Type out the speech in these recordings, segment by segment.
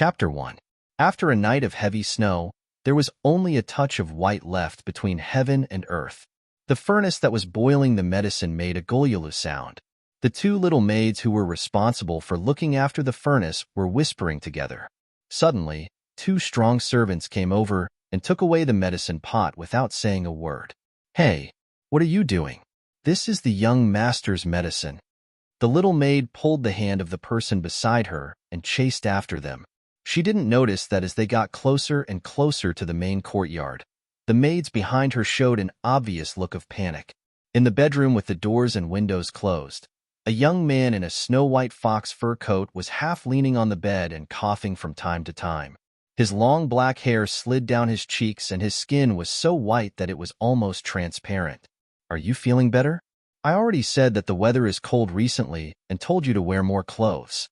Chapter 1. After a night of heavy snow, there was only a touch of white left between heaven and earth. The furnace that was boiling the medicine made a gululu sound. The two little maids who were responsible for looking after the furnace were whispering together. Suddenly, two strong servants came over and took away the medicine pot without saying a word. "Hey, what are you doing?" "This is the young master's medicine." The little maid pulled the hand of the person beside her and chased after them. She didn't notice that as they got closer and closer to the main courtyard, the maids behind her showed an obvious look of panic. In the bedroom with the doors and windows closed, a young man in a snow-white fox fur coat was half leaning on the bed and coughing from time to time. His long black hair slid down his cheeks and his skin was so white that it was almost transparent. "Are you feeling better? I already said that the weather is cold recently and told you to wear more clothes."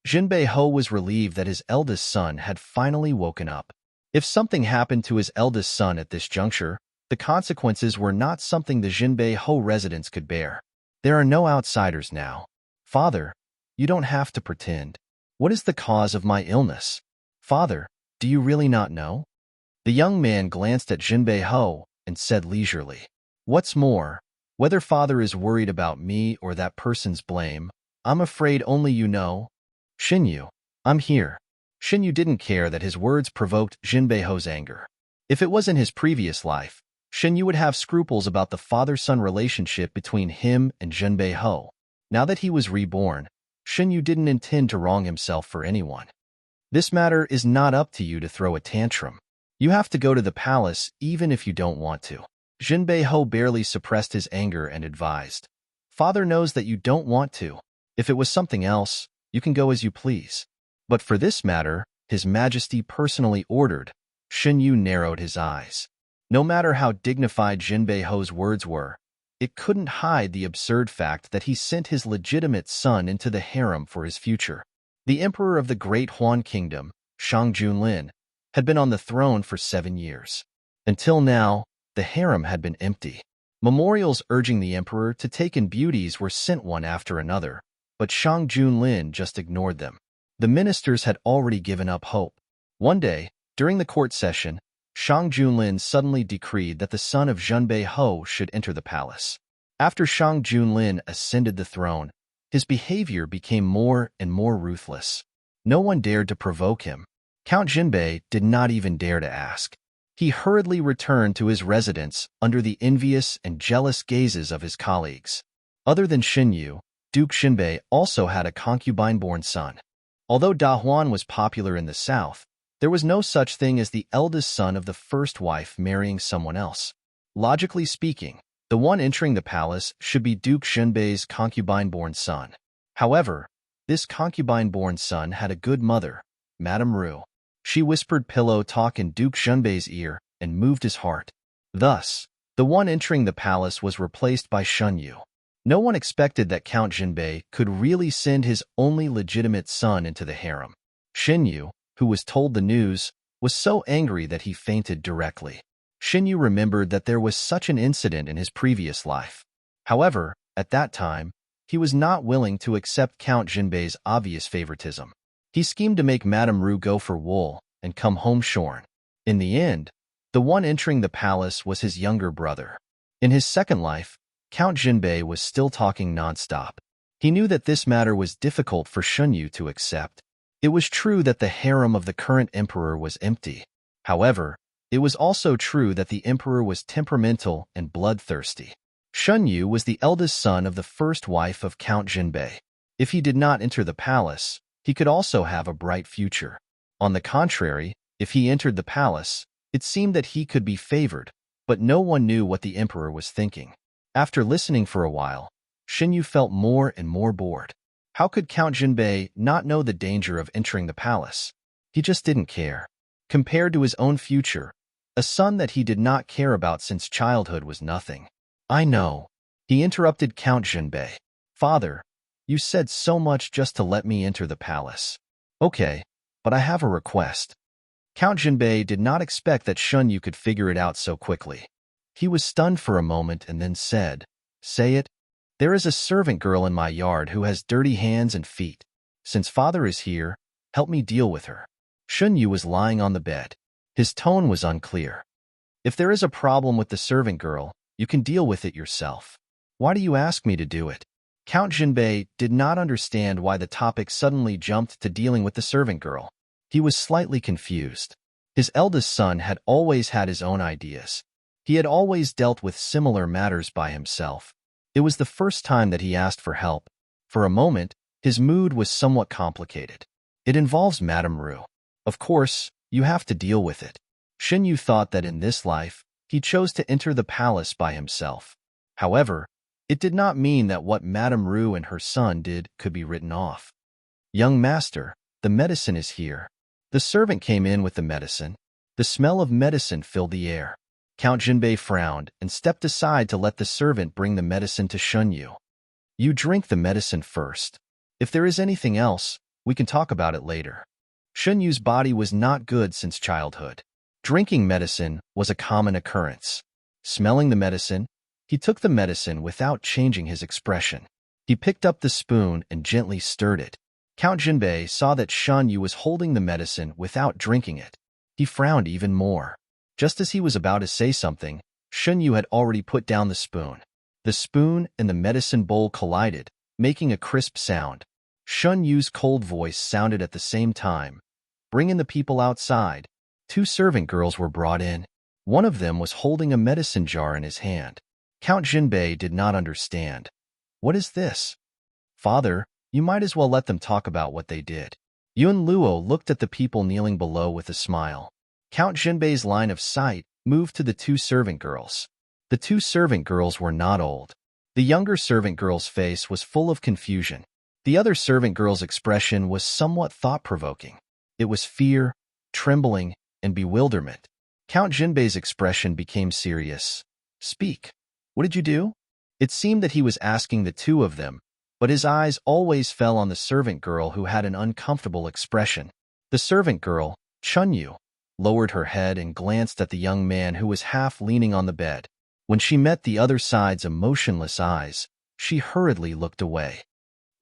Jinbei Ho was relieved that his eldest son had finally woken up. If something happened to his eldest son at this juncture, the consequences were not something the Jinbei Ho residents could bear. "There are no outsiders now. Father, you don't have to pretend. What is the cause of my illness? Father, do you really not know?" The young man glanced at Jinbei Ho and said leisurely, "What's more, whether father is worried about me or that person's blame, I'm afraid only you know. Shinyu, I'm here." Shinyu didn't care that his words provoked Jinbei Ho's anger. If it was in his previous life, Shinyu would have scruples about the father-son relationship between him and Jinbei Ho. Now that he was reborn, Shinyu didn't intend to wrong himself for anyone. "This matter is not up to you to throw a tantrum. You have to go to the palace even if you don't want to." Jinbei Ho barely suppressed his anger and advised, "Father knows that you don't want to. If it was something else, you can go as you please. But for this matter, His Majesty personally ordered." Shinyu narrowed his eyes. No matter how dignified Jinbei Ho's words were, it couldn't hide the absurd fact that he sent his legitimate son into the harem for his future. The emperor of the Great Huan Kingdom, Shang Junlin, had been on the throne for 7 years. Until now, the harem had been empty. Memorials urging the emperor to take in beauties were sent one after another, but Shang Junlin just ignored them. The ministers had already given up hope. One day, during the court session, Shang Junlin suddenly decreed that the son of Jinbei Ho should enter the palace. After Shang Junlin ascended the throne, his behavior became more and more ruthless. No one dared to provoke him. Count Jinbei did not even dare to ask. He hurriedly returned to his residence under the envious and jealous gazes of his colleagues. Other than Shinyu, Duke Jinbei also had a concubine-born son. Although Da Huan was popular in the south, there was no such thing as the eldest son of the first wife marrying someone else. Logically speaking, the one entering the palace should be Duke Jinbei's concubine-born son. However, this concubine-born son had a good mother, Madame Ru. She whispered pillow talk in Duke Jinbei's ear and moved his heart. Thus, the one entering the palace was replaced by Shinyu. No one expected that Count Jinbei could really send his only legitimate son into the harem. Shinyu, who was told the news, was so angry that he fainted directly. Shinyu remembered that there was such an incident in his previous life. However, at that time, he was not willing to accept Count Jinbei's obvious favoritism. He schemed to make Madame Ru go for wool and come home shorn. In the end, the one entering the palace was his younger brother. In his second life, Count Jinbei was still talking nonstop. He knew that this matter was difficult for Shinyu to accept. It was true that the harem of the current emperor was empty. However, it was also true that the emperor was temperamental and bloodthirsty. Shinyu was the eldest son of the first wife of Count Jinbei. If he did not enter the palace, he could also have a bright future. On the contrary, if he entered the palace, it seemed that he could be favored, but no one knew what the emperor was thinking. After listening for a while, Shinyu felt more and more bored. How could Count Jinbei not know the danger of entering the palace? He just didn't care. Compared to his own future, a son that he did not care about since childhood was nothing. "I know," he interrupted Count Jinbei. "Father, you said so much just to let me enter the palace." "Okay, but I have a request." Count Jinbei did not expect that Shinyu could figure it out so quickly. He was stunned for a moment and then said, "Say it." "There is a servant girl in my yard who has dirty hands and feet. Since father is here, help me deal with her." Shun Yu was lying on the bed. His tone was unclear. If there is a problem with the servant girl, you can deal with it yourself. Why do you ask me to do it? Count Jinbei did not understand why the topic suddenly jumped to dealing with the servant girl. He was slightly confused. His eldest son had always had his own ideas. He had always dealt with similar matters by himself. It was the first time that he asked for help. For a moment, his mood was somewhat complicated. It involves Madame Ru. Of course, you have to deal with it. Shin Yu thought that in this life, he chose to enter the palace by himself. However, it did not mean that what Madame Ru and her son did could be written off. Young master, the medicine is here. The servant came in with the medicine. The smell of medicine filled the air. Count Jinbei frowned and stepped aside to let the servant bring the medicine to Shun Yu. You drink the medicine first. If there is anything else, we can talk about it later. Shun Yu's body was not good since childhood. Drinking medicine was a common occurrence. Smelling the medicine, he took the medicine without changing his expression. He picked up the spoon and gently stirred it. Count Jinbei saw that Shun Yu was holding the medicine without drinking it. He frowned even more. Just as he was about to say something, Shun Yu had already put down the spoon. The spoon and the medicine bowl collided, making a crisp sound. Shun Yu's cold voice sounded at the same time. Bring in the people outside. 2 servant girls were brought in. One of them was holding a medicine jar in his hand. Count Jinbei did not understand. What is this? Father, you might as well let them talk about what they did. Yun Luo looked at the people kneeling below with a smile. Count Jinbei's line of sight moved to the 2 servant girls. The 2 servant girls were not old. The younger servant girl's face was full of confusion. The other servant girl's expression was somewhat thought-provoking. It was fear, trembling, and bewilderment. Count Jinbei's expression became serious. Speak. What did you do? It seemed that he was asking the 2 of them, but his eyes always fell on the servant girl who had an uncomfortable expression. The servant girl, Chun Yu, lowered her head and glanced at the young man who was half leaning on the bed. When she met the other side's emotionless eyes, she hurriedly looked away.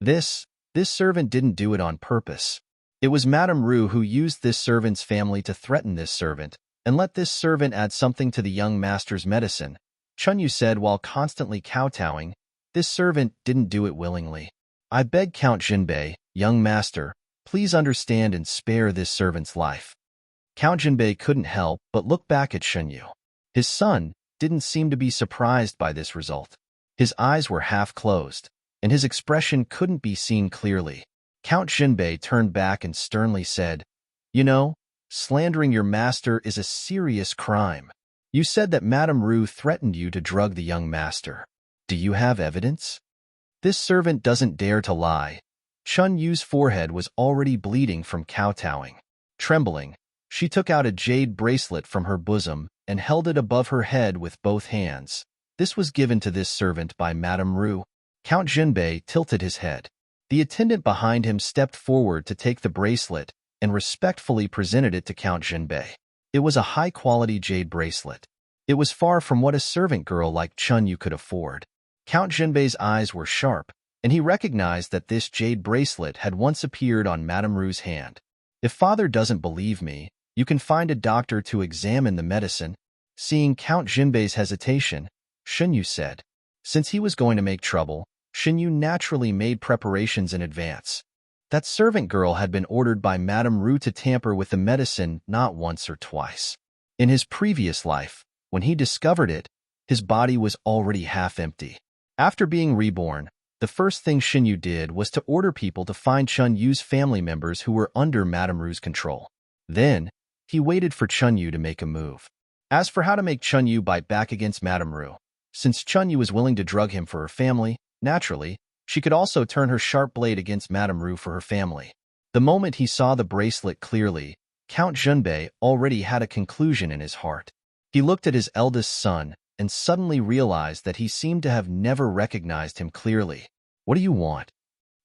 This servant didn't do it on purpose. It was Madame Ru who used this servant's family to threaten this servant, and let this servant add something to the young master's medicine. Chun Yu said while constantly kowtowing, this servant didn't do it willingly. I beg Count Jinbei, young master, please understand and spare this servant's life. Count Jinbei couldn't help but look back at Shun Yu. His son didn't seem to be surprised by this result. His eyes were half closed, and his expression couldn't be seen clearly. Count Jinbei turned back and sternly said, You know, slandering your master is a serious crime. You said that Madame Ru threatened you to drug the young master. Do you have evidence? This servant doesn't dare to lie. Chun Yu's forehead was already bleeding from kowtowing. Trembling, she took out a jade bracelet from her bosom and held it above her head with both hands. This was given to this servant by Madame Ru. Count Jinbei tilted his head. The attendant behind him stepped forward to take the bracelet and respectfully presented it to Count Jinbei. It was a high-quality jade bracelet. It was far from what a servant girl like Chun Yu could afford. Count Jinbei's eyes were sharp, and he recognized that this jade bracelet had once appeared on Madame Ru's hand. If father doesn't believe me, you can find a doctor to examine the medicine. Seeing Count Jinbei's hesitation, Shun Yu said. Since he was going to make trouble, Shun Yu naturally made preparations in advance. That servant girl had been ordered by Madame Ru to tamper with the medicine not once or twice. In his previous life, when he discovered it, his body was already half empty. After being reborn, the first thing Shun Yu did was to order people to find Chun Yu's family members who were under Madame Ru's control. Then, he waited for Chun Yu to make a move. As for how to make Chun Yu bite back against Madame Ru, since Chun Yu was willing to drug him for her family, naturally, she could also turn her sharp blade against Madame Ru for her family. The moment he saw the bracelet clearly, Count Jinbei already had a conclusion in his heart. He looked at his eldest son and suddenly realized that he seemed to have never recognized him clearly. What do you want?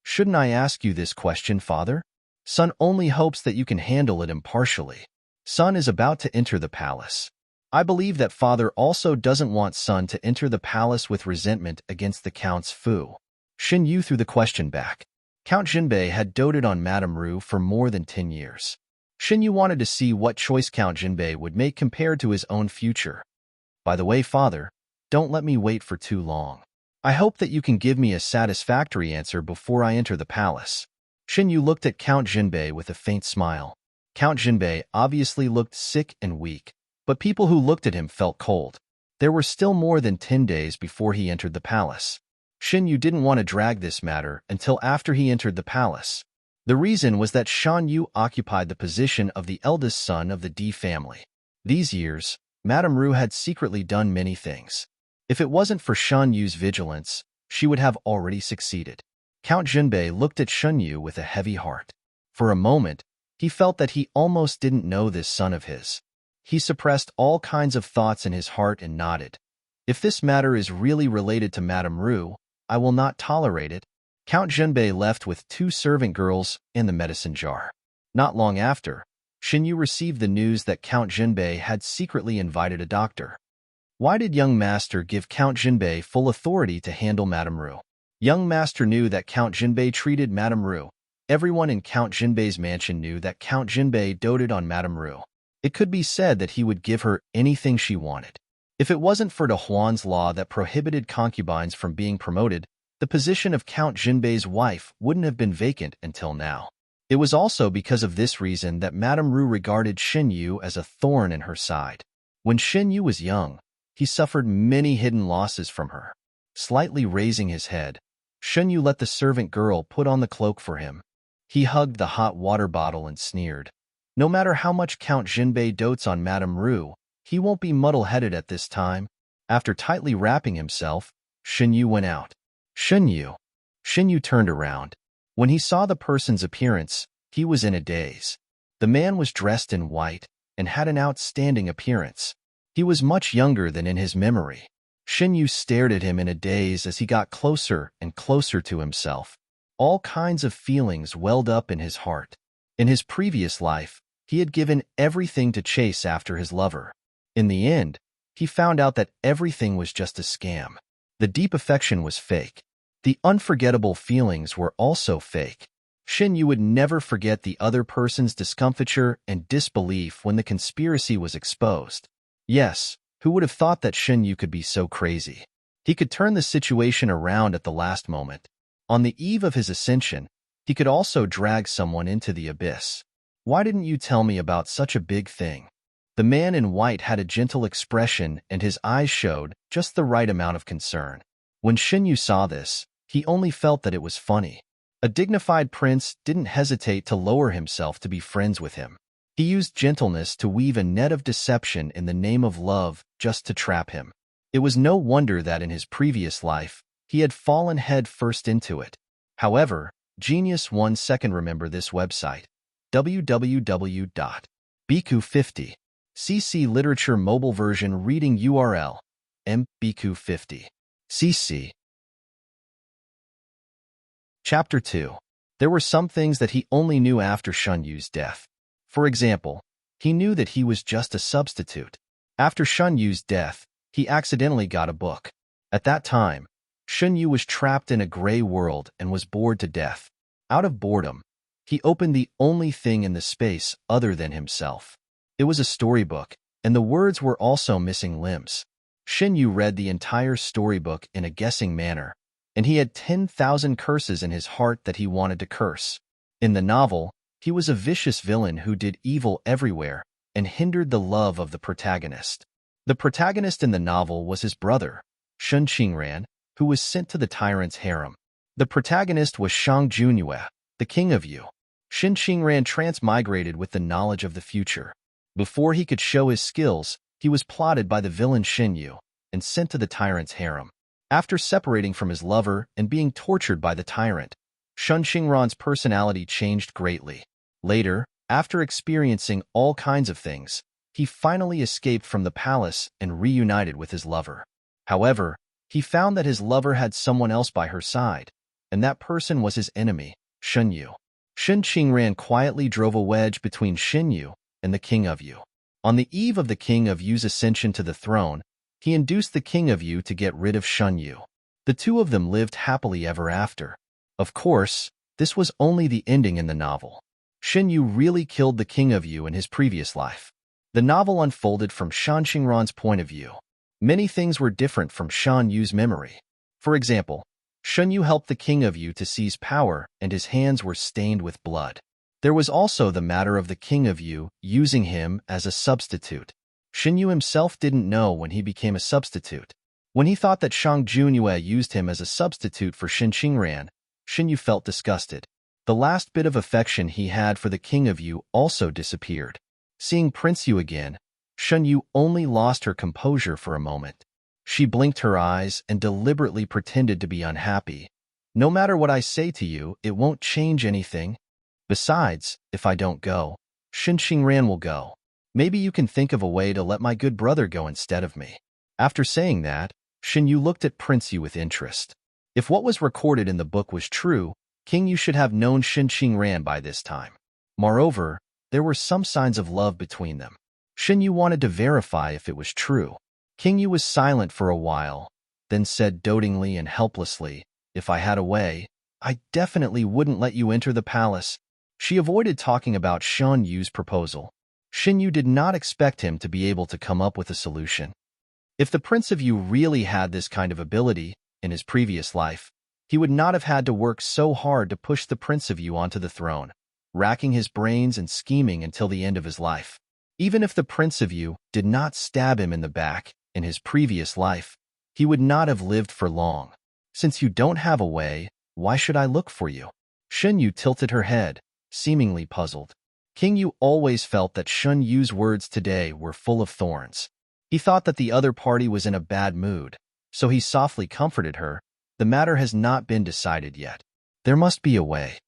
Shouldn't I ask you this question, father? Son only hopes that you can handle it impartially. Son is about to enter the palace. I believe that father also doesn't want son to enter the palace with resentment against the Count's Fu. Shin Yu threw the question back. Count Jinbei had doted on Madame Ru for more than 10 years. Shinyu wanted to see what choice Count Jinbei would make compared to his own future. By the way, father, don't let me wait for too long. I hope that you can give me a satisfactory answer before I enter the palace. Shinyu looked at Count Jinbei with a faint smile. Count Jinbei obviously looked sick and weak, but people who looked at him felt cold. There were still more than 10 days before he entered the palace. Shinyu didn't want to drag this matter until after he entered the palace. The reason was that Shan Yu occupied the position of the eldest son of the D family. These years, Madame Ru had secretly done many things. If it wasn't for Shan Yu's vigilance, she would have already succeeded. Count Jinbei looked at Shan Yu with a heavy heart. For a moment, he felt that he almost didn't know this son of his. He suppressed all kinds of thoughts in his heart and nodded. If this matter is really related to Madame Ru, I will not tolerate it. Count Jinbei left with 2 servant girls and the medicine jar. Not long after, Shinyu received the news that Count Jinbei had secretly invited a doctor. Why did young master give Count Jinbei full authority to handle Madame Ru? Young master knew that Count Jinbei treated Madame Ru. Everyone in Count Jinbei's mansion knew that Count Jinbei doted on Madame Ru. It could be said that he would give her anything she wanted. If it wasn't for De Huan's law that prohibited concubines from being promoted, the position of Count Jinbei's wife wouldn't have been vacant until now. It was also because of this reason that Madame Ru regarded Shinyu as a thorn in her side. When Shinyu was young, he suffered many hidden losses from her. Slightly raising his head, Shinyu let the servant girl put on the cloak for him. He hugged the hot water bottle and sneered. No matter how much Count Jinbei dotes on Madame Ru, he won't be muddle-headed at this time. After tightly wrapping himself, Shinyu went out. Shinyu. Shinyu turned around. When he saw the person's appearance, he was in a daze. The man was dressed in white and had an outstanding appearance. He was much younger than in his memory. Shinyu stared at him in a daze as he got closer and closer to himself. All kinds of feelings welled up in his heart. In his previous life, he had given everything to chase after his lover. In the end, he found out that everything was just a scam. The deep affection was fake. The unforgettable feelings were also fake. Shinyu would never forget the other person's discomfiture and disbelief when the conspiracy was exposed. Yes, who would have thought that Shinyu could be so crazy? He could turn the situation around at the last moment. On the eve of his ascension, he could also drag someone into the abyss. Why didn't you tell me about such a big thing? The man in white had a gentle expression and his eyes showed just the right amount of concern. When Shinyu saw this, he only felt that it was funny. A dignified prince didn't hesitate to lower himself to be friends with him. He used gentleness to weave a net of deception in the name of love just to trap him. It was no wonder that in his previous life, he had fallen head first into it. However, Genius 1 second remember this website, www.bq50. CC Literature Mobile Version Reading URL, mbq50. CC. Chapter 2. There were some things that he only knew after Shun Yu's death. For example, he knew that he was just a substitute. After Shun Yu's death, he accidentally got a book. At that time, Shun Yu was trapped in a gray world and was bored to death. Out of boredom, he opened the only thing in the space other than himself. It was a storybook, and the words were also missing limbs. Shin Yu read the entire storybook in a guessing manner, and he had 10,000 curses in his heart that he wanted to curse. In the novel, he was a vicious villain who did evil everywhere and hindered the love of the protagonist. The protagonist in the novel was his brother, Shun Qingran, who was sent to the tyrant's harem. The protagonist was Shang Junyue, the king of Yu. Shin Qingran transmigrated with the knowledge of the future. Before he could show his skills, he was plotted by the villain Shin Yu and sent to the tyrant's harem. After separating from his lover and being tortured by the tyrant, Shun Qingran's personality changed greatly. Later, after experiencing all kinds of things, he finally escaped from the palace and reunited with his lover. However, he found that his lover had someone else by her side, and that person was his enemy, Shun Yu. Shin Qingran quietly drove a wedge between Shin Yu and the king of Yu. On the eve of the king of Yu's ascension to the throne, he induced the king of Yu to get rid of Shun Yu. The two of them lived happily ever after. Of course, this was only the ending in the novel. Shin Yu really killed the king of Yu in his previous life. The novel unfolded from Shan Xingran's point of view. Many things were different from Shan Yu's memory. For example, Shen Yu helped the king of Yu to seize power, and his hands were stained with blood. There was also the matter of the king of Yu using him as a substitute. Shen Yu himself didn't know when he became a substitute. When he thought that Shang Junyue used him as a substitute for Shin Xingran, Shen Yu felt disgusted. The last bit of affection he had for the king of Yu also disappeared. Seeing Prince Yu again, Shen Yu only lost her composure for a moment. She blinked her eyes and deliberately pretended to be unhappy. No matter what I say to you, it won't change anything. Besides, if I don't go, Shin Xingran will go. Maybe you can think of a way to let my good brother go instead of me. After saying that, Shin Yu looked at Prince Yu with interest. If what was recorded in the book was true, King Yu should have known Shin Xingran by this time. Moreover, there were some signs of love between them. Shin Yu wanted to verify if it was true. King Yu was silent for a while, then said dotingly and helplessly, "If I had a way, I definitely wouldn't let you enter the palace." She avoided talking about Shan Yu's proposal. Shin Yu did not expect him to be able to come up with a solution. If the Prince of Yu really had this kind of ability in his previous life, he would not have had to work so hard to push the Prince of Yu onto the throne, racking his brains and scheming until the end of his life. Even if the Prince of Yu did not stab him in the back in his previous life, he would not have lived for long. Since you don't have a way, why should I look for you? Shen Yu tilted her head, seemingly puzzled. King Yu always felt that Shen Yu's words today were full of thorns. He thought that the other party was in a bad mood, so he softly comforted her. The matter has not been decided yet. There must be a way.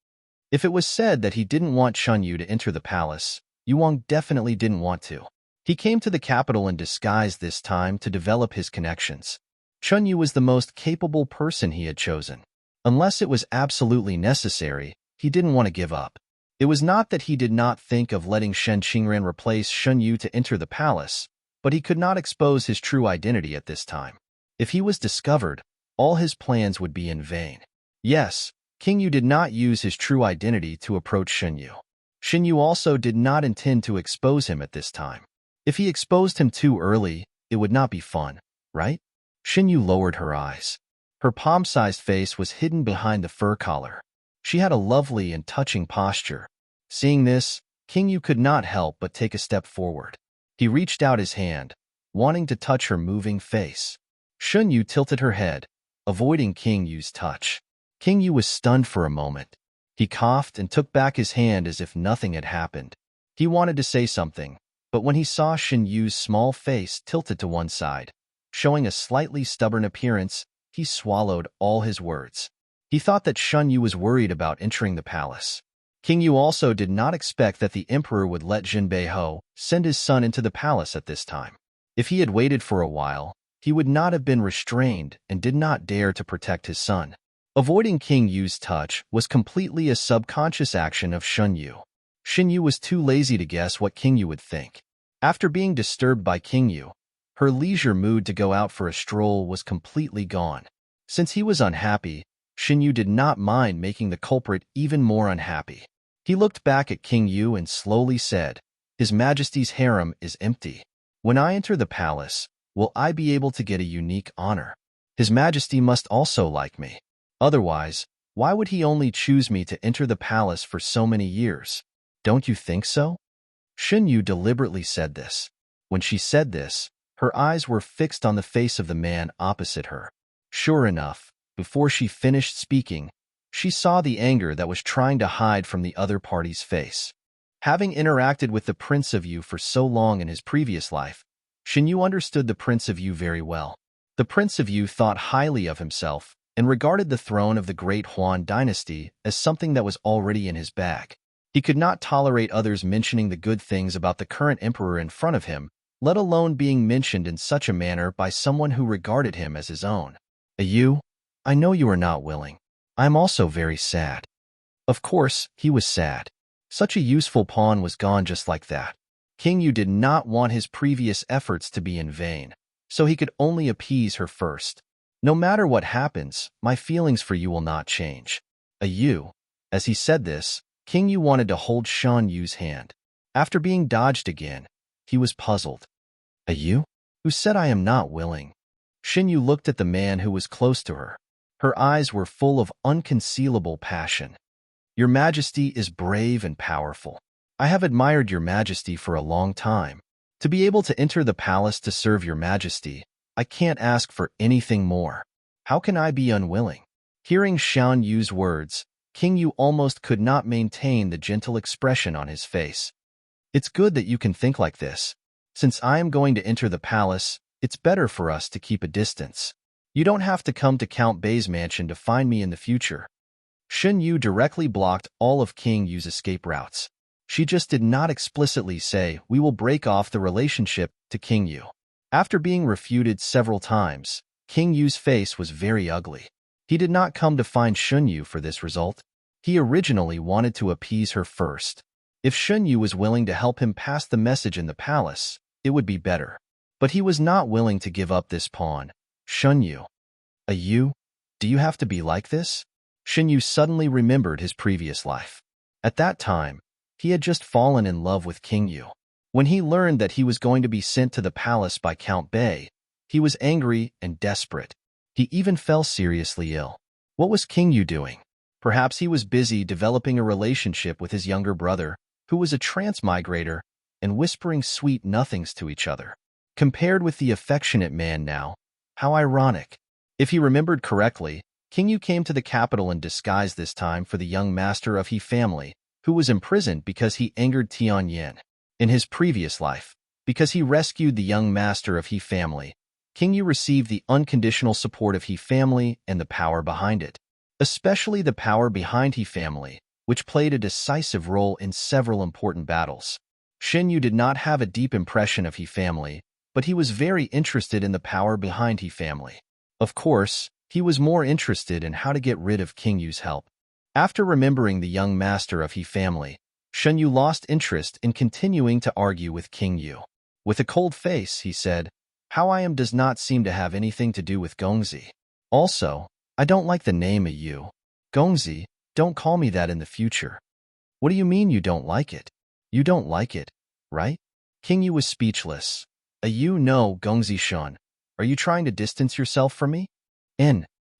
If it was said that he didn't want Shen Yu to enter the palace, Yuang definitely didn't want to. He came to the capital in disguise this time to develop his connections. Shen Yu was the most capable person he had chosen. Unless it was absolutely necessary, he didn't want to give up. It was not that he did not think of letting Shen Xingran replace Shen Yu to enter the palace, but he could not expose his true identity at this time. If he was discovered, all his plans would be in vain. Yes, King Yu did not use his true identity to approach Shen Yu. Shen Yu also did not intend to expose him at this time. If he exposed him too early, it would not be fun, right? Shen Yu lowered her eyes. Her palm-sized face was hidden behind the fur collar. She had a lovely and touching posture. Seeing this, King Yu could not help but take a step forward. He reached out his hand, wanting to touch her moving face. Shen Yu tilted her head, avoiding King Yu's touch. King Yu was stunned for a moment. He coughed and took back his hand as if nothing had happened. He wanted to say something, but when he saw Shen Yu's small face tilted to one side, showing a slightly stubborn appearance, he swallowed all his words. He thought that Shen Yu was worried about entering the palace. King Yu also did not expect that the emperor would let Jinbei Ho send his son into the palace at this time. If he had waited for a while, he would not have been restrained and did not dare to protect his son. Avoiding King Yu's touch was completely a subconscious action of Shen Yu. Shen Yu was too lazy to guess what King Yu would think. After being disturbed by King Yu, her leisure mood to go out for a stroll was completely gone. Since he was unhappy, Shen Yu did not mind making the culprit even more unhappy. He looked back at King Yu and slowly said, "His Majesty's harem is empty. When I enter the palace, will I be able to get a unique honor? His Majesty must also like me. Otherwise, why would he only choose me to enter the palace for so many years? Don't you think so?" Shen Yu deliberately said this. When she said this, her eyes were fixed on the face of the man opposite her. Sure enough, before she finished speaking, she saw the anger that was trying to hide from the other party's face. Having interacted with the Prince of Yu for so long in his previous life, Shen Yu understood the Prince of Yu very well. The Prince of Yu thought highly of himself and regarded the throne of the Great Huan dynasty as something that was already in his bag. He could not tolerate others mentioning the good things about the current emperor in front of him, let alone being mentioned in such a manner by someone who regarded him as his own. "You, I know you are not willing. I am also very sad." Of course, he was sad. Such a useful pawn was gone just like that. King Yu did not want his previous efforts to be in vain, so he could only appease her first. "No matter what happens, my feelings for you will not change." As he said this, King Yu wanted to hold Shan Yu's hand. After being dodged again, he was puzzled. A you? Who said I am not willing? Shan Yu looked at the man who was close to her. Her eyes were full of unconcealable passion. Your Majesty is brave and powerful. I have admired your Majesty for a long time. To be able to enter the palace to serve your Majesty, I can't ask for anything more. How can I be unwilling? Hearing Shan Yu's words, King Yu almost could not maintain the gentle expression on his face. It's good that you can think like this. Since I am going to enter the palace, it's better for us to keep a distance. You don't have to come to Count Bei's mansion to find me in the future. Shan Yu directly blocked all of King Yu's escape routes. She just did not explicitly say, we will break off the relationship to King Yu. After being refuted several times, King Yu's face was very ugly. He did not come to find Shan Yu for this result. He originally wanted to appease her first. If Shan Yu was willing to help him pass the message in the palace, it would be better. But he was not willing to give up this pawn. Shan Yu. A you? Do you have to be like this? Shan Yu suddenly remembered his previous life. At that time, he had just fallen in love with King Yu. When he learned that he was going to be sent to the palace by Count Bei, he was angry and desperate. He even fell seriously ill. What was King Yu doing? Perhaps he was busy developing a relationship with his younger brother, who was a transmigrator, and whispering sweet nothings to each other. Compared with the affectionate man now, how ironic. If he remembered correctly, King Yu came to the capital in disguise this time for the young master of He family, who was imprisoned because he angered Tianyan. In his previous life, because he rescued the young master of He family, King Yu received the unconditional support of He family and the power behind it, especially the power behind He family, which played a decisive role in several important battles. Shan Yu did not have a deep impression of He family, but he was very interested in the power behind He family. Of course, he was more interested in how to get rid of King Yu's help. After remembering the young master of He family, Shan Yu lost interest in continuing to argue with King Yu. With a cold face, he said, How I am does not seem to have anything to do with Gongzi. Also, I don't like the name of you. Gongzi, don't call me that in the future. What do you mean you don't like it? You don't like it, right? King Yu was speechless. You know, Gongzi Shan, are you trying to distance yourself from me?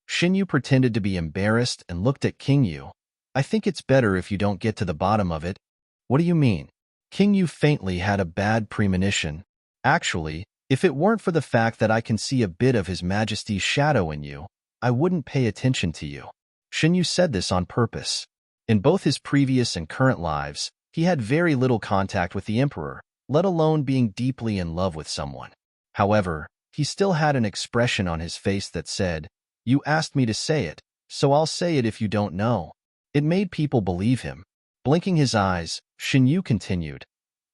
Shan Yu pretended to be embarrassed and looked at King Yu. I think it's better if you don't get to the bottom of it. What do you mean? King Yu faintly had a bad premonition. Actually, if it weren't for the fact that I can see a bit of His Majesty's shadow in you, I wouldn't pay attention to you. Shan Yu said this on purpose. In both his previous and current lives, he had very little contact with the Emperor, let alone being deeply in love with someone. However, he still had an expression on his face that said, You asked me to say it, so I'll say it if you don't know. It made people believe him. Blinking his eyes, Shan Yu continued,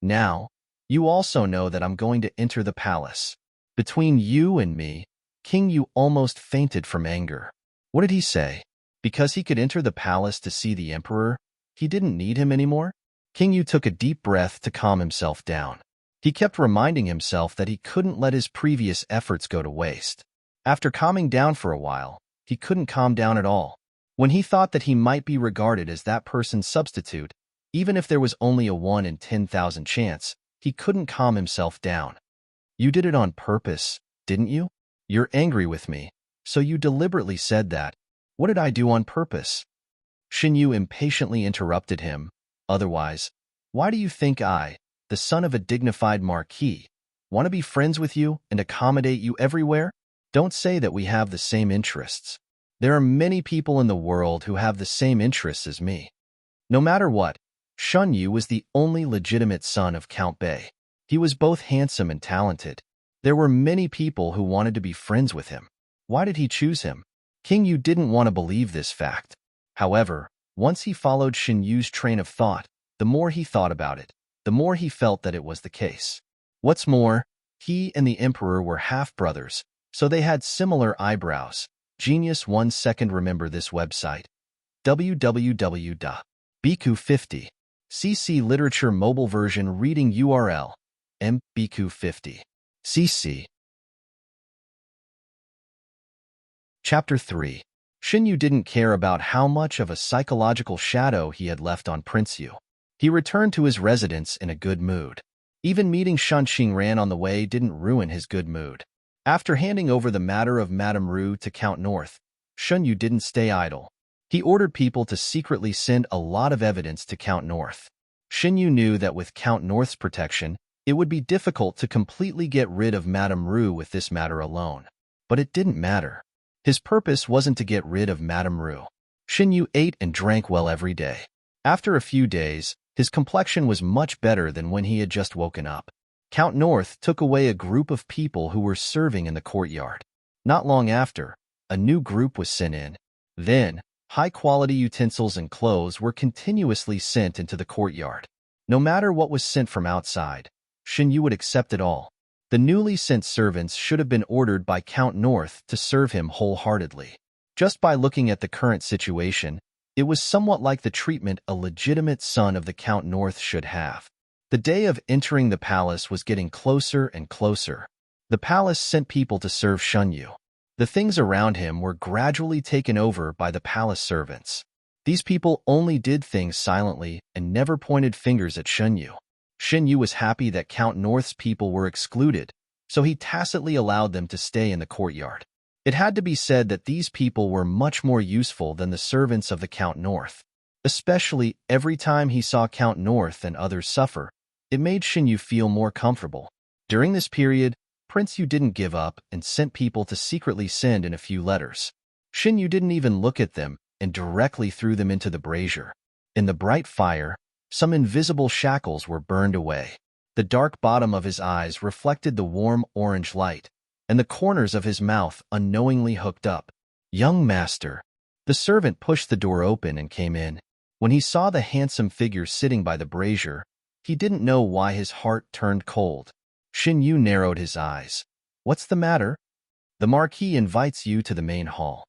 Now, you also know that I'm going to enter the palace. Between you and me, King Yu almost fainted from anger. What did he say? Because he could enter the palace to see the Emperor, he didn't need him anymore? King Yu took a deep breath to calm himself down. He kept reminding himself that he couldn't let his previous efforts go to waste. After calming down for a while, he couldn't calm down at all. When he thought that he might be regarded as that person's substitute, even if there was only a 1 in 10,000 chance, he couldn't calm himself down. You did it on purpose, didn't you? You're angry with me, so you deliberately said that. What did I do on purpose? Shan Yu impatiently interrupted him. Otherwise, why do you think I, the son of a dignified marquis, want to be friends with you and accommodate you everywhere? Don't say that we have the same interests. There are many people in the world who have the same interests as me. No matter what, Shan Yu was the only legitimate son of Count Bei. He was both handsome and talented. There were many people who wanted to be friends with him. Why did he choose him? King Yu didn't want to believe this fact. However, once he followed Shan Yu's train of thought, the more he thought about it, the more he felt that it was the case. What's more, he and the Emperor were half-brothers, so they had similar eyebrows. Genius 1 second. Remember this website. www.bq50. CC Literature Mobile Version Reading URL. mbq50. CC. Chapter 3. Shin Yu didn't care about how much of a psychological shadow he had left on Prince Yu. He returned to his residence in a good mood. Even meeting Shun Qingran on the way didn't ruin his good mood. After handing over the matter of Madame Ru to Count North, Shun Yu didn't stay idle. He ordered people to secretly send a lot of evidence to Count North. Shin Yu knew that with Count North's protection, it would be difficult to completely get rid of Madame Ru with this matter alone. But it didn't matter. His purpose wasn't to get rid of Madame Ru. Shin Yu ate and drank well every day. After a few days, his complexion was much better than when he had just woken up. Count North took away a group of people who were serving in the courtyard. Not long after, a new group was sent in. Then, high-quality utensils and clothes were continuously sent into the courtyard. No matter what was sent from outside, Shin Yu would accept it all. The newly sent servants should have been ordered by Count North to serve him wholeheartedly. Just by looking at the current situation, it was somewhat like the treatment a legitimate son of the Count North should have. The day of entering the palace was getting closer and closer. The palace sent people to serve Shun Yu. The things around him were gradually taken over by the palace servants. These people only did things silently and never pointed fingers at Shun Yu. Shin Yu was happy that Count North's people were excluded, so he tacitly allowed them to stay in the courtyard. It had to be said that these people were much more useful than the servants of the Count North. Especially every time he saw Count North and others suffer, it made Shin Yu feel more comfortable. During this period, Prince Yu didn't give up and sent people to secretly send in a few letters. Shin Yu didn't even look at them and directly threw them into the brazier. In the bright fire, some invisible shackles were burned away. The dark bottom of his eyes reflected the warm orange light, and the corners of his mouth unknowingly hooked up. "Young master." The servant pushed the door open and came in. When he saw the handsome figure sitting by the brazier, he didn't know why his heart turned cold. Shin Yu narrowed his eyes. "What's the matter?" "The Marquis invites you to the main hall."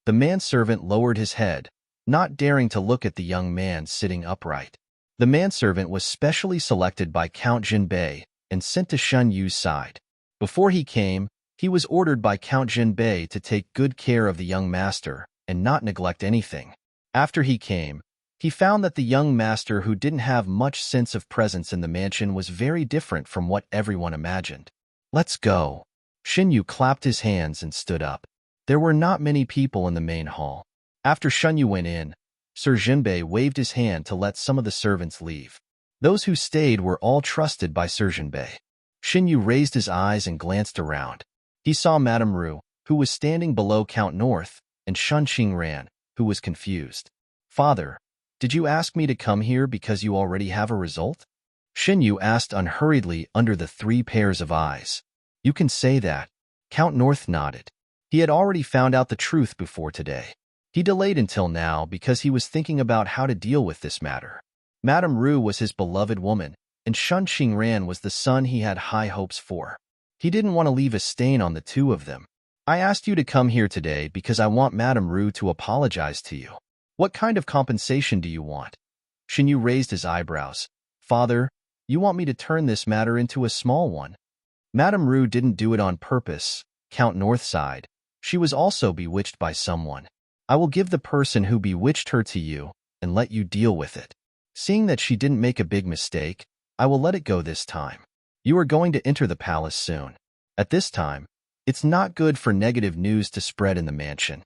The manservant lowered his head, not daring to look at the young man sitting upright. The manservant was specially selected by Count Jinbei and sent to Shun Yu's side. Before he came, he was ordered by Count Jinbei to take good care of the young master and not neglect anything. After he came, he found that the young master, who didn't have much sense of presence in the mansion, was very different from what everyone imagined. "Let's go." Shin Yu clapped his hands and stood up. There were not many people in the main hall. After Shun Yu went in, Sir Jinbei waved his hand to let some of the servants leave. Those who stayed were all trusted by Sir Jinbei. Shin Yu raised his eyes and glanced around. He saw Madame Ru, who was standing below Count North, and Shun Qingran, who was confused. "Father, did you ask me to come here because you already have a result?" Shin Yu asked unhurriedly under the 3 pairs of eyes. "You can say that." Count North nodded. He had already found out the truth before today. He delayed until now because he was thinking about how to deal with this matter. Madame Ru was his beloved woman, and Shun Qingran was the son he had high hopes for. He didn't want to leave a stain on the two of them. "I asked you to come here today because I want Madame Ru to apologize to you. What kind of compensation do you want?" Shin Yu raised his eyebrows. "Father, you want me to turn this matter into a small one?" Madame Ru didn't do it on purpose. Count North sighed. She was also bewitched by someone. "I will give the person who bewitched her to you and let you deal with it. Seeing that she didn't make a big mistake, I will let it go this time. You are going to enter the palace soon. At this time, it's not good for negative news to spread in the mansion."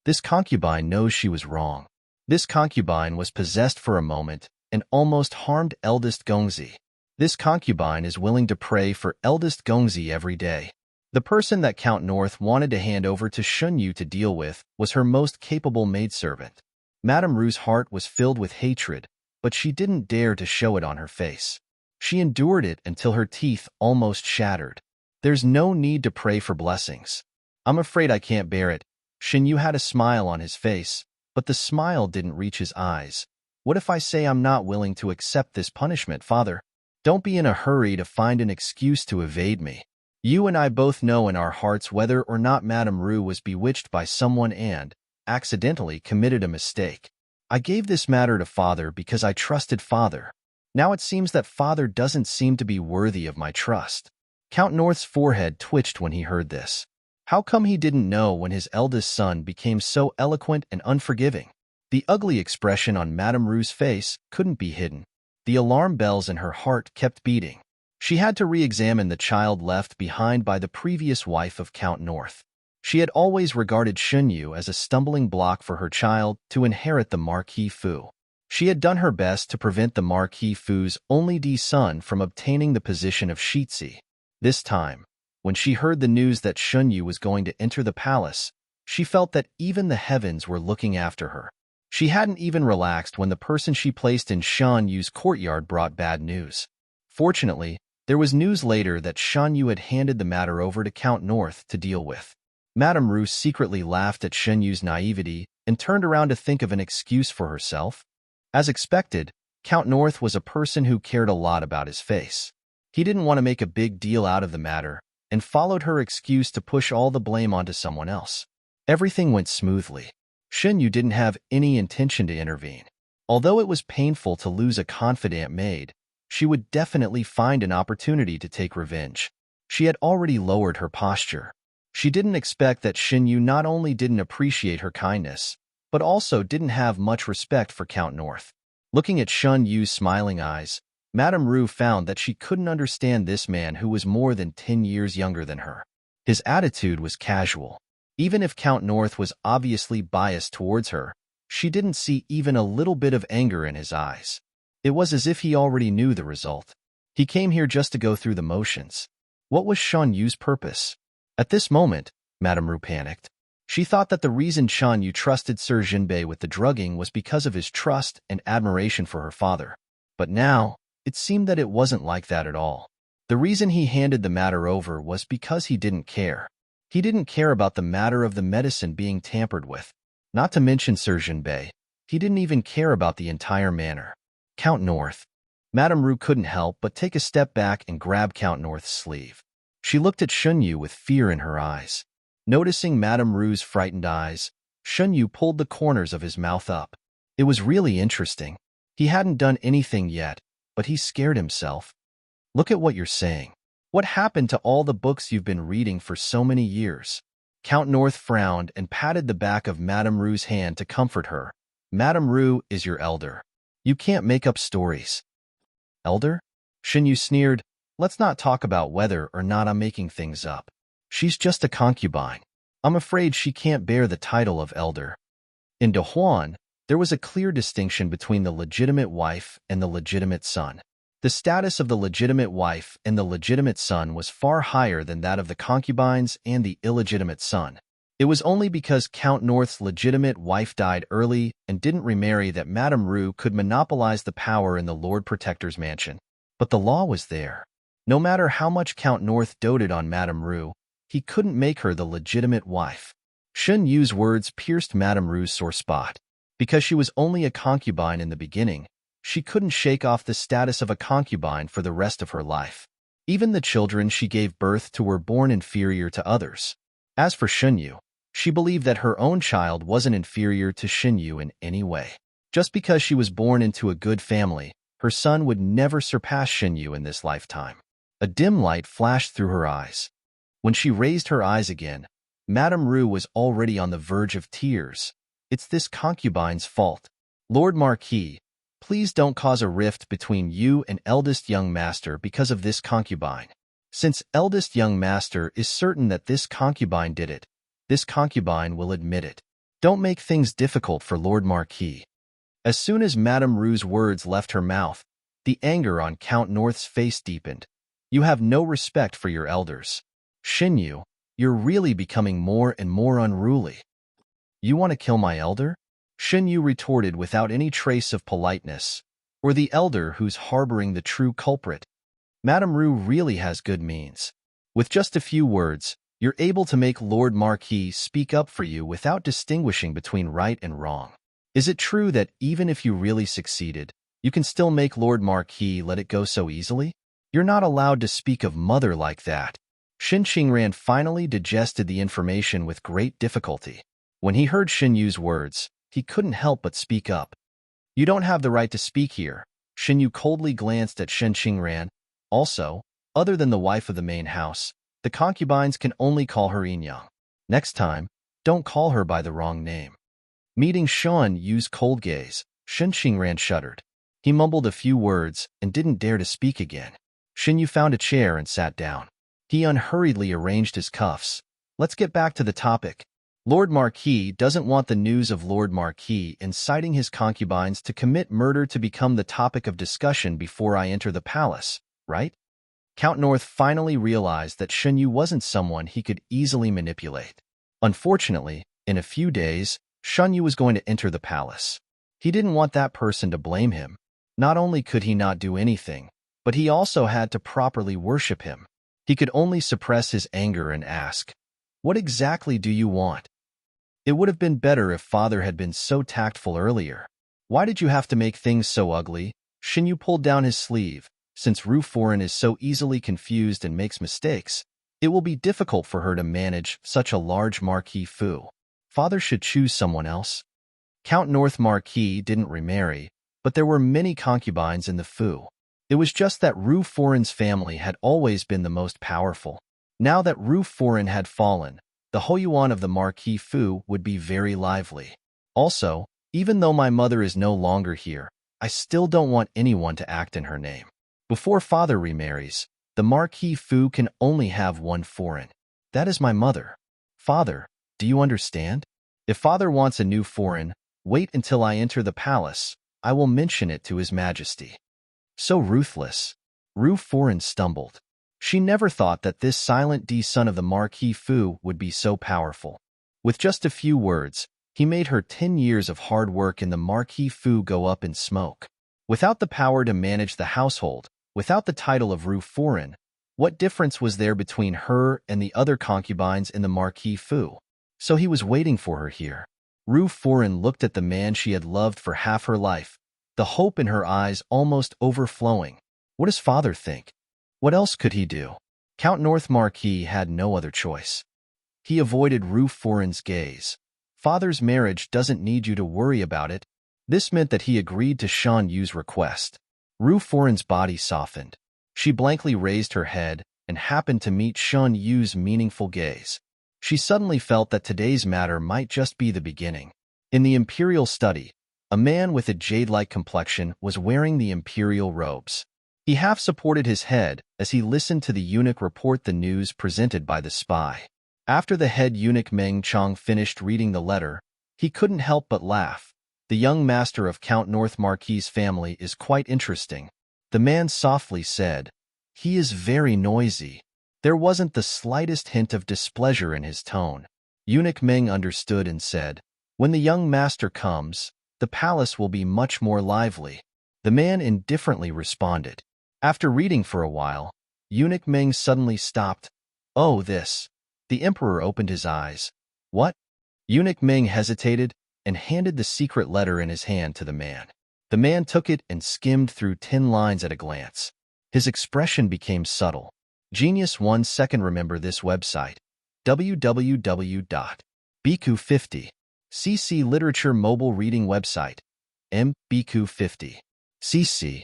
This concubine knows she was wrong. This concubine was possessed for a moment and almost harmed eldest Gongzi. This concubine is willing to pray for eldest Gongzi every day. The person that Count North wanted to hand over to Shun Yu to deal with was her most capable maidservant. Madame Ru's heart was filled with hatred, but she didn't dare to show it on her face. She endured it until her teeth almost shattered. "There's no need to pray for blessings. I'm afraid I can't bear it." Shin Yu had a smile on his face, but the smile didn't reach his eyes. "What if I say I'm not willing to accept this punishment, Father? Don't be in a hurry to find an excuse to evade me. You and I both know in our hearts whether or not Madame Ru was bewitched by someone and, accidentally, committed a mistake. I gave this matter to Father because I trusted Father. Now it seems that Father doesn't seem to be worthy of my trust." Count North's forehead twitched when he heard this. How come he didn't know when his eldest son became so eloquent and unforgiving? The ugly expression on Madame Rue's face couldn't be hidden. The alarm bells in her heart kept beating. She had to re-examine the child left behind by the previous wife of Count North. She had always regarded Shunyu as a stumbling block for her child to inherit the Marquis Fu. She had done her best to prevent the Marquis Fu's only son from obtaining the position of Shitzi. This time, when she heard the news that Shunyu was going to enter the palace, she felt that even the heavens were looking after her. She hadn't even relaxed when the person she placed in Shunyu's courtyard brought bad news. Fortunately, there was news later that Shunyu had handed the matter over to Count North to deal with. Madame Rue secretly laughed at Shunyu's naivety and turned around to think of an excuse for herself. As expected, Count North was a person who cared a lot about his face. He didn't want to make a big deal out of the matter and followed her excuse to push all the blame onto someone else. Everything went smoothly. Shunyu didn't have any intention to intervene. Although it was painful to lose a confidant maid, she would definitely find an opportunity to take revenge. She had already lowered her posture. She didn't expect that Shunyu not only didn't appreciate her kindness, but also didn't have much respect for Count North. Looking at Shunyu's smiling eyes, Madame Rue found that she couldn't understand this man who was more than 10 years younger than her. His attitude was casual. Even if Count North was obviously biased towards her, she didn't see even a little bit of anger in his eyes. It was as if he already knew the result. He came here just to go through the motions. What was Shunyu's purpose? At this moment, Madame Rue panicked. She thought that the reason Shunyu trusted Sir Jinbei with the drugging was because of his trust and admiration for her father. But now, it seemed that it wasn't like that at all. The reason he handed the matter over was because he didn't care. He didn't care about the matter of the medicine being tampered with. Not to mention Sir Jinbei, he didn't even care about the entire manor. Count North. Madame Rue couldn't help but take a step back and grab Count North's sleeve. She looked at Shunyu with fear in her eyes. Noticing Madame Rue's frightened eyes, Shunyu pulled the corners of his mouth up. It was really interesting. He hadn't done anything yet, but he scared himself. Look at what you're saying. What happened to all the books you've been reading for so many years? Count North frowned and patted the back of Madame Rue's hand to comfort her. Madame Rue is your elder. You can't make up stories. Elder? Shunyu sneered. Let's not talk about whether or not I'm making things up. She's just a concubine. I'm afraid she can't bear the title of elder. In Dahuan, there was a clear distinction between the legitimate wife and the legitimate son. The status of the legitimate wife and the legitimate son was far higher than that of the concubines and the illegitimate son. It was only because Count North's legitimate wife died early and didn't remarry that Madame Rue could monopolize the power in the Lord Protector's mansion. But the law was there. No matter how much Count North doted on Madame Rue, he couldn't make her the legitimate wife. Shunyu's words pierced Madame Rue's sore spot. Because she was only a concubine in the beginning, she couldn't shake off the status of a concubine for the rest of her life. Even the children she gave birth to were born inferior to others. As for Shunyu, she believed that her own child wasn't inferior to Shunyu in any way. Just because she was born into a good family, her son would never surpass Shunyu in this lifetime. A dim light flashed through her eyes. When she raised her eyes again, Madame Rue was already on the verge of tears. It's this concubine's fault. Lord Marquis, please don't cause a rift between you and eldest young master because of this concubine. Since eldest young master is certain that this concubine did it, this concubine will admit it. Don't make things difficult for Lord Marquis. As soon as Madame Rue's words left her mouth, the anger on Count North's face deepened. You have no respect for your elders. Shunyu, you're really becoming more and more unruly. You want to kill my elder? Shunyu retorted without any trace of politeness, or the elder who's harboring the true culprit. Madame Rue really has good means. With just a few words, you're able to make Lord Marquis speak up for you without distinguishing between right and wrong. Is it true that even if you really succeeded, you can still make Lord Marquis let it go so easily? You're not allowed to speak of mother like that. Shin Qingran finally digested the information with great difficulty. When he heard Shinyu's words, he couldn't help but speak up. You don't have the right to speak here. Shinyu coldly glanced at Shin Qingran. Also, other than the wife of the main house, the concubines can only call her Yinyang. Next time, don't call her by the wrong name. Meeting Shan Yu's cold gaze, Shen Xingran shuddered. He mumbled a few words and didn't dare to speak again. Shen Yu found a chair and sat down. He unhurriedly arranged his cuffs. Let's get back to the topic. Lord Marquis doesn't want the news of Lord Marquis inciting his concubines to commit murder to become the topic of discussion before I enter the palace, right? Count North finally realized that Shen Yu wasn't someone he could easily manipulate. Unfortunately, in a few days, Shen Yu was going to enter the palace. He didn't want that person to blame him. Not only could he not do anything, but he also had to properly worship him. He could only suppress his anger and ask, "What exactly do you want?" It would have been better if father had been so tactful earlier. Why did you have to make things so ugly? Shen Yu pulled down his sleeve. Since Ru Foreign is so easily confused and makes mistakes, it will be difficult for her to manage such a large Marquis Fu. Father should choose someone else. Count North Marquis didn't remarry, but there were many concubines in the Fu. It was just that Ru Foreign's family had always been the most powerful. Now that Ru Foreign had fallen, the Hoyuan of the Marquis Fu would be very lively. Also, even though my mother is no longer here, I still don't want anyone to act in her name. Before father remarries, the Marquis Fu can only have one foreign. That is my mother. Father, do you understand? If father wants a new foreign, wait until I enter the palace. I will mention it to His Majesty. So ruthless. Ru Foreign stumbled. She never thought that this silent D son of the Marquis Fu would be so powerful. With just a few words, he made her 10 years of hard work in the Marquis Fu go up in smoke. Without the power to manage the household, without the title of Ru Foreign, what difference was there between her and the other concubines in the Marquis Fu? So he was waiting for her here. Ru Foreign looked at the man she had loved for half her life, the hope in her eyes almost overflowing. What does father think? What else could he do? Count North Marquis had no other choice. He avoided Ru Foreign's gaze. Father's marriage doesn't need you to worry about it. This meant that he agreed to Shan Yu's request. Ru Foreign's body softened. She blankly raised her head and happened to meet Shan Yu's meaningful gaze. She suddenly felt that today's matter might just be the beginning. In the imperial study, a man with a jade-like complexion was wearing the imperial robes. He half supported his head as he listened to the eunuch report the news presented by the spy. After the head eunuch Meng Chong finished reading the letter, he couldn't help but laugh. The young master of Count North Marquis' family is quite interesting. The man softly said, "He is very noisy." There wasn't the slightest hint of displeasure in his tone. Eunuch Meng understood and said, "When the young master comes, the palace will be much more lively." The man indifferently responded. After reading for a while, Eunuch Meng suddenly stopped. "Oh, this." The emperor opened his eyes. "What?" Eunuch Meng hesitated and handed the secret letter in his hand to the man. The man took it and skimmed through 10 lines at a glance. His expression became subtle. Genius 1 second. Remember this website, www.bq50. CC Literature Mobile Reading Website, mbq50. CC.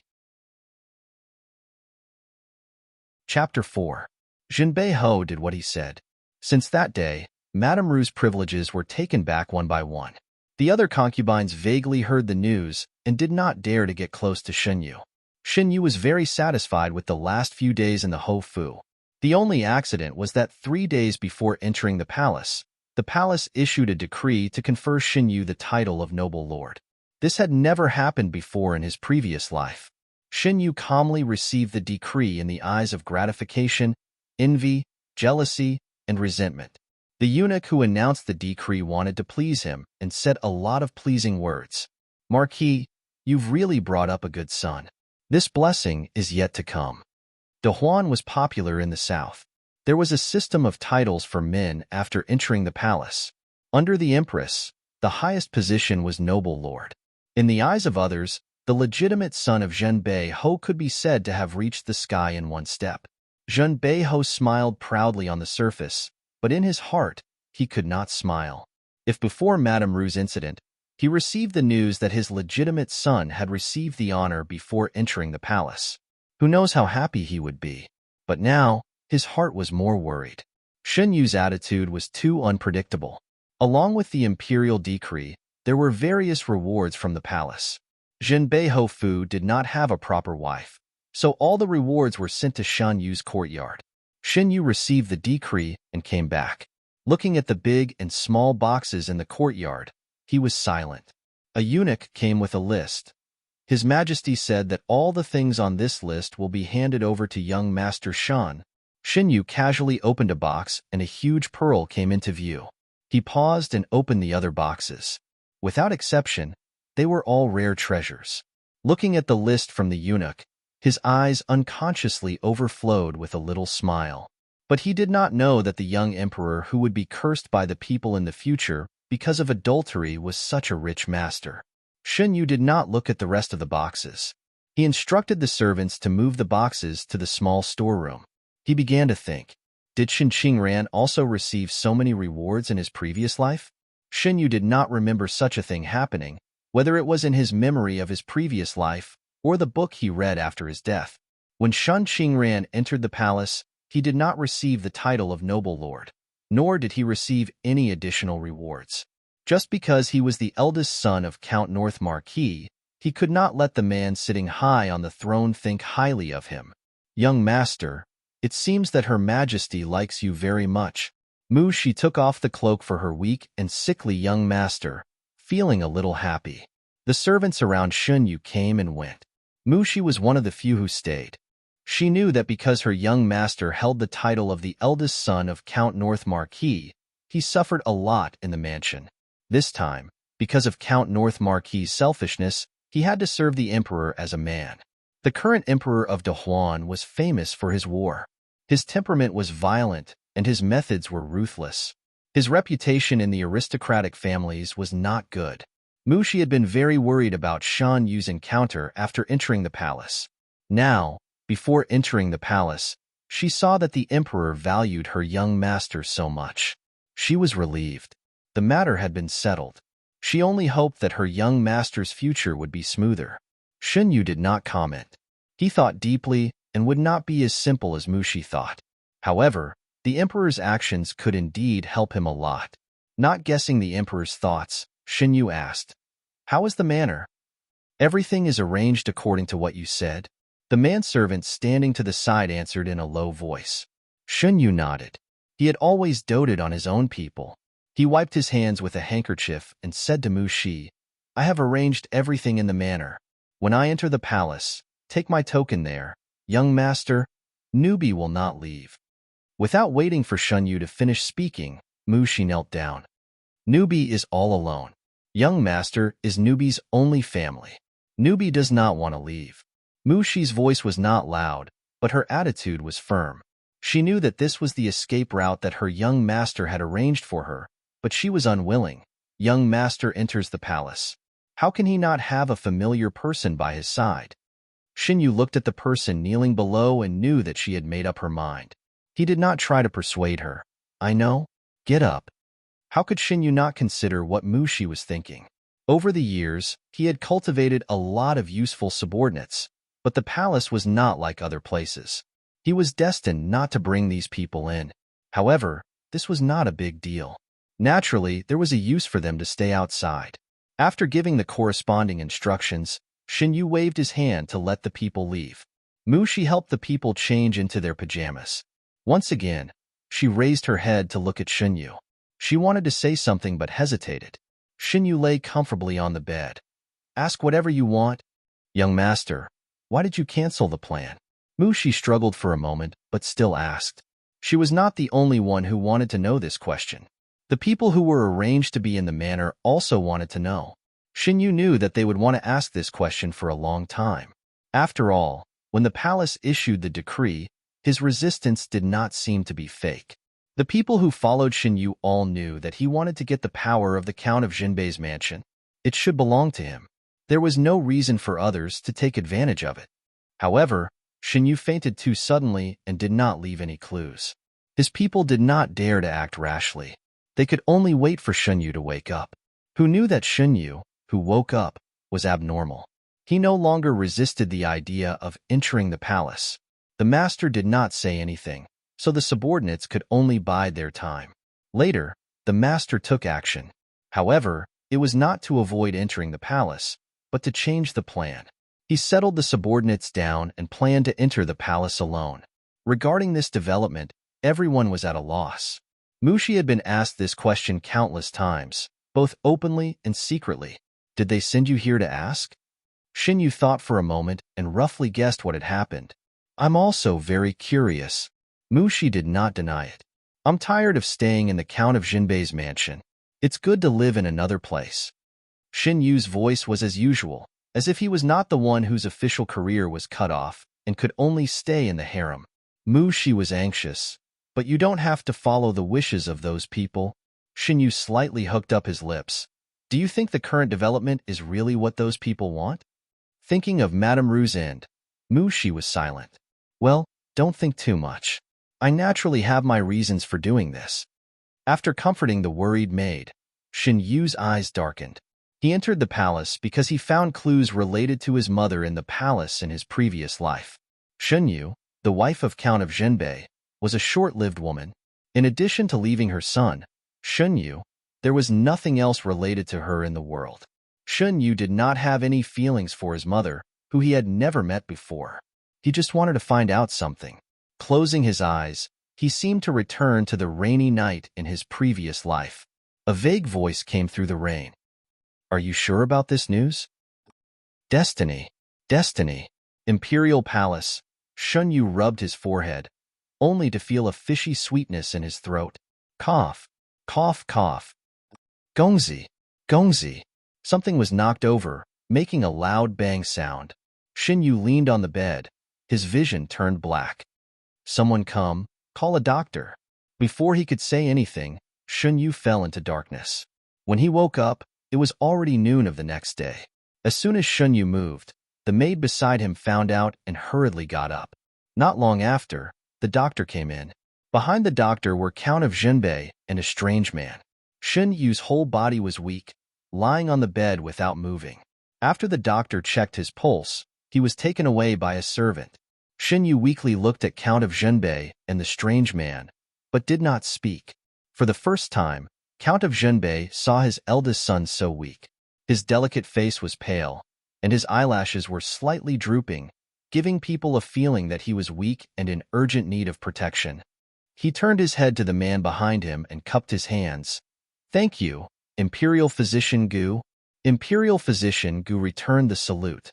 Chapter 4. Jinbei Ho did what he said. Since that day, Madame Ru's privileges were taken back one by one. The other concubines vaguely heard the news and did not dare to get close to Shen Yu. Shen Yu was very satisfied with the last few days in the Ho Fu. The only accident was that 3 days before entering the palace issued a decree to confer Shen Yu the title of noble lord. This had never happened before in his previous life. Shen Yu calmly received the decree in the eyes of gratification, envy, jealousy, and resentment. The eunuch who announced the decree wanted to please him and said a lot of pleasing words. "Marquis, you've really brought up a good son. This blessing is yet to come." De Huan was popular in the south. There was a system of titles for men after entering the palace. Under the empress, the highest position was noble lord. In the eyes of others, the legitimate son of Jinbei Ho could be said to have reached the sky in one step. Jinbei Ho smiled proudly on the surface, but in his heart, he could not smile. If before Madame Ru's incident, he received the news that his legitimate son had received the honor before entering the palace, who knows how happy he would be. But now, his heart was more worried. Shen Yu's attitude was too unpredictable. Along with the imperial decree, there were various rewards from the palace. Jinbei Hofu did not have a proper wife, so all the rewards were sent to Shen Yu's courtyard. Shen Yu received the decree and came back. Looking at the big and small boxes in the courtyard, he was silent. A eunuch came with a list. His Majesty said that all the things on this list will be handed over to young Master Shan. Shen Yu casually opened a box and a huge pearl came into view. He paused and opened the other boxes. Without exception, they were all rare treasures. Looking at the list from the eunuch, his eyes unconsciously overflowed with a little smile. But he did not know that the young emperor who would be cursed by the people in the future because of adultery was such a rich master. Shen Yu did not look at the rest of the boxes. He instructed the servants to move the boxes to the small storeroom. He began to think, did Shen Qingran also receive so many rewards in his previous life? Shen Yu did not remember such a thing happening, whether it was in his memory of his previous life or the book he read after his death. When Shen Qingran entered the palace, he did not receive the title of noble lord, nor did he receive any additional rewards. Just because he was the eldest son of Count North Marquis, he could not let the man sitting high on the throne think highly of him. Young master, it seems that Her Majesty likes you very much. She took off the cloak for her weak and sickly young master, feeling a little happy. The servants around Shen Yu came and went. She was one of the few who stayed. She knew that because her young master held the title of the eldest son of Count North Marquis, he suffered a lot in the mansion. This time, because of Count North Marquis' selfishness, he had to serve the emperor as a man. The current emperor of Dahuan was famous for his war. His temperament was violent, and his methods were ruthless. His reputation in the aristocratic families was not good. She had been very worried about Shan Yu's encounter after entering the palace. Now, before entering the palace, she saw that the emperor valued her young master so much. She was relieved. The matter had been settled. She only hoped that her young master's future would be smoother. Shen Yu did not comment. He thought deeply and would not be as simple as Mushi thought. However, the emperor's actions could indeed help him a lot. Not guessing the emperor's thoughts, Shen Yu asked, "How is the manor?" "Everything is arranged according to what you said." The manservant standing to the side answered in a low voice. Shen Yu nodded. He had always doted on his own people. He wiped his hands with a handkerchief and said to Mushi, "I have arranged everything in the manor. When I enter the palace, take my token there. Young master, Newbie will not leave." Without waiting for Shen Yu to finish speaking, Mushi knelt down. "Newbie is all alone. Young master is Newbie's only family. Newbie does not want to leave." Mushi's voice was not loud, but her attitude was firm. She knew that this was the escape route that her young master had arranged for her, but she was unwilling. Young master enters the palace. How can he not have a familiar person by his side? Shen Yu looked at the person kneeling below and knew that she had made up her mind. He did not try to persuade her. "I know. Get up." How could Shen Yu not consider what Mushi was thinking? Over the years, he had cultivated a lot of useful subordinates, but the palace was not like other places. He was destined not to bring these people in. However, this was not a big deal. Naturally, there was a use for them to stay outside. After giving the corresponding instructions, Shen Yu waved his hand to let the people leave. Mushi helped the people change into their pajamas. Once again, she raised her head to look at Shen Yu. She wanted to say something but hesitated. Shen Yu lay comfortably on the bed. "Ask whatever you want." "Young master, why did you cancel the plan?" Mushi struggled for a moment, but still asked. She was not the only one who wanted to know this question. The people who were arranged to be in the manor also wanted to know. Shen Yu knew that they would want to ask this question for a long time. After all, when the palace issued the decree, his resistance did not seem to be fake. The people who followed Shen Yu all knew that he wanted to get the power of the Count of Jinbei's mansion. It should belong to him. There was no reason for others to take advantage of it. However, Shen Yu fainted too suddenly and did not leave any clues. His people did not dare to act rashly. They could only wait for Shen Yu to wake up. Who knew that Shen Yu, who woke up, was abnormal? He no longer resisted the idea of entering the palace. The master did not say anything. so the subordinates could only bide their time. Later, the master took action. However, it was not to avoid entering the palace, but to change the plan. He settled the subordinates down and planned to enter the palace alone. Regarding this development, everyone was at a loss. Mushi had been asked this question countless times, both openly and secretly. Did they send you here to ask? Shinyu thought for a moment and roughly guessed what had happened. I'm also very curious. Mushi did not deny it. I'm tired of staying in the Count of Jinbei's mansion. It's good to live in another place. Shinyu's voice was as usual, as if he was not the one whose official career was cut off and could only stay in the harem. Mushi was anxious. But you don't have to follow the wishes of those people. Shinyu slightly hooked up his lips. Do you think the current development is really what those people want? Thinking of Madame Ru's end, Mushi was silent. Well, don't think too much. I naturally have my reasons for doing this. After comforting the worried maid, Shinyu's eyes darkened. He entered the palace because he found clues related to his mother in the palace in his previous life. Shinyu, the wife of Count of Jinbei, was a short-lived woman. In addition to leaving her son, Shinyu, there was nothing else related to her in the world. Shinyu did not have any feelings for his mother, who he had never met before. He just wanted to find out something. Closing his eyes, he seemed to return to the rainy night in his previous life. A vague voice came through the rain. Are you sure about this news? Destiny. Destiny. Imperial Palace. Shinyu rubbed his forehead, only to feel a fishy sweetness in his throat. Cough. Cough, cough. Gongzi. Gongzi. Something was knocked over, making a loud bang sound. Shinyu leaned on the bed. His vision turned black. Someone come, call a doctor. Before he could say anything, Shinyu fell into darkness. When he woke up, it was already noon of the next day. As soon as Shinyu moved, the maid beside him found out and hurriedly got up. Not long after, the doctor came in. Behind the doctor were Count of Jinbei and a strange man. Shinyu's whole body was weak, lying on the bed without moving. After the doctor checked his pulse, he was taken away by a servant. Shinyu weakly looked at Count of Jinbei and the strange man, but did not speak. For the first time, Count of Jinbei saw his eldest son so weak. His delicate face was pale, and his eyelashes were slightly drooping, giving people a feeling that he was weak and in urgent need of protection. He turned his head to the man behind him and cupped his hands. Thank you, Imperial Physician Gu. Imperial Physician Gu returned the salute.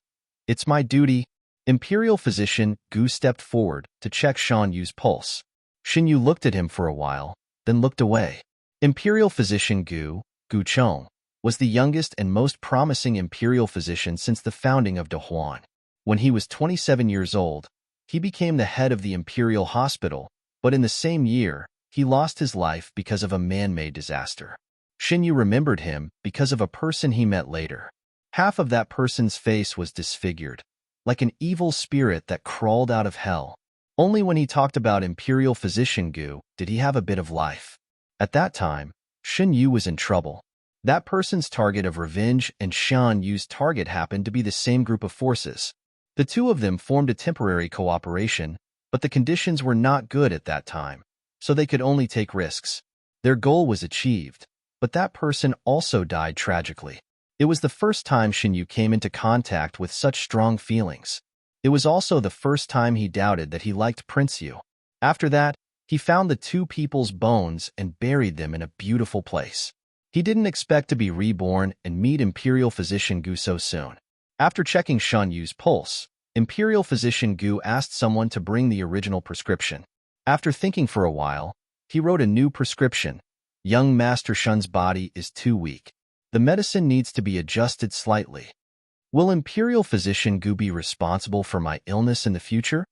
It's my duty. Imperial Physician Gu stepped forward to check Shinyu's pulse. Shinyu looked at him for a while, then looked away. Imperial Physician Gu Chong, was the youngest and most promising imperial physician since the founding of Dahuan. When he was 27 years old, he became the head of the Imperial Hospital, but in the same year, he lost his life because of a man-made disaster. Shinyu remembered him because of a person he met later. Half of that person's face was disfigured, like an evil spirit that crawled out of hell. Only when he talked about Imperial Physician Gu did he have a bit of life. At that time, Shinyu was in trouble. That person's target of revenge and Shinyu's target happened to be the same group of forces. The two of them formed a temporary cooperation, but the conditions were not good at that time, so they could only take risks. Their goal was achieved, but that person also died tragically. It was the first time Shinyu came into contact with such strong feelings. It was also the first time he doubted that he liked Prince Yu. After that, he found the two people's bones and buried them in a beautiful place. He didn't expect to be reborn and meet Imperial Physician Gu so soon. After checking Shinyu's pulse, Imperial Physician Gu asked someone to bring the original prescription. After thinking for a while, he wrote a new prescription. Young Master Shun's body is too weak. The medicine needs to be adjusted slightly. Will Imperial Physician Gu be responsible for my illness in the future?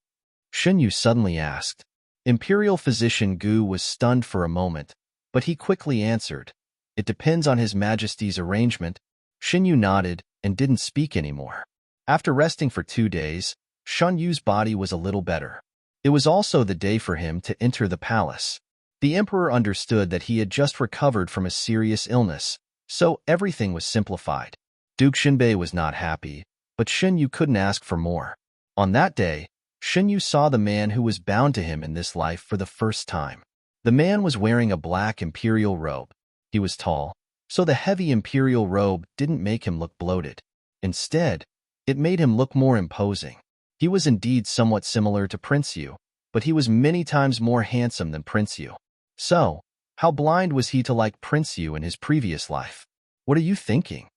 Shinyu suddenly asked. Imperial Physician Gu was stunned for a moment, but he quickly answered. It depends on His Majesty's arrangement. Shinyu nodded and didn't speak anymore. After resting for 2 days, Shinyu's body was a little better. It was also the day for him to enter the palace. The emperor understood that he had just recovered from a serious illness, so everything was simplified. Duke Jinbei was not happy, but Shinyu couldn't ask for more. On that day, Shen Yu saw the man who was bound to him in this life for the first time. The man was wearing a black imperial robe. He was tall, so the heavy imperial robe didn't make him look bloated. Instead, it made him look more imposing. He was indeed somewhat similar to Prince Yu, but he was many times more handsome than Prince Yu. So, how blind was he to like Prince Yu in his previous life? What are you thinking?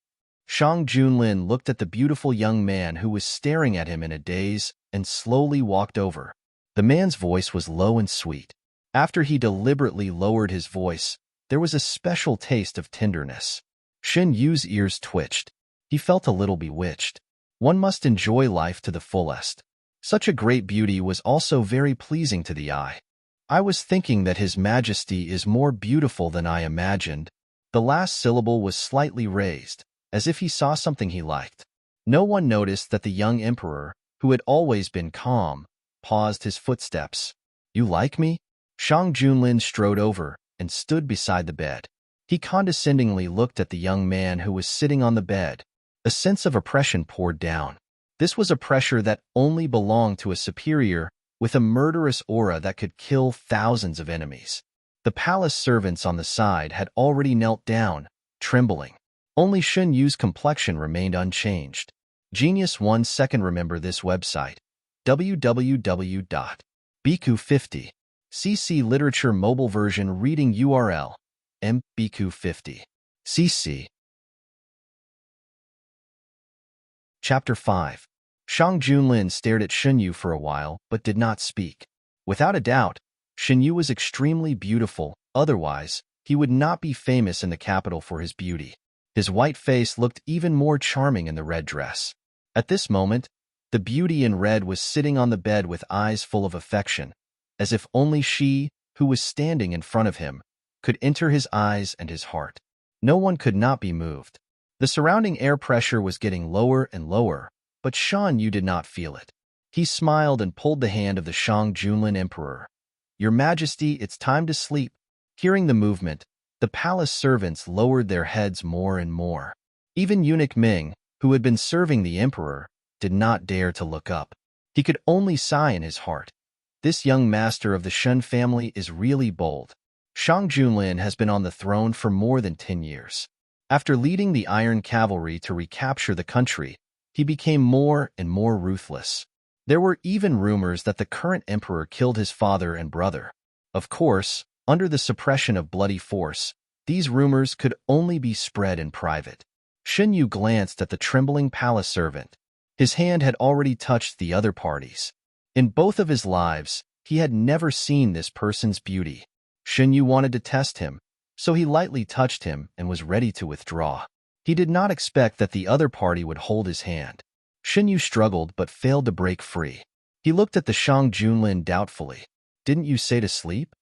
Shang Junlin looked at the beautiful young man who was staring at him in a daze and slowly walked over. The man's voice was low and sweet. After he deliberately lowered his voice, there was a special taste of tenderness. Shen Yu's ears twitched. He felt a little bewitched. One must enjoy life to the fullest. Such a great beauty was also very pleasing to the eye. I was thinking that His Majesty is more beautiful than I imagined. The last syllable was slightly raised, as if he saw something he liked. No one noticed that the young emperor, who had always been calm, paused his footsteps. You like me? Shang Junlin strode over and stood beside the bed. He condescendingly looked at the young man who was sitting on the bed. A sense of oppression poured down. This was a pressure that only belonged to a superior with a murderous aura that could kill thousands of enemies. The palace servants on the side had already knelt down, trembling. Only Shen Yu's complexion remained unchanged. Genius 1 second. Remember this website, www.bq50. CC Literature Mobile Version Reading URL, mbq50. CC. Chapter 5. Shang Junlin stared at Shen Yu for a while, but did not speak. Without a doubt, Shen Yu was extremely beautiful, otherwise, he would not be famous in the capital for his beauty. His white face looked even more charming in the red dress. At this moment, the beauty in red was sitting on the bed with eyes full of affection, as if only she, who was standing in front of him, could enter his eyes and his heart. No one could not be moved. The surrounding air pressure was getting lower and lower, but Shan Yu did not feel it. He smiled and pulled the hand of the Shang Junlin Emperor. Your Majesty, it's time to sleep. Hearing the movement, the palace servants lowered their heads more and more. Even eunuch Ming, who had been serving the emperor, did not dare to look up. He could only sigh in his heart. This young master of the Shen family is really bold. Shang Junlin has been on the throne for more than 10 years. After leading the Iron Cavalry to recapture the country, he became more and more ruthless. There were even rumors that the current emperor killed his father and brother. Of course, under the suppression of bloody force, these rumors could only be spread in private. Shen Yu glanced at the trembling palace servant. His hand had already touched the other parties. In both of his lives, he had never seen this person's beauty. Shen Yu wanted to test him, so he lightly touched him and was ready to withdraw. He did not expect that the other party would hold his hand. Shen Yu struggled but failed to break free. He looked at the Shang Junlin doubtfully. Didn't you say to sleep?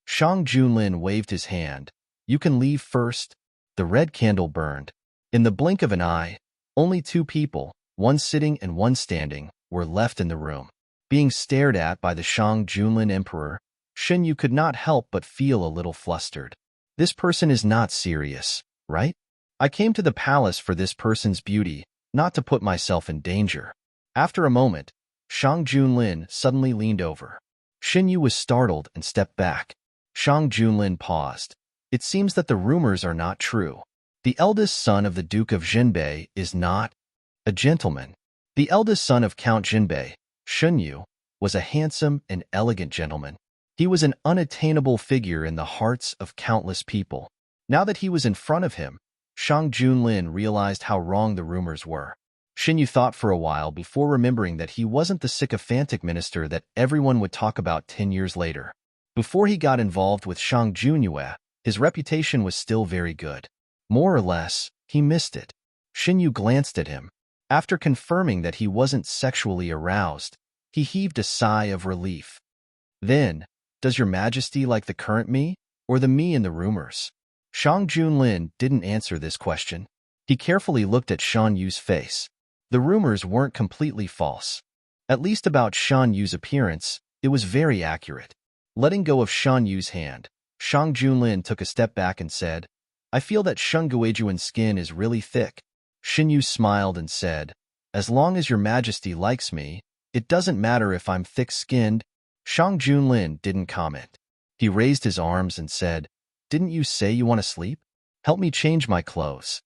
Shang Junlin waved his hand. You can leave first. The red candle burned. In the blink of an eye, only 2 people, one sitting and one standing, were left in the room. Being stared at by the Shang Junlin Emperor, Shen Yu could not help but feel a little flustered. This person is not serious, right? I came to the palace for this person's beauty, not to put myself in danger. After a moment, Shang Junlin suddenly leaned over. Shen Yu was startled and stepped back. Shang Junlin paused. It seems that the rumors are not true. The eldest son of the Duke of Jinbei is not a gentleman. The eldest son of Count Jinbei, Shen Yu, was a handsome and elegant gentleman. He was an unattainable figure in the hearts of countless people. Now that he was in front of him, Shang Junlin realized how wrong the rumors were. Shen Yu thought for a while before remembering that he wasn't the sycophantic minister that everyone would talk about 10 years later. Before he got involved with Shang Junyue, his reputation was still very good. More or less, he missed it. Shen Yu glanced at him. After confirming that he wasn't sexually aroused, he heaved a sigh of relief. Then, does your Majesty like the current me, or the me in the rumors? Shang Junlin didn't answer this question. He carefully looked at Shan Yu's face. The rumors weren't completely false. At least about Shan Yu's appearance, it was very accurate. Letting go of Shan Yu's hand, Shang Junlin took a step back and said, I feel that Shun Guijuan's skin is really thick. Shen Yu smiled and said, As long as your Majesty likes me, It doesn't matter if I'm thick-skinned. Shang Junlin didn't comment. He raised his arms and said, "Didn't you say you want to sleep? Help me change my clothes."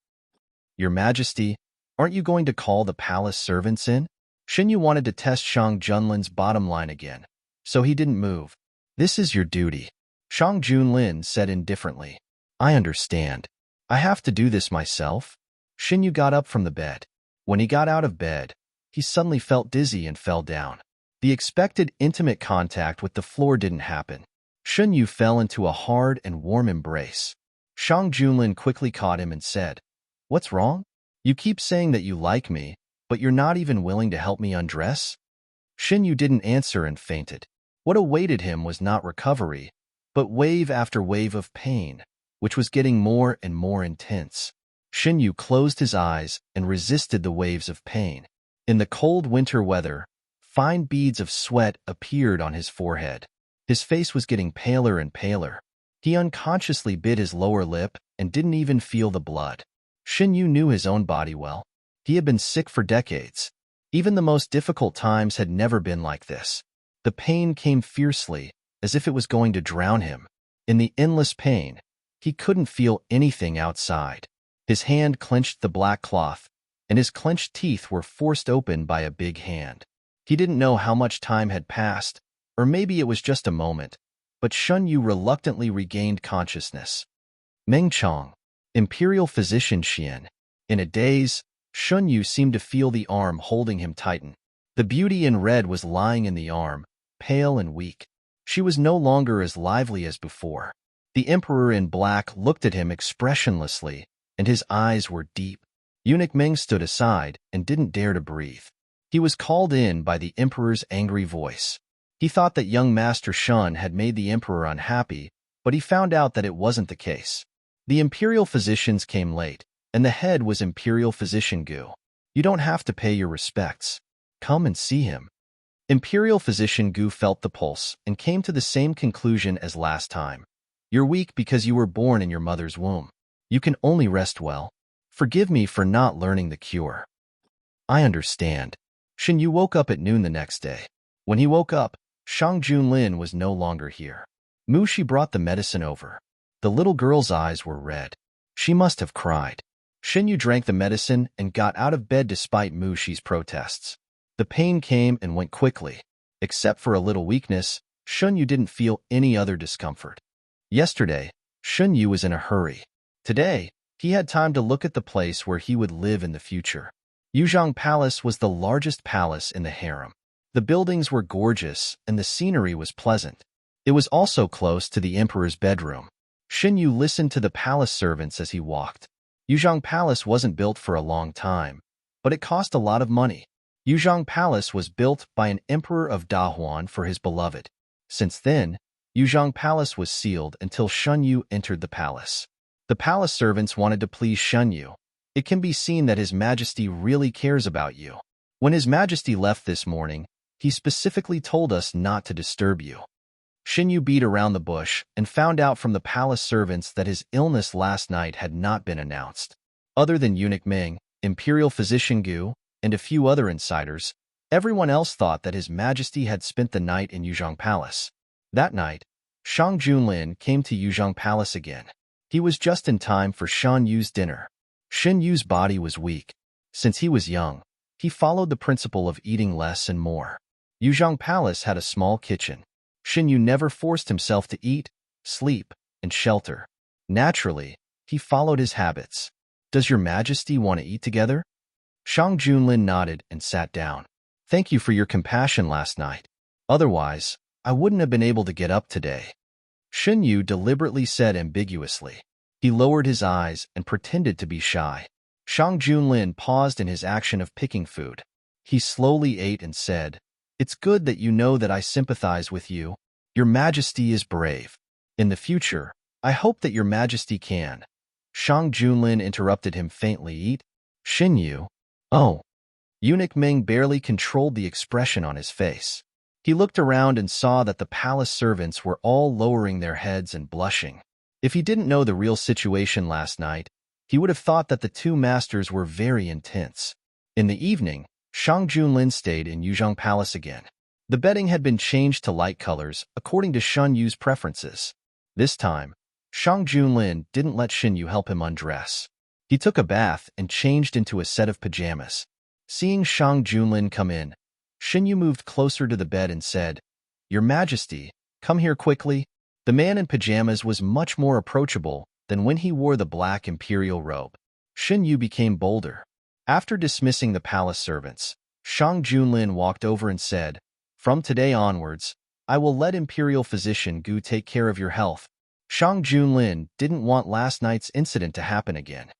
"Your Majesty, aren't you going to call the palace servants in?" Xinyu wanted to test Shang Junlin's bottom line again, so he didn't move. "This is your duty," Shang Junlin said indifferently. "I understand. I have to do this myself." Xinyu got up from the bed. When he got out of bed, he suddenly felt dizzy and fell down. The expected intimate contact with the floor didn't happen. Xinyu fell into a hard and warm embrace. Shang Junlin quickly caught him and said, "What's wrong? You keep saying that you like me, but you're not even willing to help me undress?" Xinyu didn't answer and fainted. What awaited him was not recovery, but wave after wave of pain, which was getting more and more intense. Xinyu closed his eyes and resisted the waves of pain. In the cold winter weather, fine beads of sweat appeared on his forehead. His face was getting paler and paler. He unconsciously bit his lower lip and didn't even feel the blood. Xinyu knew his own body well. He had been sick for decades. Even the most difficult times had never been like this. The pain came fiercely, as if it was going to drown him. In the endless pain, he couldn't feel anything outside. His hand clenched the black cloth, and his clenched teeth were forced open by a big hand. He didn't know how much time had passed, or maybe it was just a moment, but Xunyu reluctantly regained consciousness. Meng Chong, Imperial Physician Xian. In a daze, Xunyu seemed to feel the arm holding him tighten. The beauty in red was lying in the arm, pale and weak. She was no longer as lively as before. The Emperor in black looked at him expressionlessly, and his eyes were deep. Eunuch Ming stood aside and didn't dare to breathe. He was called in by the Emperor's angry voice. He thought that young Master Shun had made the Emperor unhappy, but he found out that it wasn't the case. The Imperial Physicians came late, and the head was Imperial Physician Gu. "You don't have to pay your respects. Come and see him." Imperial Physician Gu felt the pulse and came to the same conclusion as last time. "You're weak because you were born in your mother's womb. You can only rest well. Forgive me for not learning the cure." "I understand." Xinyu woke up at noon the next day. When he woke up, Shang Junlin was no longer here. Mushi brought the medicine over. The little girl's eyes were red. She must have cried. Xinyu drank the medicine and got out of bed despite Mushi's protests. The pain came and went quickly. Except for a little weakness, Xunyu didn't feel any other discomfort. Yesterday, Xunyu was in a hurry. Today, he had time to look at the place where he would live in the future. Yuzhong Palace was the largest palace in the harem. The buildings were gorgeous and the scenery was pleasant. It was also close to the emperor's bedroom. Xinyu listened to the palace servants as he walked. Yuzhong Palace wasn't built for a long time, but it cost a lot of money. Yuzhong Palace was built by an emperor of Dahuan for his beloved. Since then, Yuzhong Palace was sealed until Xunyu entered the palace. The palace servants wanted to please Xunyu. It can be seen that His Majesty really cares about you. When His Majesty left this morning, he specifically told us not to disturb you. Xinyu beat around the bush and found out from the palace servants that his illness last night had not been announced. Other than Eunuch Ming, Imperial Physician Gu, and a few other insiders, everyone else thought that His Majesty had spent the night in Yuzhong Palace. That night, Shang Junlin came to Yuzhong Palace again. He was just in time for Shan Yu's dinner. Shan Yu's body was weak. Since he was young, he followed the principle of eating less and more. Yuzhong Palace had a small kitchen. Shan Yu never forced himself to eat, sleep, and shelter. Naturally, he followed his habits. "Does Your Majesty want to eat together?" Shang Junlin nodded and sat down. "Thank you for your compassion last night. Otherwise, I wouldn't have been able to get up today," Xinyu deliberately said ambiguously. He lowered his eyes and pretended to be shy. Shang Junlin paused in his action of picking food. He slowly ate and said, "It's good that you know that I sympathize with you. Your Majesty is brave. In the future, I hope that Your Majesty can." Shang Junlin interrupted him faintly. "Eat?" Xinyu. "Oh." Eunuch Ming barely controlled the expression on his face. He looked around and saw that the palace servants were all lowering their heads and blushing. If he didn't know the real situation last night, he would have thought that the two masters were very intense. In the evening, Shang Junlin stayed in Yuzhong Palace again. The bedding had been changed to light colors according to Shun Yu's preferences. This time, Shang Junlin didn't let Shin Yu help him undress. He took a bath and changed into a set of pajamas. Seeing Shang Junlin come in, Shin Yu moved closer to the bed and said, "Your Majesty, come here quickly." The man in pajamas was much more approachable than when he wore the black imperial robe. Shin Yu became bolder. After dismissing the palace servants, Shang Junlin walked over and said, "From today onwards, I will let Imperial Physician Gu take care of your health." Shang Junlin didn't want last night's incident to happen again.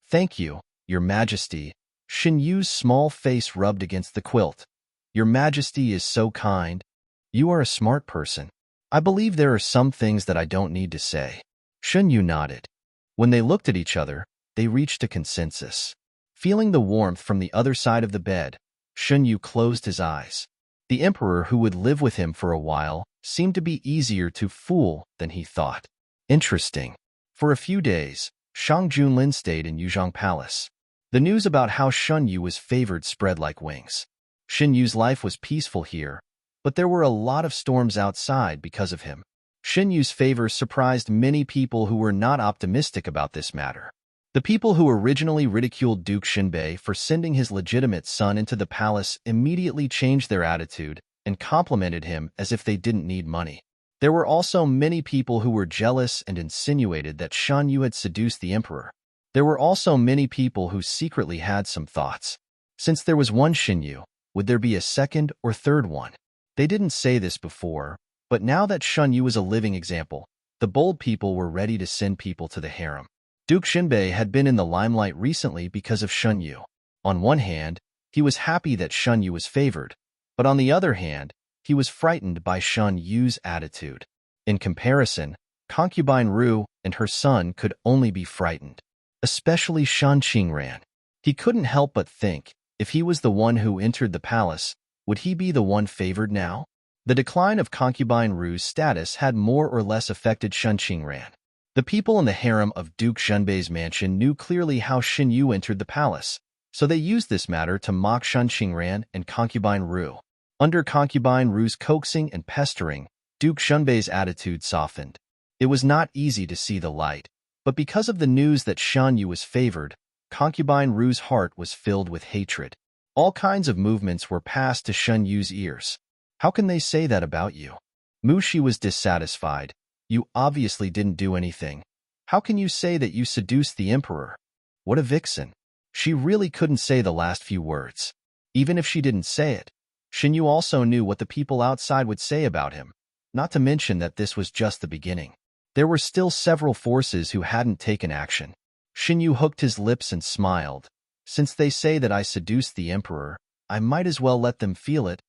"Thank you, Your Majesty." Shin Yu's small face rubbed against the quilt. "Your Majesty is so kind. You are a smart person. I believe there are some things that I don't need to say." Shin Yu nodded. When they looked at each other, they reached a consensus. Feeling the warmth from the other side of the bed, Shin Yu closed his eyes. The emperor who would live with him for a while seemed to be easier to fool than he thought. Interesting. For a few days, Shang Junlin stayed in Yuzhong Palace. The news about how Shun Yu was favored spread like wings. Shin Yu's life was peaceful here, but there were a lot of storms outside because of him. Shin Yu's favor surprised many people who were not optimistic about this matter. The people who originally ridiculed Duke Xinbei for sending his legitimate son into the palace immediately changed their attitude and complimented him as if they didn't need money. There were also many people who were jealous and insinuated that Shan Yu had seduced the emperor. There were also many people who secretly had some thoughts. Since there was one Shin Yu, would there be a second or third one? They didn't say this before, but now that Shun Yu was a living example, the bold people were ready to send people to the harem. Duke Xinbei had been in the limelight recently because of Shun Yu. On one hand, he was happy that Shun Yu was favored, but on the other hand, he was frightened by Shun Yu's attitude. In comparison, concubine Ru and her son could only be frightened, especially Shan Qingran. He couldn't help but think, if he was the one who entered the palace, would he be the one favored now? The decline of concubine Ru's status had more or less affected Shan Qingran. The people in the harem of Duke Xinbei's mansion knew clearly how Shin Yu entered the palace, so they used this matter to mock Shan Qingran and concubine Ru. Under concubine Ru's coaxing and pestering, Duke Xinbei's attitude softened. It was not easy to see the light, but because of the news that Shan Yu was favored, concubine Ru's heart was filled with hatred. All kinds of movements were passed to Shan Yu's ears. "How can they say that about you?" Mushi was dissatisfied. "You obviously didn't do anything. How can you say that you seduced the emperor?" What a vixen. She really couldn't say the last few words. Even if she didn't say it, Shin Yu also knew what the people outside would say about him, not to mention that this was just the beginning. There were still several forces who hadn't taken action. Shin Yu hooked his lips and smiled. "Since they say that I seduced the emperor, I might as well let them feel it."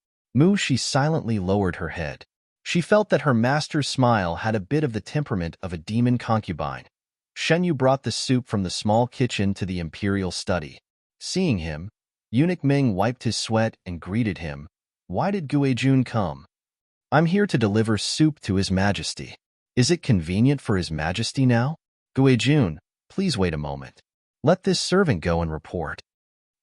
She silently lowered her head. She felt that her master's smile had a bit of the temperament of a demon concubine. Shen Yu brought the soup from the small kitchen to the imperial study. Seeing him, Eunuch Ming wiped his sweat and greeted him. "Why did Guijun come?" "I'm here to deliver soup to His Majesty." "Is it convenient for His Majesty now?" "Guijun, please wait a moment. Let this servant go and report."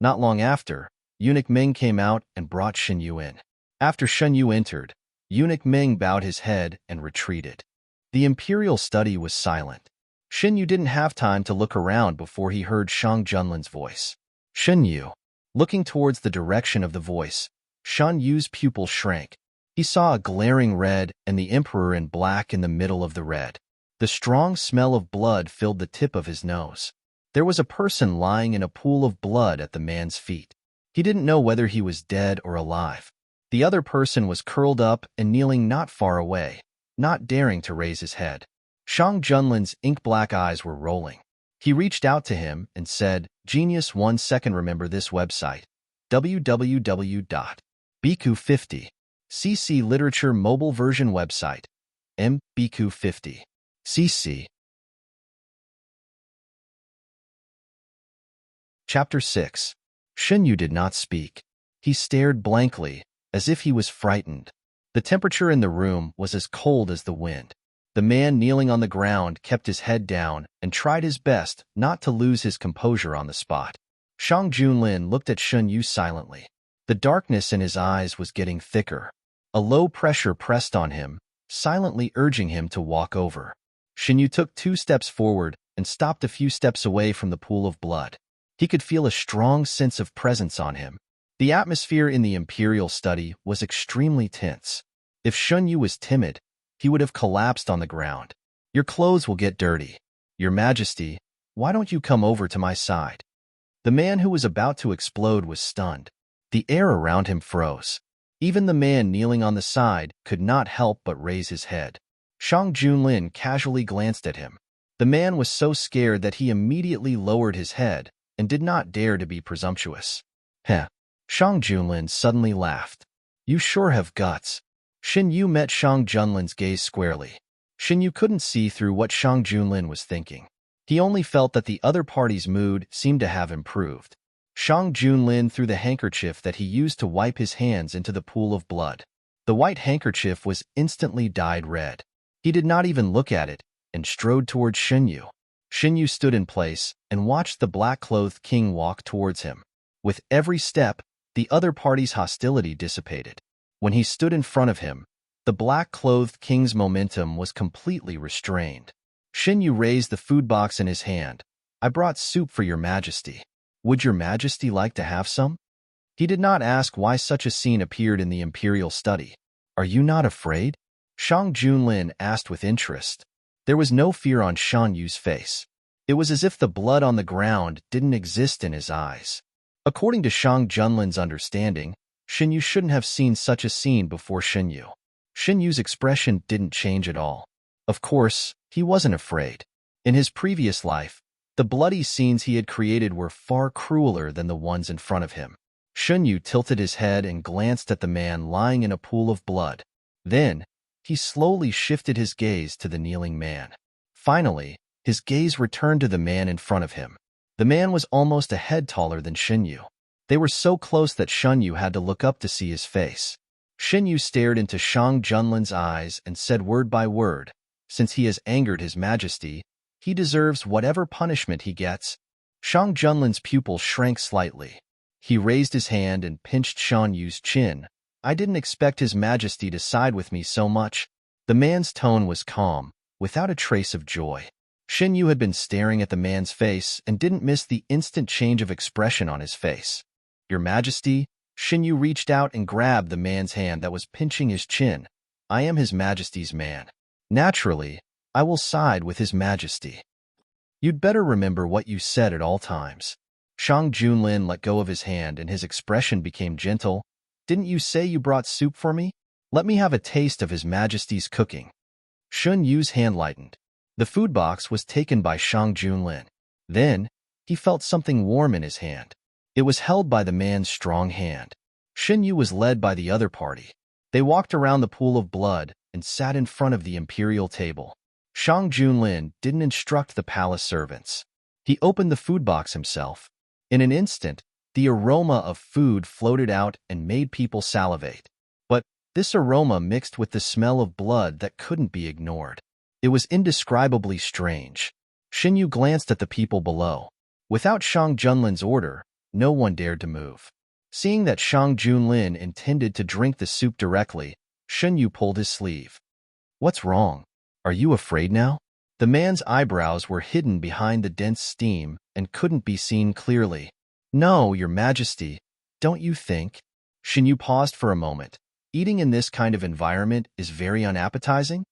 Not long after, Eunuch Ming came out and brought Shen Yu in. After Shen Yu entered, Eunuch Ming bowed his head and retreated. The imperial study was silent. Shen Yu didn't have time to look around before he heard Shang Junlin's voice. "Shen Yu." Looking towards the direction of the voice, Shan Yu's pupil shrank. He saw a glaring red and the emperor in black in the middle of the red. The strong smell of blood filled the tip of his nose. There was a person lying in a pool of blood at the man's feet. He didn't know whether he was dead or alive. The other person was curled up and kneeling not far away, not daring to raise his head. Shang Junlin's ink-black eyes were rolling. He reached out to him and said, "Genius, 1 second, remember this website, www.bq50. CC Literature Mobile Version Website, mbq50. CC." Chapter 6. Shen Yu did not speak. He stared blankly, as if he was frightened. The temperature in the room was as cold as the wind. The man kneeling on the ground kept his head down and tried his best not to lose his composure on the spot. Shang Junlin looked at Shen Yu silently. The darkness in his eyes was getting thicker. A low pressure pressed on him, silently urging him to walk over. Shinyu took 2 steps forward and stopped a few steps away from the pool of blood. He could feel a strong sense of presence on him. The atmosphere in the Imperial study was extremely tense. If Shunyu was timid, he would have collapsed on the ground. "Your clothes will get dirty. Your Majesty, why don't you come over to my side?" The man who was about to explode was stunned. The air around him froze. Even the man kneeling on the side could not help but raise his head. Shang Junlin casually glanced at him. The man was so scared that he immediately lowered his head and did not dare to be presumptuous. Heh. Shang Junlin suddenly laughed. "You sure have guts." Shin Yu met Shang Junlin's gaze squarely. Shin Yu couldn't see through what Shang Junlin was thinking. He only felt that the other party's mood seemed to have improved. Shang Junlin threw the handkerchief that he used to wipe his hands into the pool of blood. The white handkerchief was instantly dyed red. He did not even look at it and strode towards Shinyu. Shinyu stood in place and watched the black-clothed king walk towards him. With every step, the other party's hostility dissipated. When he stood in front of him, the black-clothed king's momentum was completely restrained. Shinyu raised the food box in his hand. "I brought soup for your Majesty. Would your Majesty like to have some?" He did not ask why such a scene appeared in the Imperial study. "Are you not afraid?" Shang Junlin asked with interest. There was no fear on Shan Yu's face. It was as if the blood on the ground didn't exist in his eyes. According to Shang Junlin's understanding, Shinyu shouldn't have seen such a scene before Shinyu. Shinyu's expression didn't change at all. Of course, he wasn't afraid. In his previous life, the bloody scenes he had created were far crueler than the ones in front of him. Shinyu tilted his head and glanced at the man lying in a pool of blood. Then, he slowly shifted his gaze to the kneeling man. Finally, his gaze returned to the man in front of him. The man was almost a head taller than Shinyu. They were so close that Shinyu had to look up to see his face. Shinyu stared into Shang Junlin's eyes and said word by word, "Since he has angered His Majesty, he deserves whatever punishment he gets." Shang Junlin's pupil shrank slightly. He raised his hand and pinched Shan Yu's chin. "I didn't expect His Majesty to side with me so much." The man's tone was calm, without a trace of joy. Shinyu had been staring at the man's face and didn't miss the instant change of expression on his face. "Your Majesty," Shinyu reached out and grabbed the man's hand that was pinching his chin. "I am His Majesty's man. Naturally, I will side with His Majesty. You'd better remember what you said at all times." Shang Junlin let go of his hand and his expression became gentle. "Didn't you say you brought soup for me? Let me have a taste of His Majesty's cooking." Shun Yu's hand lightened. The food box was taken by Shang Junlin. Then, he felt something warm in his hand. It was held by the man's strong hand. Shin Yu was led by the other party. They walked around the pool of blood and sat in front of the imperial table. Shang Junlin didn't instruct the palace servants. He opened the food box himself. In an instant, the aroma of food floated out and made people salivate. But this aroma mixed with the smell of blood that couldn't be ignored. It was indescribably strange. Shin Yu glanced at the people below. Without Shang Junlin's order, no one dared to move. Seeing that Shang Junlin intended to drink the soup directly, Shin Yu pulled his sleeve. "What's wrong? Are you afraid now?" The man's eyebrows were hidden behind the dense steam and couldn't be seen clearly. "No, Your Majesty, don't you think?" Shin Yu paused for a moment. "Eating in this kind of environment is very unappetizing?"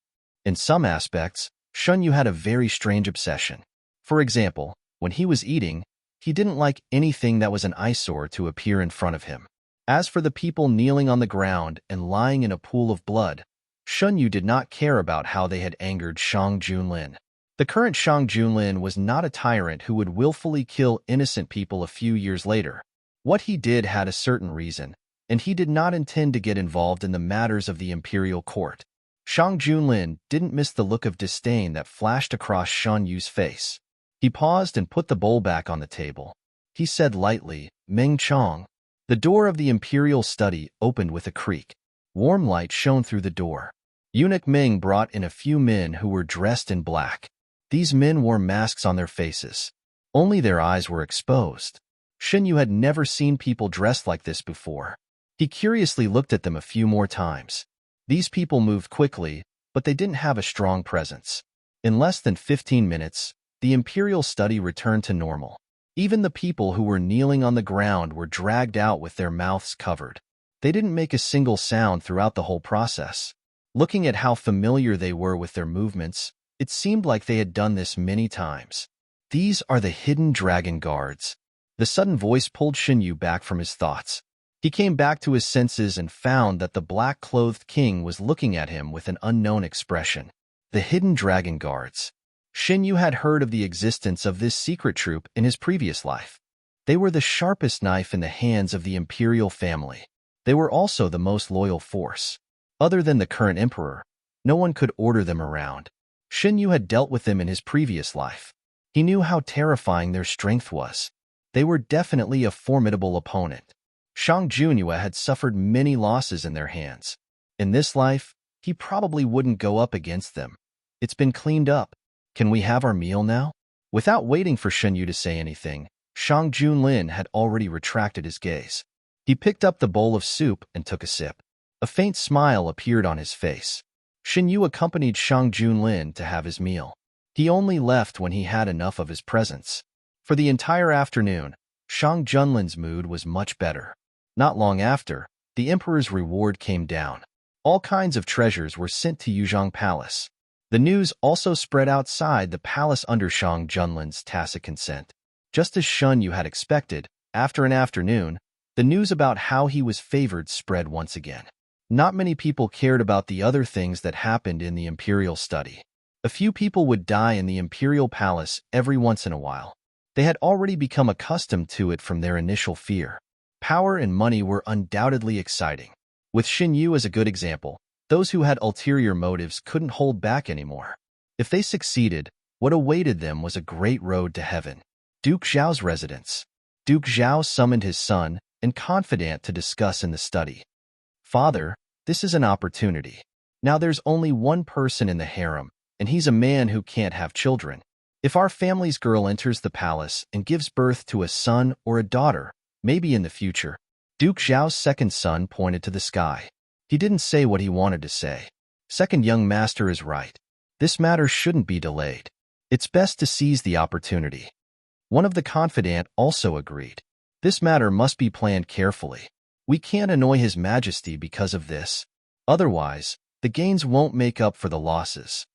In some aspects, Shun Yu had a very strange obsession. For example, when he was eating, he didn't like anything that was an eyesore to appear in front of him. As for the people kneeling on the ground and lying in a pool of blood, Shun Yu did not care about how they had angered Shang Junlin. The current Shang Junlin was not a tyrant who would willfully kill innocent people a few years later. What he did had a certain reason, and he did not intend to get involved in the matters of the imperial court. Shang Junlin didn't miss the look of disdain that flashed across Shan Yu's face. He paused and put the bowl back on the table. He said lightly, "Meng Chong." The door of the imperial study opened with a creak. Warm light shone through the door. Eunuch Meng brought in a few men who were dressed in black. These men wore masks on their faces. Only their eyes were exposed. Shin Yu had never seen people dressed like this before. He curiously looked at them a few more times. These people moved quickly, but they didn't have a strong presence. In less than 15 minutes, the imperial study returned to normal. Even the people who were kneeling on the ground were dragged out with their mouths covered. They didn't make a single sound throughout the whole process. Looking at how familiar they were with their movements, it seemed like they had done this many times. These are the hidden dragon guards. The sudden voice pulled Xinyu back from his thoughts. He came back to his senses and found that the black-clothed king was looking at him with an unknown expression. The hidden dragon guards. Xinyu had heard of the existence of this secret troop in his previous life. They were the sharpest knife in the hands of the imperial family. They were also the most loyal force. Other than the current emperor, no one could order them around. Xinyu had dealt with them in his previous life. He knew how terrifying their strength was. They were definitely a formidable opponent. Shang Junyue had suffered many losses in their hands. In this life, he probably wouldn't go up against them. It's been cleaned up. Can we have our meal now? Without waiting for Xinyu to say anything, Shang Junlin had already retracted his gaze. He picked up the bowl of soup and took a sip. A faint smile appeared on his face. Xinyu accompanied Shang Junlin to have his meal. He only left when he had enough of his presence. For the entire afternoon, Shang Junlin's mood was much better. Not long after, the emperor's reward came down. All kinds of treasures were sent to Yuzhong Palace. The news also spread outside the palace under Shang Junlin's tacit consent. Just as Shun Yu had expected, after an afternoon, the news about how he was favored spread once again. Not many people cared about the other things that happened in the imperial study. A few people would die in the imperial palace every once in a while. They had already become accustomed to it from their initial fear. Power and money were undoubtedly exciting. With Xin Yu as a good example, those who had ulterior motives couldn't hold back anymore. If they succeeded, what awaited them was a great road to heaven. Duke Zhao's residence. Duke Zhao summoned his son and confidant to discuss in the study. Father, this is an opportunity. Now there's only one person in the harem, and he's a man who can't have children. If our family's girl enters the palace and gives birth to a son or a daughter, maybe in the future. Duke Zhao's second son pointed to the sky. He didn't say what he wanted to say. Second young master is right. This matter shouldn't be delayed. It's best to seize the opportunity. One of the confidant also agreed. This matter must be planned carefully. We can't annoy His Majesty because of this. Otherwise, the gains won't make up for the losses.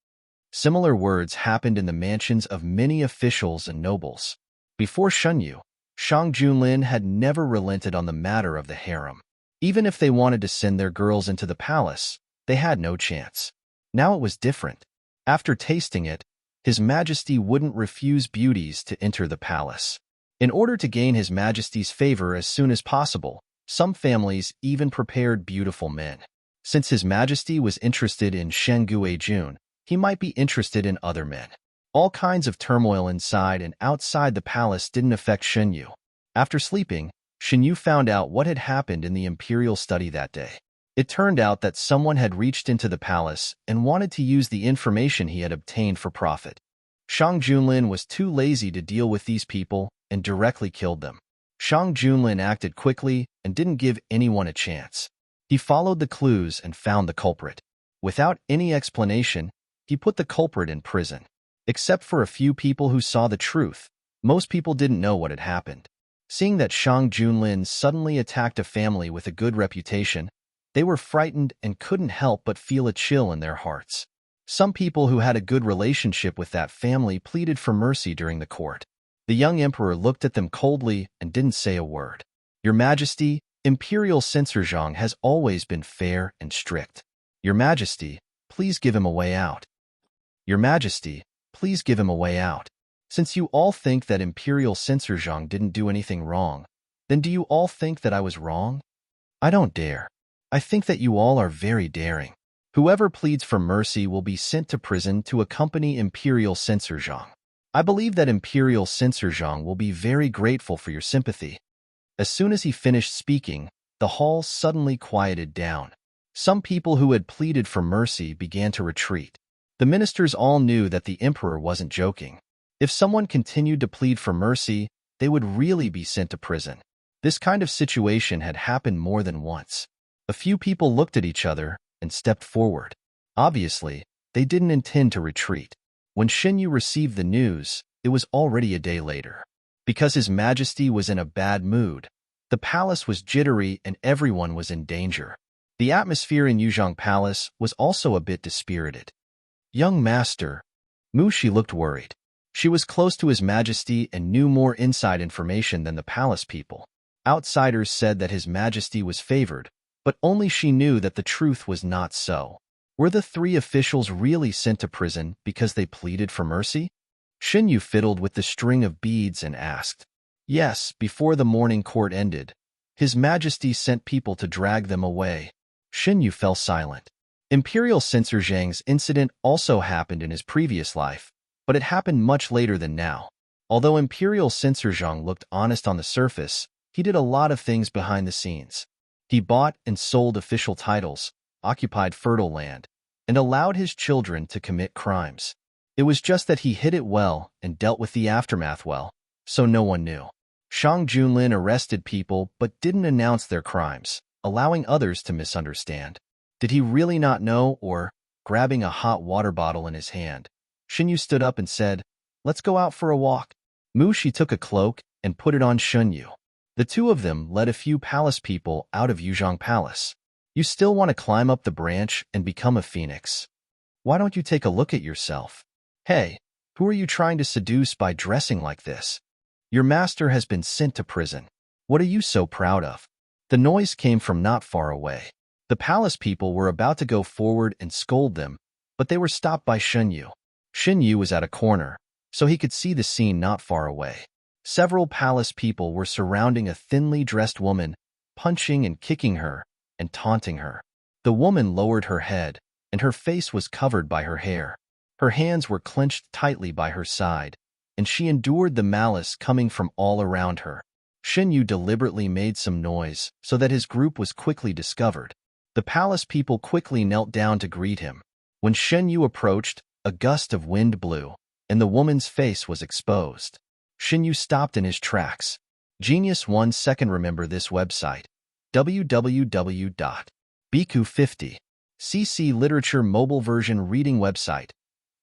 Similar words happened in the mansions of many officials and nobles. Before Shunyu, Shang Junlin had never relented on the matter of the harem. Even if they wanted to send their girls into the palace, they had no chance. Now it was different. After tasting it, His Majesty wouldn't refuse beauties to enter the palace. In order to gain His Majesty's favor as soon as possible, some families even prepared beautiful men. Since His Majesty was interested in Shen Guijun, he might be interested in other men. All kinds of turmoil inside and outside the palace didn't affect Xinyu. After sleeping, Xinyu found out what had happened in the imperial study that day. It turned out that someone had reached into the palace and wanted to use the information he had obtained for profit. Shang Junlin was too lazy to deal with these people and directly killed them. Shang Junlin acted quickly and didn't give anyone a chance. He followed the clues and found the culprit. Without any explanation, he put the culprit in prison. Except for a few people who saw the truth, most people didn't know what had happened. Seeing that Shang Junlin suddenly attacked a family with a good reputation, they were frightened and couldn't help but feel a chill in their hearts. Some people who had a good relationship with that family pleaded for mercy during the court. The young emperor looked at them coldly and didn't say a word. Your Majesty, Imperial Censorzhong has always been fair and strict. Your Majesty, please give him a way out. Your Majesty, please give him a way out. Since you all think that Imperial Censorzhong didn't do anything wrong, then do you all think that I was wrong? I don't dare. I think that you all are very daring. Whoever pleads for mercy will be sent to prison to accompany Imperial Censorzhong. I believe that Imperial Censorzhong will be very grateful for your sympathy. As soon as he finished speaking, the hall suddenly quieted down. Some people who had pleaded for mercy began to retreat. The ministers all knew that the emperor wasn't joking. If someone continued to plead for mercy, they would really be sent to prison. This kind of situation had happened more than once. A few people looked at each other and stepped forward. Obviously, they didn't intend to retreat. When Xinyu received the news, it was already a day later. Because His Majesty was in a bad mood, the palace was jittery and everyone was in danger. The atmosphere in Yuzhong Palace was also a bit dispirited. Young master, Mu Shi looked worried. She was close to His Majesty and knew more inside information than the palace people. Outsiders said that His Majesty was favored, but only she knew that the truth was not so. Were the three officials really sent to prison because they pleaded for mercy? Xinyu fiddled with the string of beads and asked. Yes, before the morning court ended, His Majesty sent people to drag them away. Xinyu fell silent. Imperial Censor Zhang's incident also happened in his previous life, but it happened much later than now. Although Imperial Censor Zhang looked honest on the surface, he did a lot of things behind the scenes. He bought and sold official titles, occupied fertile land, and allowed his children to commit crimes. It was just that he hid it well and dealt with the aftermath well, so no one knew. Shang Junlin arrested people but didn't announce their crimes, allowing others to misunderstand. Did he really not know, or, grabbing a hot water bottle in his hand, Xinyu stood up and said, "Let's go out for a walk." Mu Shi took a cloak and put it on Xinyu. The two of them led a few palace people out of Yuzhong Palace. You still want to climb up the branch and become a phoenix? Why don't you take a look at yourself? Hey, who are you trying to seduce by dressing like this? Your master has been sent to prison. What are you so proud of? The noise came from not far away. The palace people were about to go forward and scold them, but they were stopped by Xinyu. Xinyu was at a corner, so he could see the scene not far away. Several palace people were surrounding a thinly dressed woman, punching and kicking her, and taunting her. The woman lowered her head, and her face was covered by her hair. Her hands were clenched tightly by her side, and she endured the malice coming from all around her. Xinyu deliberately made some noise so that his group was quickly discovered. The palace people quickly knelt down to greet him. When Xinyu approached, a gust of wind blew, and the woman's face was exposed. Xinyu stopped in his tracks. Genius 1 second. Remember this website. www.bq50. CC Literature Mobile Version Reading Website.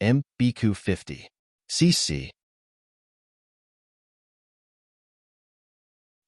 MBQ50. CC.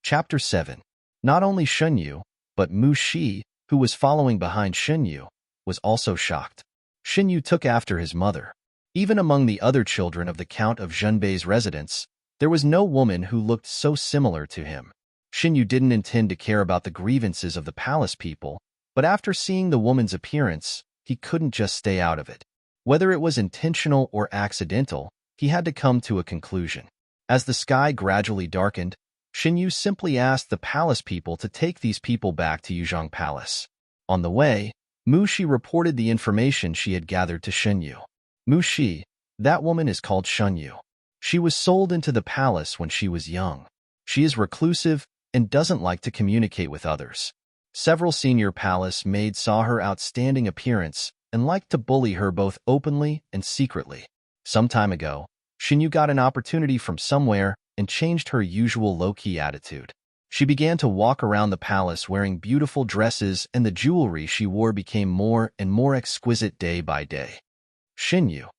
Chapter 7. Not only Xinyu, but Mu Shi, who was following behind Xinyu, was also shocked. Xinyu took after his mother. Even among the other children of the Count of Zhenbei's residence, there was no woman who looked so similar to him. Xinyu didn't intend to care about the grievances of the palace people, but after seeing the woman's appearance, he couldn't just stay out of it. Whether it was intentional or accidental, he had to come to a conclusion. As the sky gradually darkened, Xinyu simply asked the palace people to take these people back to Yuzhong Palace. On the way, Mu Shi reported the information she had gathered to Xinyu. Mu Shi, that woman is called Xinyu. She was sold into the palace when she was young. She is reclusive and doesn't like to communicate with others. Several senior palace maids saw her outstanding appearance and liked to bully her both openly and secretly. Some time ago, Xinyu got an opportunity from somewhere and changed her usual low-key attitude. She began to walk around the palace wearing beautiful dresses, and the jewelry she wore became more and more exquisite day by day. Xinyu.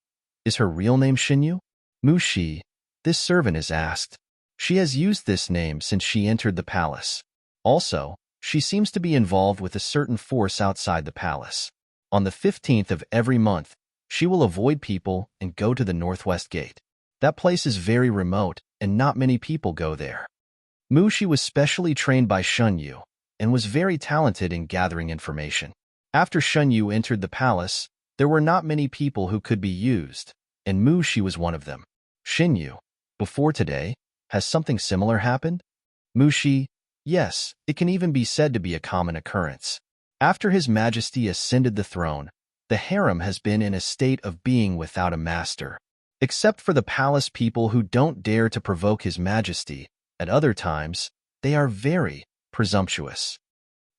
Is her real name Xinyu? Mu Shi, this servant is asked. She has used this name since she entered the palace. Also, she seems to be involved with a certain force outside the palace. On the 15th of every month, she will avoid people and go to the northwest gate. That place is very remote, and not many people go there. Mu Shi was specially trained by Xinyu and was very talented in gathering information. After Xinyu entered the palace, there were not many people who could be used, and Mu Shi was one of them. Xinyu, before today, has something similar happened? Mu Shi, yes, it can even be said to be a common occurrence. After His Majesty ascended the throne, the harem has been in a state of being without a master. Except for the palace people who don't dare to provoke His Majesty, at other times, they are very presumptuous.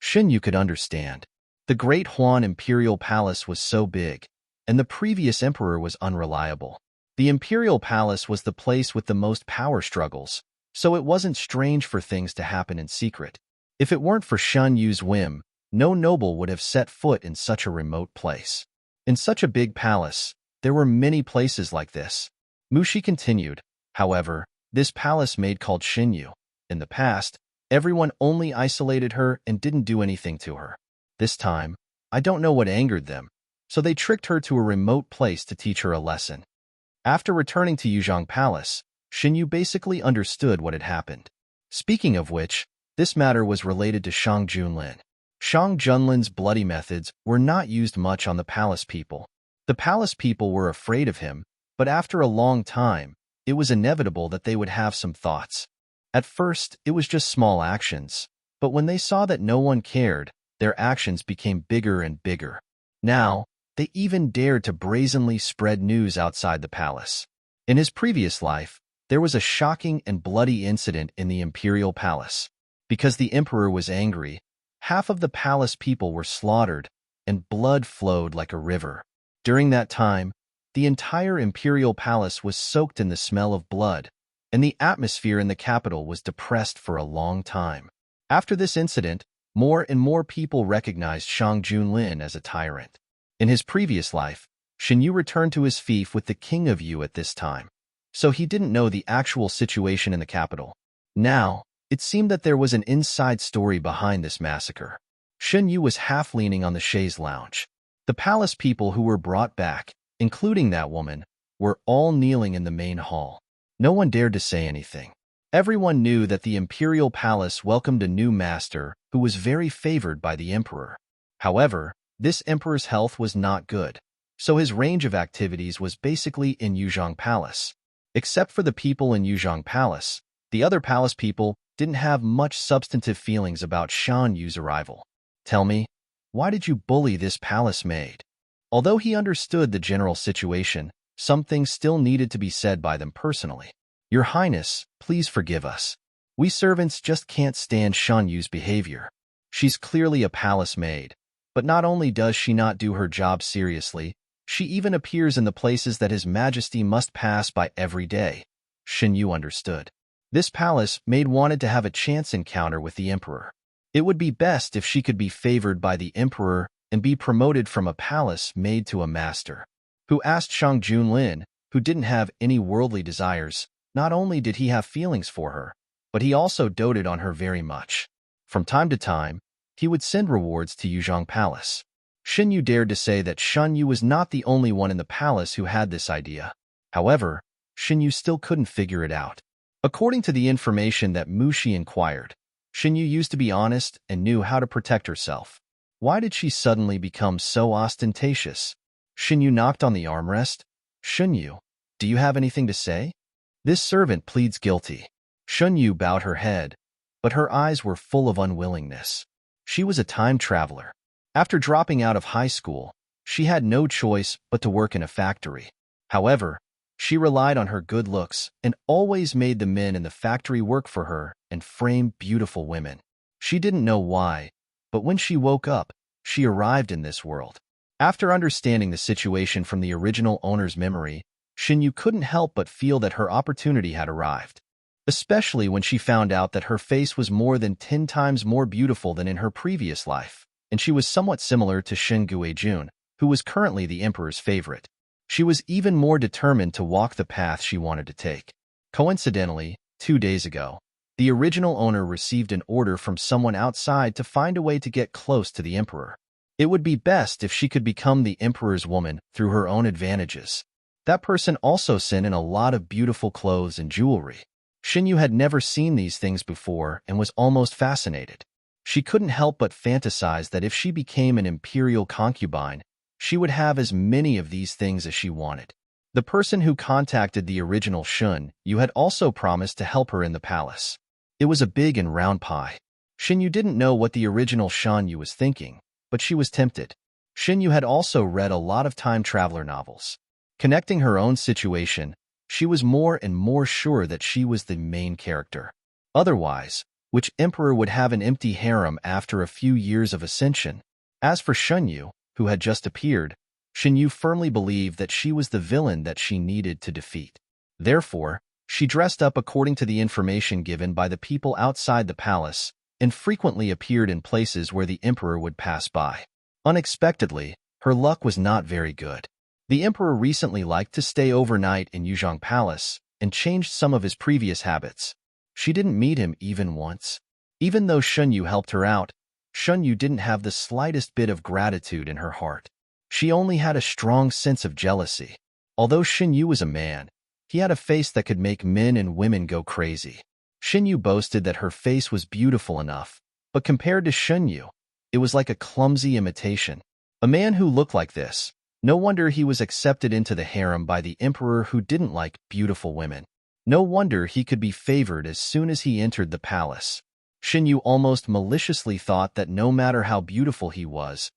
Xinyu could understand. The Great Huan Imperial Palace was so big, and the previous emperor was unreliable. The Imperial Palace was the place with the most power struggles, so it wasn't strange for things to happen in secret. If it weren't for Shen Yu's whim, no noble would have set foot in such a remote place. In such a big palace, there were many places like this. Mushi continued, however, this palace maid called Xinyu. In the past, everyone only isolated her and didn't do anything to her. This time, I don't know what angered them, so they tricked her to a remote place to teach her a lesson. After returning to Yuzhong Palace, Xinyu basically understood what had happened. Speaking of which, this matter was related to Shang Junlin. Shang Junlin's bloody methods were not used much on the palace people. The palace people were afraid of him, but after a long time, it was inevitable that they would have some thoughts. At first, it was just small actions, but when they saw that no one cared, their actions became bigger and bigger. Now, they even dared to brazenly spread news outside the palace. In his previous life, there was a shocking and bloody incident in the imperial palace. Because the emperor was angry, half of the palace people were slaughtered, and blood flowed like a river. During that time, the entire imperial palace was soaked in the smell of blood, and the atmosphere in the capital was depressed for a long time. After this incident, more and more people recognized Shang Junlin as a tyrant. In his previous life, Xinyu returned to his fief with the king of Yu at this time, so he didn't know the actual situation in the capital. Now, it seemed that there was an inside story behind this massacre. Xinyu was half leaning on the chaise lounge. The palace people who were brought back, including that woman, were all kneeling in the main hall. No one dared to say anything. Everyone knew that the imperial palace welcomed a new master who was very favored by the emperor. However, this emperor's health was not good, so his range of activities was basically in Yuzhong Palace. Except for the people in Yuzhong Palace, the other palace people didn't have much substantive feelings about Shan Yu's arrival. Tell me, why did you bully this palace maid? Although he understood the general situation, some things still needed to be said by them personally. Your Highness, please forgive us. We servants just can't stand Shan Yu's behavior. She's clearly a palace maid, but not only does she not do her job seriously, she even appears in the places that His Majesty must pass by every day. Xinyu understood. This palace maid wanted to have a chance encounter with the emperor. It would be best if she could be favored by the emperor and be promoted from a palace maid to a master. Who asked Shang Junlin, who didn't have any worldly desires. Not only did he have feelings for her, but he also doted on her very much. From time to time, he would send rewards to Yuzhong Palace. Xinyu dared to say that Shan Yu was not the only one in the palace who had this idea. However, Xinyu still couldn't figure it out. According to the information that Mushi inquired, Xinyu used to be honest and knew how to protect herself. Why did she suddenly become so ostentatious? Xinyu knocked on the armrest. Xinyu, do you have anything to say? This servant pleads guilty. Xinyu bowed her head, but her eyes were full of unwillingness. She was a time traveler. After dropping out of high school, she had no choice but to work in a factory. However, she relied on her good looks and always made the men in the factory work for her and frame beautiful women. She didn't know why, but when she woke up, she arrived in this world. After understanding the situation from the original owner's memory, Xinyu couldn't help but feel that her opportunity had arrived, especially when she found out that her face was more than 10 times more beautiful than in her previous life, and she was somewhat similar to Shen Guijun, who was currently the emperor's favorite. She was even more determined to walk the path she wanted to take. Coincidentally, 2 days ago, the original owner received an order from someone outside to find a way to get close to the emperor. It would be best if she could become the emperor's woman through her own advantages. That person also sent in a lot of beautiful clothes and jewelry. Xinyu had never seen these things before and was almost fascinated. She couldn't help but fantasize that if she became an imperial concubine, she would have as many of these things as she wanted. The person who contacted the original Shun Yu had also promised to help her in the palace. It was a big and round pie. Xinyu didn't know what the original Shan Yu was thinking, but she was tempted. Xinyu had also read a lot of time traveler novels. Connecting her own situation, she was more and more sure that she was the main character. Otherwise, which emperor would have an empty harem after a few years of ascension? As for Shun Yu, who had just appeared, Xinyu firmly believed that she was the villain that she needed to defeat. Therefore, She dressed up according to the information given by the people outside the palace and frequently appeared in places where the emperor would pass by. Unexpectedly, her luck was not very good. The emperor recently liked to stay overnight in Yuzhong Palace and changed some of his previous habits. She didn't meet him even once. Even though Shunyu helped her out, Shunyu didn't have the slightest bit of gratitude in her heart. She only had a strong sense of jealousy. Although Shunyu was a man, he had a face that could make men and women go crazy. Shunyu boasted that her face was beautiful enough, but compared to Shunyu, it was like a clumsy imitation. A man who looked like this, no wonder he was accepted into the harem by the emperor who didn't like beautiful women. No wonder he could be favored as soon as he entered the palace. Shunyu almost maliciously thought that no matter how beautiful he was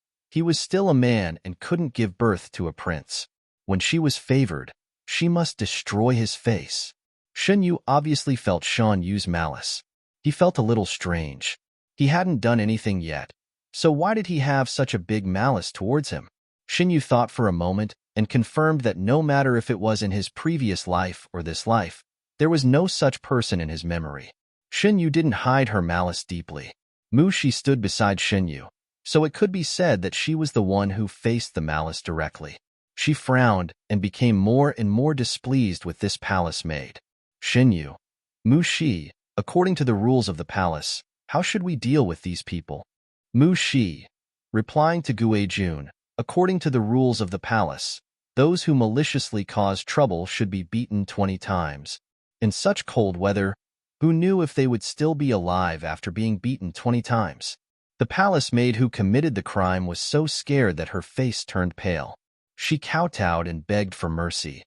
still a man and couldn't give birth to a prince. When she was favored, she must destroy his face. Shunyu obviously felt Yu's malice. He felt a little strange. He hadn't done anything yet, so why did he have such a big malice towards him? Shunyu thought for a moment and confirmed that no matter if it was in his previous life or this life, there was no such person in his memory. Shunyu didn't hide her malice deeply. Mushi stood beside Shunyu, so it could be said that she was the one who faced the malice directly. She frowned and became more and more displeased with this palace maid. Shunyu, Mushi, according to the rules of the palace, how should we deal with these people? Mushi, replying to Guejun, according to the rules of the palace, those who maliciously cause trouble should be beaten 20 times. In such cold weather, who knew if they would still be alive after being beaten 20 times? The palace maid who committed the crime was so scared that her face turned pale. She kowtowed and begged for mercy.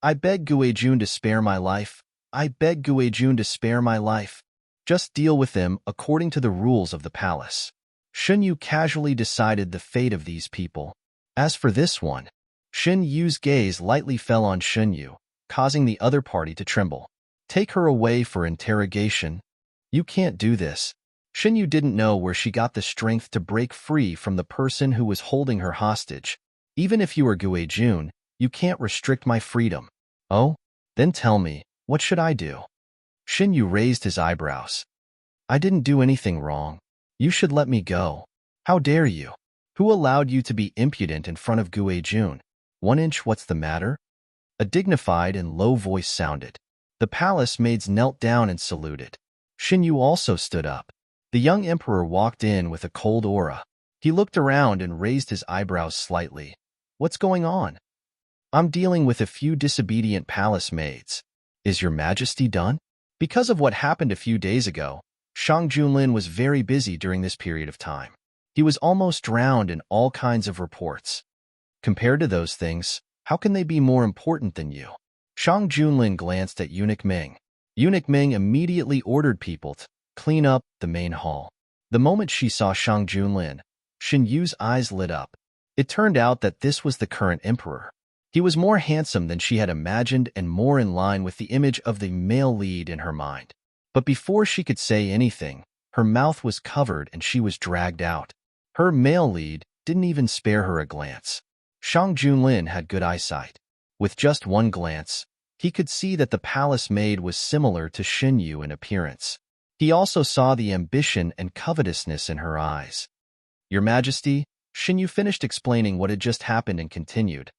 I beg Guejun to spare my life. I beg Guejun to spare my life. Just deal with them according to the rules of the palace. Shunyu casually decided the fate of these people. As for this one, Yu's gaze lightly fell on Shunyu, causing the other party to tremble. Take her away for interrogation. You can't do this. Shunyu didn't know where she got the strength to break free from the person who was holding her hostage. Even if you are Guejun, you can't restrict my freedom. Oh? Then tell me, what should I do? Shunyu raised his eyebrows. I didn't do anything wrong. You should let me go. How dare you? Who allowed you to be impudent in front of Guejun? 1 inch, what's the matter? A dignified and low voice sounded. The palace maids knelt down and saluted. Shunyu also stood up. The young emperor walked in with a cold aura. He looked around and raised his eyebrows slightly. What's going on? I'm dealing with a few disobedient palace maids. Is your majesty done? Because of what happened a few days ago, Shang Junlin was very busy during this period of time. He was almost drowned in all kinds of reports. Compared to those things, how can they be more important than you? Shang Junlin glanced at Eunuch Ming. Eunuch Ming immediately ordered people to clean up the main hall. The moment she saw Shang Junlin, Yu's eyes lit up. It turned out that this was the current emperor. He was more handsome than she had imagined and more in line with the image of the male lead in her mind. But before she could say anything, her mouth was covered and she was dragged out. Her male lead didn't even spare her a glance. Shang Junlin had good eyesight. With just one glance, he could see that the palace maid was similar to Shunyu in appearance. He also saw the ambition and covetousness in her eyes. Your Majesty, Shunyu finished explaining what had just happened and continued.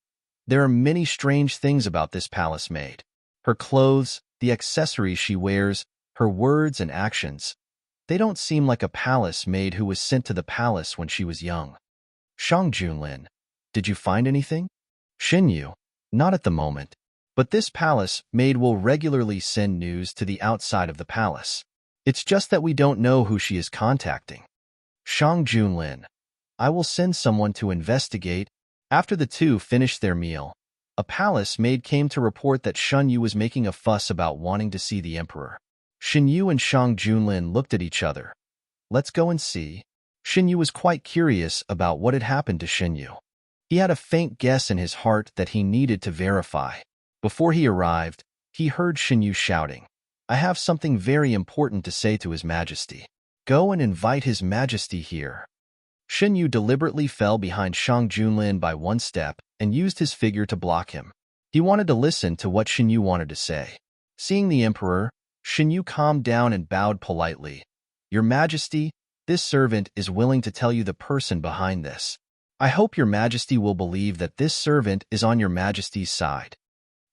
There are many strange things about this palace maid. Her clothes, the accessories she wears, her words and actions. They don't seem like a palace maid who was sent to the palace when she was young. Shang Junlin, did you find anything? Shunyu, not at the moment, but this palace maid will regularly send news to the outside of the palace. It's just that we don't know who she is contacting. Shang Junlin, I will send someone to investigate. After the two finished their meal, a palace maid came to report that Shunyu was making a fuss about wanting to see the emperor. Shunyu and Shang Junlin looked at each other. Let's go and see. Shunyu was quite curious about what had happened to Shunyu. He had a faint guess in his heart that he needed to verify. Before he arrived, he heard Shunyu shouting, I have something very important to say to His Majesty. Go and invite His Majesty here. Shunyu deliberately fell behind Shang Junlin by 1 step and used his figure to block him. He wanted to listen to what Shunyu wanted to say. Seeing the emperor, Shen Yu calmed down and bowed politely. Your Majesty, this servant is willing to tell you the person behind this. I hope your Majesty will believe that this servant is on your Majesty's side.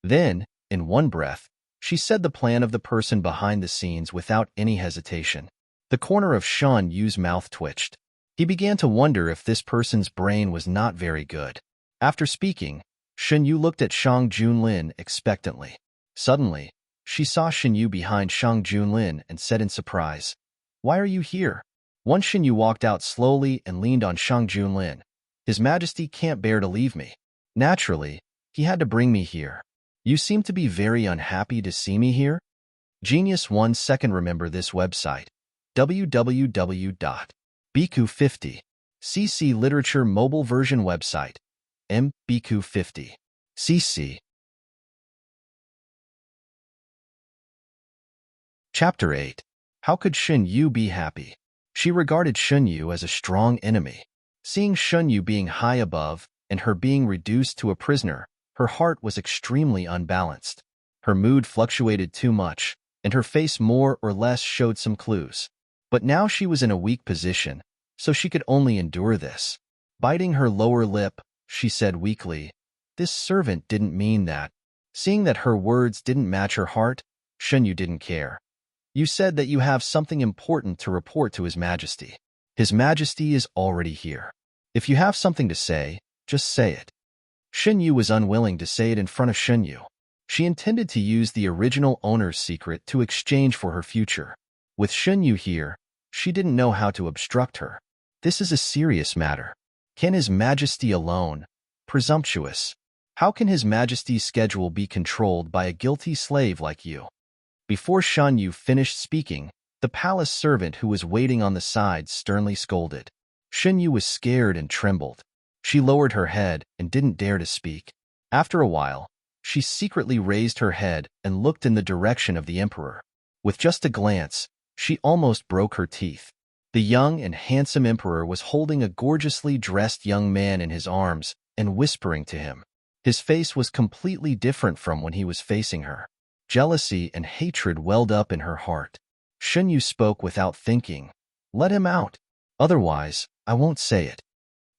Then, in one breath, she said the plan of the person behind the scenes without any hesitation. The corner of Shen Yu's mouth twitched. He began to wonder if this person's brain was not very good. After speaking, Shen Yu looked at Shang Junlin expectantly. Suddenly, she saw Shen Yu behind Shang Junlin and said in surprise, "Why are you here?" Once Shen Yu walked out slowly and leaned on Shang Junlin. His Majesty can't bear to leave me. Naturally, he had to bring me here. You seem to be very unhappy to see me here? Genius 1 second. Remember this website. www.bq50cc Literature Mobile Version Website. mbq50cc. Chapter 8. How could Shen Yu be happy? She regarded Shen Yu as a strong enemy. Seeing Shen Yu being high above and her being reduced to a prisoner, her heart was extremely unbalanced. Her mood fluctuated too much, and her face more or less showed some clues. But now she was in a weak position, so she could only endure this. Biting her lower lip, she said weakly, "This servant didn't mean that." Seeing that her words didn't match her heart, Shen Yu didn't care. "You said that you have something important to report to His Majesty. His Majesty is already here. If you have something to say, just say it." Shen Yu was unwilling to say it in front of Shen Yu. She intended to use the original owner's secret to exchange for her future. With Shen Yu here, she didn't know how to obstruct her. This is a serious matter. Can His Majesty alone? Presumptuous. How can His Majesty's schedule be controlled by a guilty slave like you? Before Shen Yu finished speaking, the palace servant who was waiting on the side sternly scolded. Shen Yu was scared and trembled. She lowered her head and didn't dare to speak. After a while, she secretly raised her head and looked in the direction of the emperor. With just a glance, she almost broke her teeth. The young and handsome emperor was holding a gorgeously dressed young man in his arms and whispering to him. His face was completely different from when he was facing her. Jealousy and hatred welled up in her heart. Shen Yu spoke without thinking. "Let him out. Otherwise, I won't say it."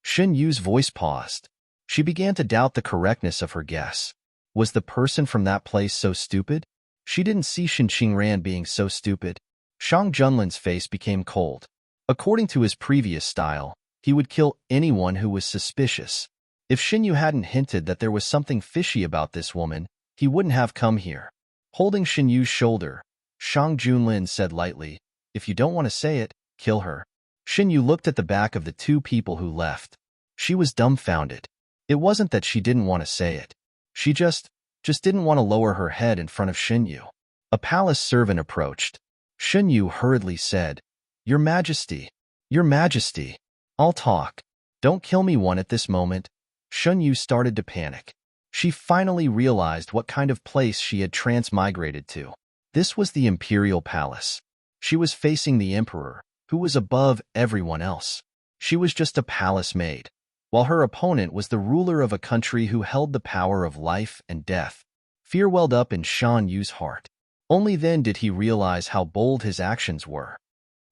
Shen Yu's voice paused. She began to doubt the correctness of her guess. Was the person from that place so stupid? She didn't see Shen Qingran being so stupid. Shang Junlin's face became cold. According to his previous style, he would kill anyone who was suspicious. If Shen Yu hadn't hinted that there was something fishy about this woman, he wouldn't have come here. Holding Shen Yu's shoulder, Shang Junlin said lightly, "If you don't want to say it, kill her." Shen Yu looked at the back of the two people who left. She was dumbfounded. It wasn't that she didn't want to say it. She just didn't want to lower her head in front of Shen Yu. A palace servant approached. Shen Yu hurriedly said, "Your Majesty, Your Majesty, I'll talk. Don't kill me one at this moment." Shen Yu started to panic. She finally realized what kind of place she had transmigrated to. This was the imperial palace. She was facing the emperor, who was above everyone else. She was just a palace maid, while her opponent was the ruler of a country who held the power of life and death. Fear welled up in Shen Yu's heart. Only then did he realize how bold his actions were.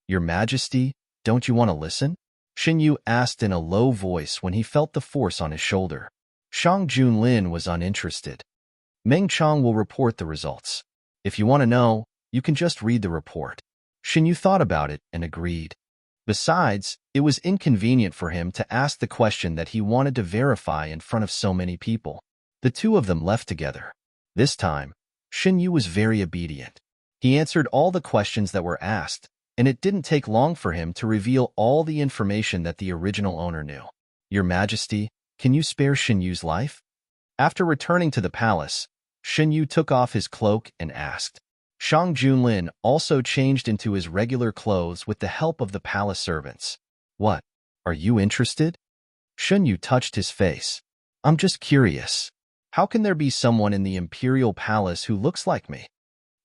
"Your Majesty, don't you want to listen?" Shen Yu asked in a low voice when he felt the force on his shoulder. Shang Junlin was uninterested. "Meng Chang will report the results. If you want to know, you can just read the report." Shen Yu thought about it and agreed. Besides, it was inconvenient for him to ask the question that he wanted to verify in front of so many people. The two of them left together. This time, Shen Yu was very obedient. He answered all the questions that were asked, and it didn't take long for him to reveal all the information that the original owner knew. "Your Majesty, can you spare Shen Yu's life?" After returning to the palace, Shen Yu took off his cloak and asked. Shang Junlin also changed into his regular clothes with the help of the palace servants. "What? Are you interested?" Shen Yu touched his face. "I'm just curious. How can there be someone in the imperial palace who looks like me?"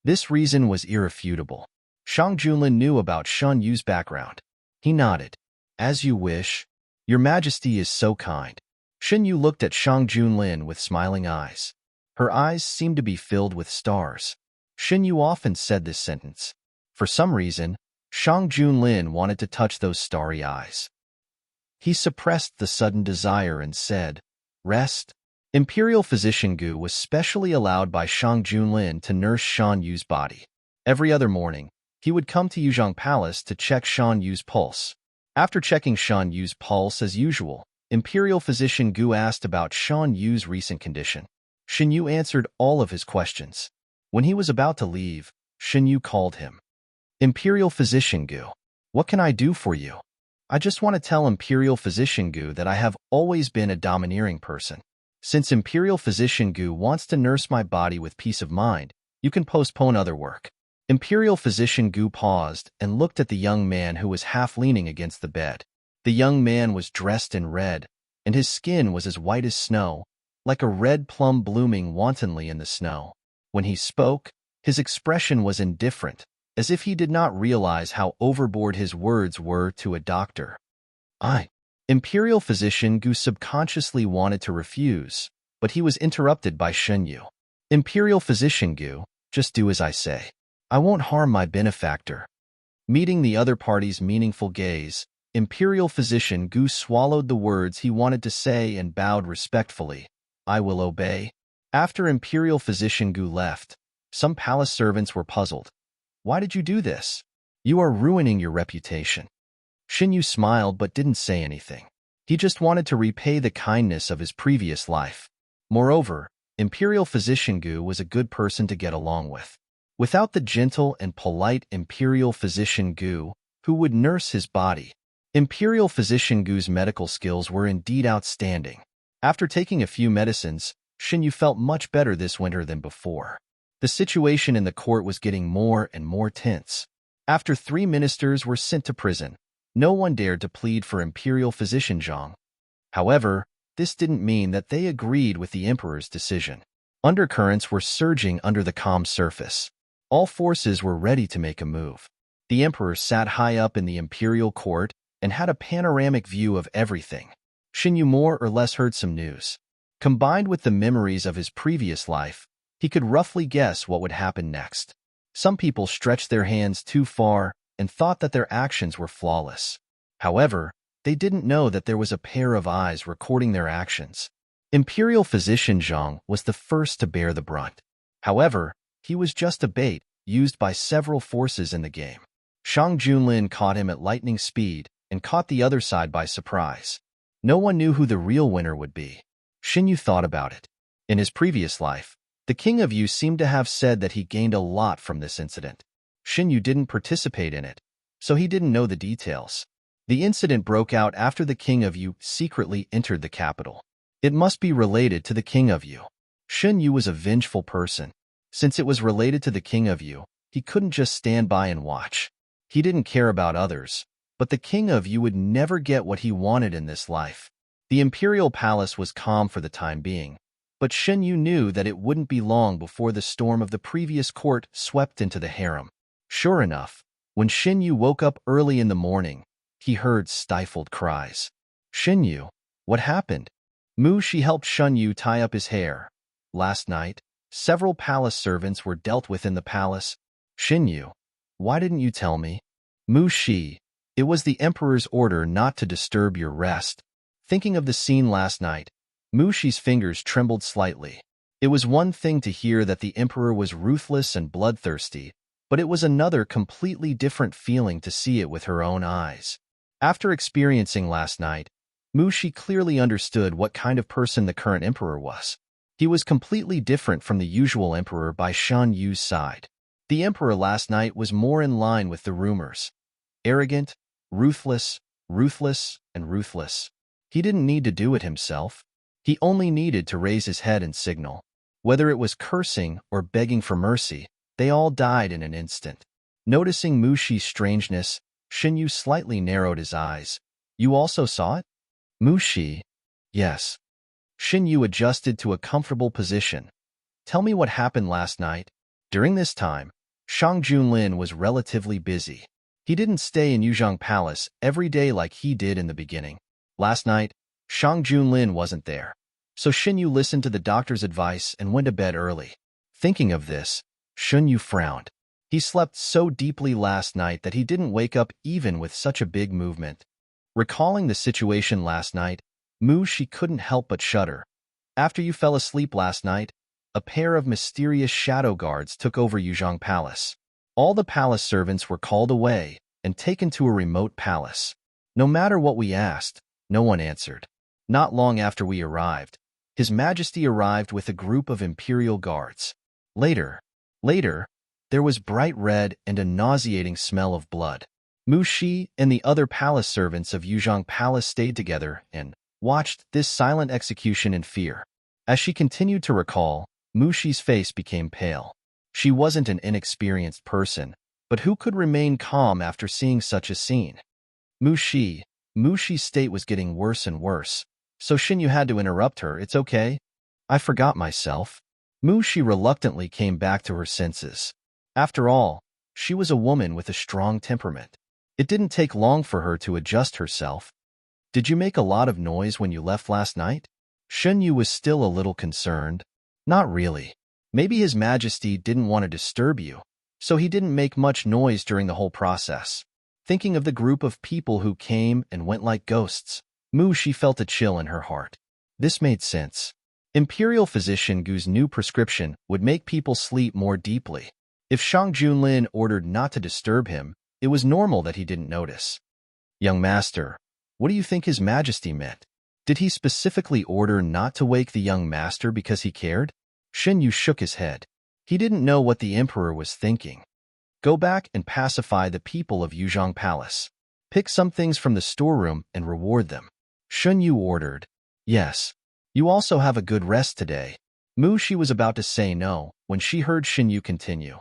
This reason was irrefutable. Shang Junlin knew about Shen Yu's background. He nodded. "As you wish. Your Majesty is so kind." Shen Yu looked at Shang Junlin with smiling eyes. Her eyes seemed to be filled with stars. Xin Yu often said this sentence. For some reason, Shang Junlin wanted to touch those starry eyes. He suppressed the sudden desire and said, "Rest." Imperial physician Gu was specially allowed by Shang Junlin to nurse Shan Yu's body. Every other morning, he would come to Yuzhong Palace to check Shan Yu's pulse. After checking Shan Yu's pulse as usual, Imperial physician Gu asked about Shan Yu's recent condition. Xin Yu answered all of his questions. When he was about to leave, Xin Yu called him. Imperial physician Gu, what can I do for you? I just want to tell Imperial physician Gu that I have always been a domineering person. Since Imperial physician Gu wants to nurse my body with peace of mind, you can postpone other work. Imperial physician Gu paused and looked at the young man who was half leaning against the bed. The young man was dressed in red, and his skin was as white as snow, like a red plum blooming wantonly in the snow. When he spoke, his expression was indifferent, as if he did not realize how overboard his words were to a doctor. Imperial physician Gu subconsciously wanted to refuse, but he was interrupted by Xin Yu. Imperial physician Gu, just do as I say. I won't harm my benefactor. Meeting the other party's meaningful gaze, Imperial physician Gu swallowed the words he wanted to say and bowed respectfully. I will obey. After Imperial physician Gu left, some palace servants were puzzled. Why did you do this? You are ruining your reputation. Xin Yu smiled but didn't say anything. He just wanted to repay the kindness of his previous life. Moreover, Imperial physician Gu was a good person to get along with. Without the gentle and polite Imperial physician Gu, who would nurse his body, Imperial physician Gu's medical skills were indeed outstanding. After taking a few medicines, Xin Yu felt much better this winter than before. The situation in the court was getting more and more tense. After 3 ministers were sent to prison, no one dared to plead for Imperial physician Zhang. However, this didn't mean that they agreed with the emperor's decision. Undercurrents were surging under the calm surface. All forces were ready to make a move. The emperor sat high up in the imperial court and had a panoramic view of everything. Xin Yu more or less heard some news. Combined with the memories of his previous life, he could roughly guess what would happen next. Some people stretched their hands too far and thought that their actions were flawless. However, they didn't know that there was a pair of eyes recording their actions. Imperial physician Zhang was the first to bear the brunt. However, he was just a bait used by several forces in the game. Shang Junlin caught him at lightning speed and caught the other side by surprise. No one knew who the real winner would be. Xin Yu thought about it. In his previous life, the King of Yu seemed to have said that he gained a lot from this incident. Xin Yu didn't participate in it, so he didn't know the details. The incident broke out after the King of Yu secretly entered the capital. It must be related to the King of Yu. Xin Yu was a vengeful person. Since it was related to the King of Yu, he couldn't just stand by and watch. He didn't care about others, but the King of Yu would never get what he wanted in this life. The imperial palace was calm for the time being, but Xin Yu knew that it wouldn't be long before the storm of the previous court swept into the harem. Sure enough, when Xin Yu woke up early in the morning, he heard stifled cries. Xin Yu, what happened? Mu Shi helped Xin Yu tie up his hair. Last night, several palace servants were dealt with in the palace. Xin Yu, why didn't you tell me? Mu Shi, it was the emperor's order not to disturb your rest. Thinking of the scene last night, Mu Shi's fingers trembled slightly. It was one thing to hear that the emperor was ruthless and bloodthirsty, but it was another completely different feeling to see it with her own eyes. After experiencing last night, Mu Shi clearly understood what kind of person the current emperor was. He was completely different from the usual emperor by Shan Yu's side. The emperor last night was more in line with the rumors. Arrogant, ruthless, and ruthless. He didn't need to do it himself. He only needed to raise his head and signal. Whether it was cursing or begging for mercy, they all died in an instant. Noticing Mu Shi's strangeness, Xin Yu slightly narrowed his eyes. You also saw it? Mu Shi? Yes. Xin Yu adjusted to a comfortable position. Tell me what happened last night. During this time, Shang Junlin was relatively busy. He didn't stay in Yuzhong Palace every day like he did in the beginning. Last night, Shang Junlin wasn't there. So Xin Yu listened to the doctor's advice and went to bed early. Thinking of this, Shun Yu frowned. He slept so deeply last night that he didn't wake up even with such a big movement. Recalling the situation last night, she couldn't help but shudder. After you fell asleep last night, a pair of mysterious shadow guards took over Yuzhong Palace. All the palace servants were called away and taken to a remote palace. No matter what we asked, no one answered. Not long after we arrived, His Majesty arrived with a group of imperial guards. Later, there was bright red and a nauseating smell of blood. Mu Shi and the other palace servants of Yuzhong Palace stayed together and watched this silent execution in fear. As she continued to recall, Mu Shi's face became pale. She wasn't an inexperienced person, but who could remain calm after seeing such a scene? Mu Shi's state was getting worse and worse, so Xinyu had to interrupt her. It's okay. I forgot myself. Mu Shi reluctantly came back to her senses. After all, she was a woman with a strong temperament. It didn't take long for her to adjust herself. Did you make a lot of noise when you left last night? Xinyu was still a little concerned. Not really. Maybe His Majesty didn't want to disturb you, so he didn't make much noise during the whole process. Thinking of the group of people who came and went like ghosts, Mu Shi felt a chill in her heart. This made sense. Imperial physician Gu's new prescription would make people sleep more deeply. If Shang Junlin ordered not to disturb him, it was normal that he didn't notice. Young master, what do you think His Majesty meant? Did he specifically order not to wake the young master because he cared? Xinyu shook his head. He didn't know what the emperor was thinking. Go back and pacify the people of Yuzhong Palace. Pick some things from the storeroom and reward them. Xinyu ordered. Yes. You also have a good rest today. Mu Shi was about to say no when she heard Xinyu continue.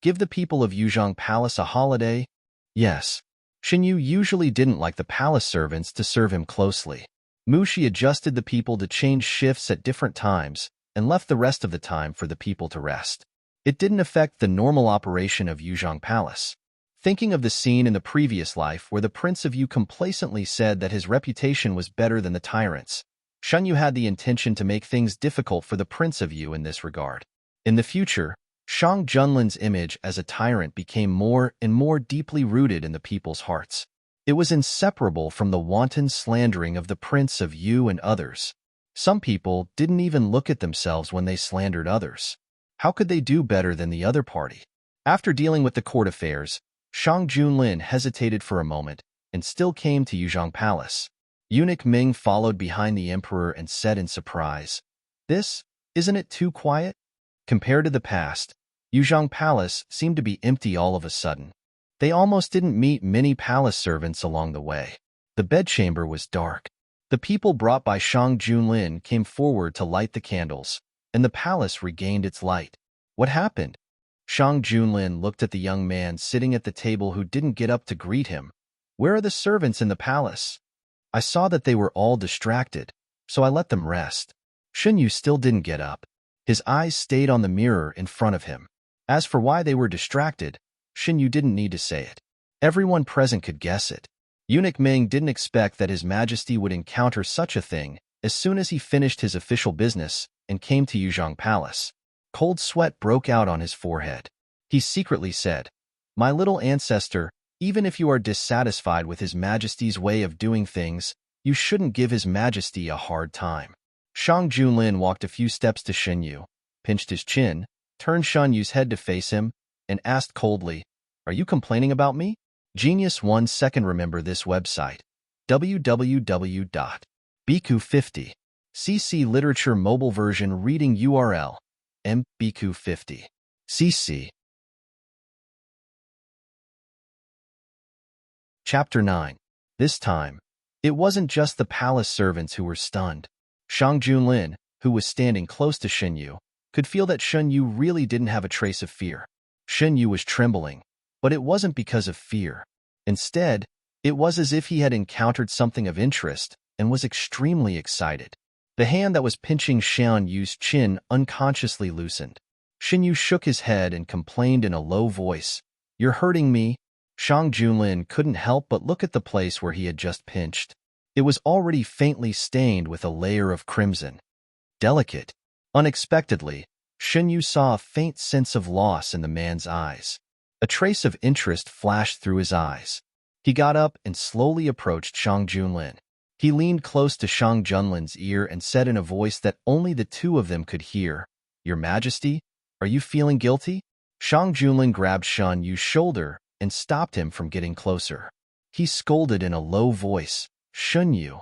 Give the people of Yuzhong Palace a holiday? Yes. Xinyu usually didn't like the palace servants to serve him closely. Mu Shi adjusted the people to change shifts at different times and left the rest of the time for the people to rest. It didn't affect the normal operation of Yuzhong Palace. Thinking of the scene in the previous life where the Prince of Yu complacently said that his reputation was better than the tyrant's, Xinyu had the intention to make things difficult for the Prince of Yu in this regard. In the future, Shang Junlin's image as a tyrant became more and more deeply rooted in the people's hearts. It was inseparable from the wanton slandering of the Prince of Yu and others. Some people didn't even look at themselves when they slandered others. How could they do better than the other party? After dealing with the court affairs, Shang Junlin hesitated for a moment and still came to Yuzhong Palace. Eunuch Ming followed behind the emperor and said in surprise, Isn't it too quiet? Compared to the past, Yuzhong Palace seemed to be empty all of a sudden. They almost didn't meet many palace servants along the way. The bedchamber was dark. The people brought by Shang Junlin came forward to light the candles, and the palace regained its light. What happened? Shang Junlin looked at the young man sitting at the table who didn't get up to greet him. Where are the servants in the palace? I saw that they were all distracted, so I let them rest. Xinyu still didn't get up. His eyes stayed on the mirror in front of him. As for why they were distracted, Xinyu didn't need to say it. Everyone present could guess it. Eunuch Ming didn't expect that His Majesty would encounter such a thing as soon as he finished his official business and came to Yuzhong Palace. Cold sweat broke out on his forehead. He secretly said, My little ancestor, even if you are dissatisfied with His Majesty's way of doing things, you shouldn't give His Majesty a hard time. Shang Junlin walked a few steps to Xinyu, pinched his chin, turned Xinyu's head to face him, and asked coldly, Are you complaining about me? Genius 1 second. Remember this website, www.bq50. CC Literature Mobile Version Reading URL, mbq50. CC. Chapter 9. This time, it wasn't just the palace servants who were stunned. Shang Junlin, who was standing close to Xinyu, could feel that Xinyu really didn't have a trace of fear. Xinyu was trembling, but it wasn't because of fear. Instead, it was as if he had encountered something of interest and was extremely excited. The hand that was pinching Xinyu's chin unconsciously loosened. Xinyu shook his head and complained in a low voice, You're hurting me. Shang Junlin couldn't help but look at the place where he had just pinched. It was already faintly stained with a layer of crimson. Delicate. Unexpectedly, Shen Yu saw a faint sense of loss in the man's eyes. A trace of interest flashed through his eyes. He got up and slowly approached Shang Junlin. He leaned close to Shang Junlin's ear and said in a voice that only the two of them could hear, "Your Majesty, are you feeling guilty?" Shang Junlin grabbed Shen Yu's shoulder and stopped him from getting closer. He scolded in a low voice, "Shen Yu,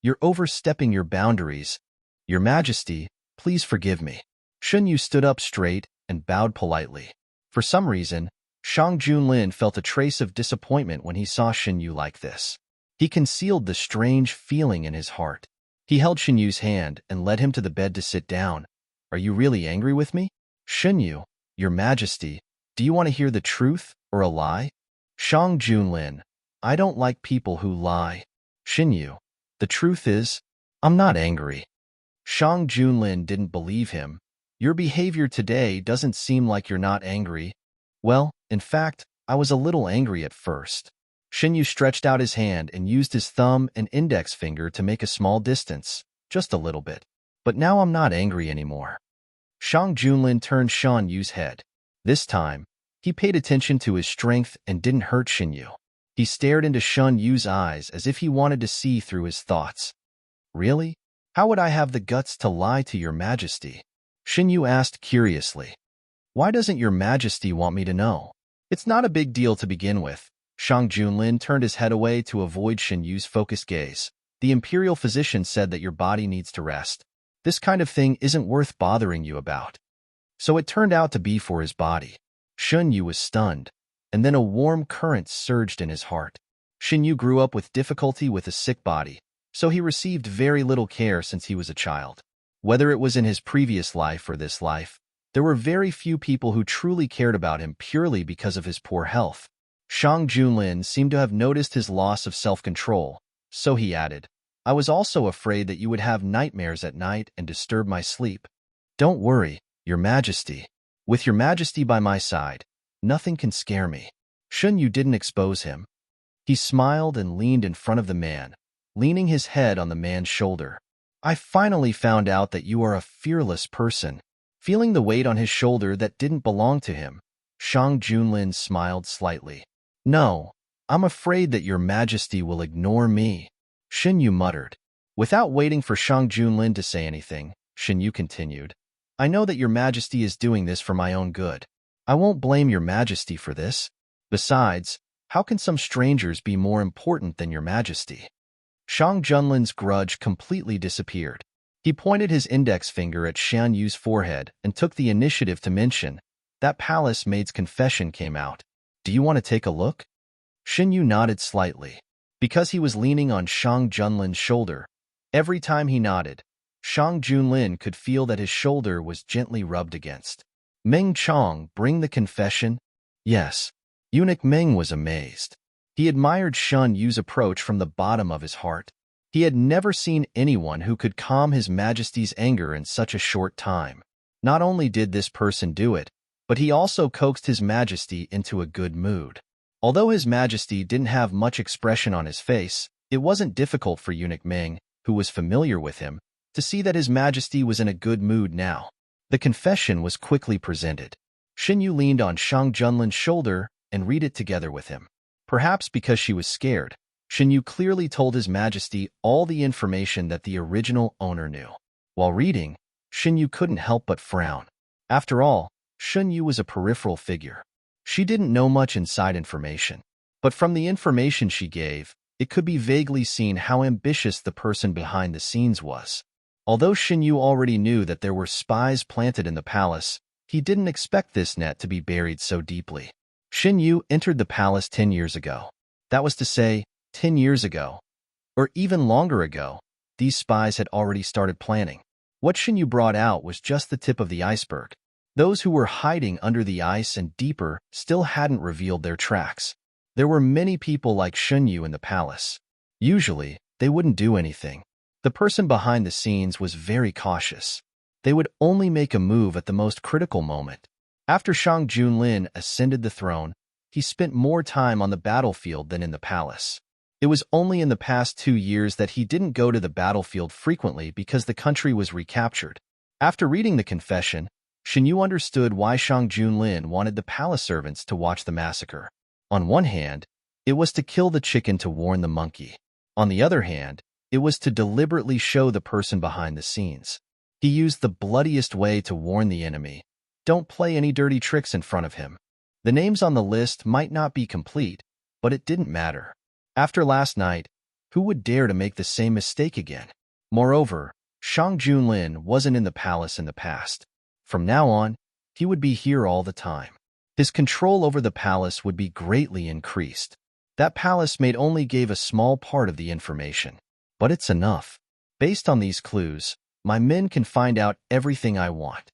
you're overstepping your boundaries. Your Majesty, please forgive me." Shen Yu stood up straight and bowed politely. For some reason, Shang Junlin felt a trace of disappointment when he saw Shen Yu like this. He concealed the strange feeling in his heart. He held Shen Yu's hand and led him to the bed to sit down. "Are you really angry with me?" "Shen Yu, Your Majesty, do you want to hear the truth or a lie?" "Shang Junlin, I don't like people who lie." "Shen Yu, the truth is, I'm not angry." Shang Junlin didn't believe him. "Your behavior today doesn't seem like you're not angry." "Well, in fact, I was a little angry at first." Shen Yu stretched out his hand and used his thumb and index finger to make a small distance, just a little bit. "But now I'm not angry anymore." Shang Junlin turned Shen Yu's head. This time, he paid attention to his strength and didn't hurt Shen Yu. He stared into Shen Yu's eyes as if he wanted to see through his thoughts. "Really? How would I have the guts to lie to your Majesty?" Shen Yu asked curiously. "Why doesn't your Majesty want me to know?" "It's not a big deal to begin with." Shang Junlin turned his head away to avoid Shen Yu's focused gaze. "The imperial physician said that your body needs to rest. This kind of thing isn't worth bothering you about." So it turned out to be for his body. Shen Yu was stunned, and then a warm current surged in his heart. Shen Yu grew up with difficulty with a sick body, so he received very little care since he was a child. Whether it was in his previous life or this life, there were very few people who truly cared about him purely because of his poor health. Shang Junlin seemed to have noticed his loss of self-control, so he added, "I was also afraid that you would have nightmares at night and disturb my sleep." "Don't worry, Your Majesty. With Your Majesty by my side, nothing can scare me." Shen Yu didn't expose him. He smiled and leaned in front of the man, leaning his head on the man's shoulder. "I finally found out that you are a fearless person." Feeling the weight on his shoulder that didn't belong to him, Shang Junlin smiled slightly. "No, I'm afraid that Your Majesty will ignore me," Shen Yu muttered. Without waiting for Shang Junlin to say anything, Shen Yu continued, "I know that Your Majesty is doing this for my own good. I won't blame Your Majesty for this. Besides, how can some strangers be more important than Your Majesty?" Shang Junlin's grudge completely disappeared. He pointed his index finger at Shen Yu's forehead and took the initiative to mention, "That palace maid's confession came out. Do you want to take a look?" Shen Yu nodded slightly. Because he was leaning on Shang Junlin's shoulder, every time he nodded, Shang Junlin could feel that his shoulder was gently rubbed against. "Meng Chong, bring the confession?" "Yes." Eunuch Meng was amazed. He admired Shen Yu's approach from the bottom of his heart. He had never seen anyone who could calm His Majesty's anger in such a short time. Not only did this person do it, but he also coaxed His Majesty into a good mood. Although His Majesty didn't have much expression on his face, it wasn't difficult for Eunuch Meng, who was familiar with him, to see that His Majesty was in a good mood now. The confession was quickly presented. Shen Yu leaned on Shang Junlin's shoulder and read it together with him. Perhaps because she was scared, Shen Yu clearly told His Majesty all the information that the original owner knew. While reading, Shen Yu couldn't help but frown. After all, Shen Yu was a peripheral figure. She didn't know much inside information. But from the information she gave, it could be vaguely seen how ambitious the person behind the scenes was. Although Shen Yu already knew that there were spies planted in the palace, he didn't expect this net to be buried so deeply. Shen Yu entered the palace 10 years ago. That was to say, 10 years ago, or even longer ago, these spies had already started planning. What Shen Yu brought out was just the tip of the iceberg. Those who were hiding under the ice and deeper still hadn't revealed their tracks. There were many people like Shen Yu in the palace. Usually, they wouldn't do anything. The person behind the scenes was very cautious. They would only make a move at the most critical moment. After Shang Junlin ascended the throne, he spent more time on the battlefield than in the palace. It was only in the past 2 years that he didn't go to the battlefield frequently because the country was recaptured. After reading the confession, Yu understood why Shang Junlin wanted the palace servants to watch the massacre. On one hand, it was to kill the chicken to warn the monkey. On the other hand, it was to deliberately show the person behind the scenes. He used the bloodiest way to warn the enemy. Don't play any dirty tricks in front of him. The names on the list might not be complete, but it didn't matter. After last night, who would dare to make the same mistake again? Moreover, Shang Junlin wasn't in the palace in the past. From now on, he would be here all the time. His control over the palace would be greatly increased. That palace maid only gave a small part of the information, but it's enough. Based on these clues, my men can find out everything I want.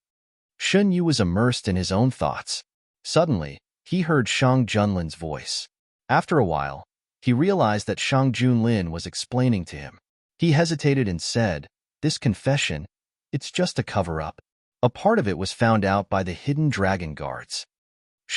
Yu was immersed in his own thoughts. Suddenly, he heard Shang Junlin's voice. After a while, he realized that Shang Junlin was explaining to him. He hesitated and said, "This confession, it's just a cover-up. A part of it was found out by the hidden dragon guards."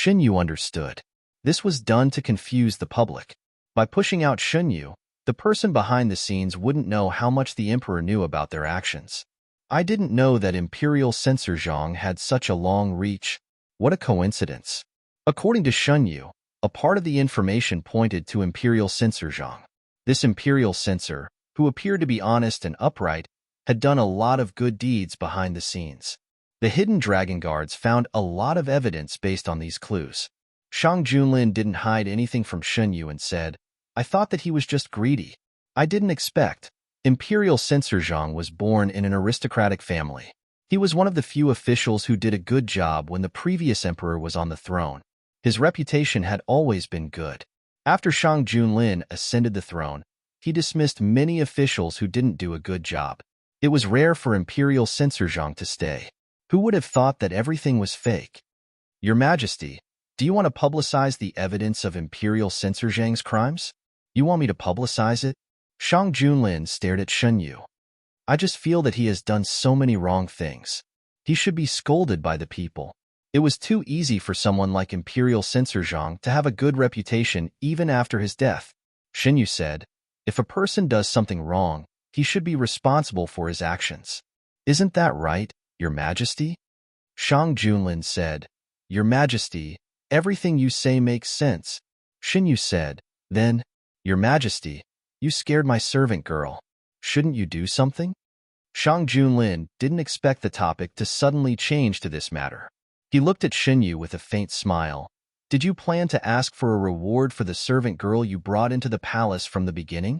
Yu understood. This was done to confuse the public. By pushing out Yu, the person behind the scenes wouldn't know how much the emperor knew about their actions. I didn't know that Imperial Censor Zhang had such a long reach. What a coincidence. According to Yu, a part of the information pointed to Imperial Censor Zhang. This Imperial Censor, who appeared to be honest and upright, had done a lot of good deeds behind the scenes. The hidden dragon guards found a lot of evidence based on these clues. Shang Junlin didn't hide anything from Yu and said, "I thought that he was just greedy. I didn't expect." Imperial Censor Zhang was born in an aristocratic family. He was one of the few officials who did a good job when the previous emperor was on the throne. His reputation had always been good. After Shang Junlin ascended the throne, he dismissed many officials who didn't do a good job. It was rare for Imperial Censor Zhang to stay. Who would have thought that everything was fake? Your Majesty, do you want to publicize the evidence of Imperial Censor Zhang's crimes? You want me to publicize it? Shang Junlin stared at Yu. I just feel that he has done so many wrong things. He should be scolded by the people. It was too easy for someone like Imperial Censor Zhang to have a good reputation even after his death. Yu said, if a person does something wrong, he should be responsible for his actions. Isn't that right, Your Majesty? Shang Junlin said, Your Majesty, everything you say makes sense. Yu said, then, Your Majesty, you scared my servant girl. Shouldn't you do something? Shang Junlin didn't expect the topic to suddenly change to this matter. He looked at Yu with a faint smile. Did you plan to ask for a reward for the servant girl you brought into the palace from the beginning?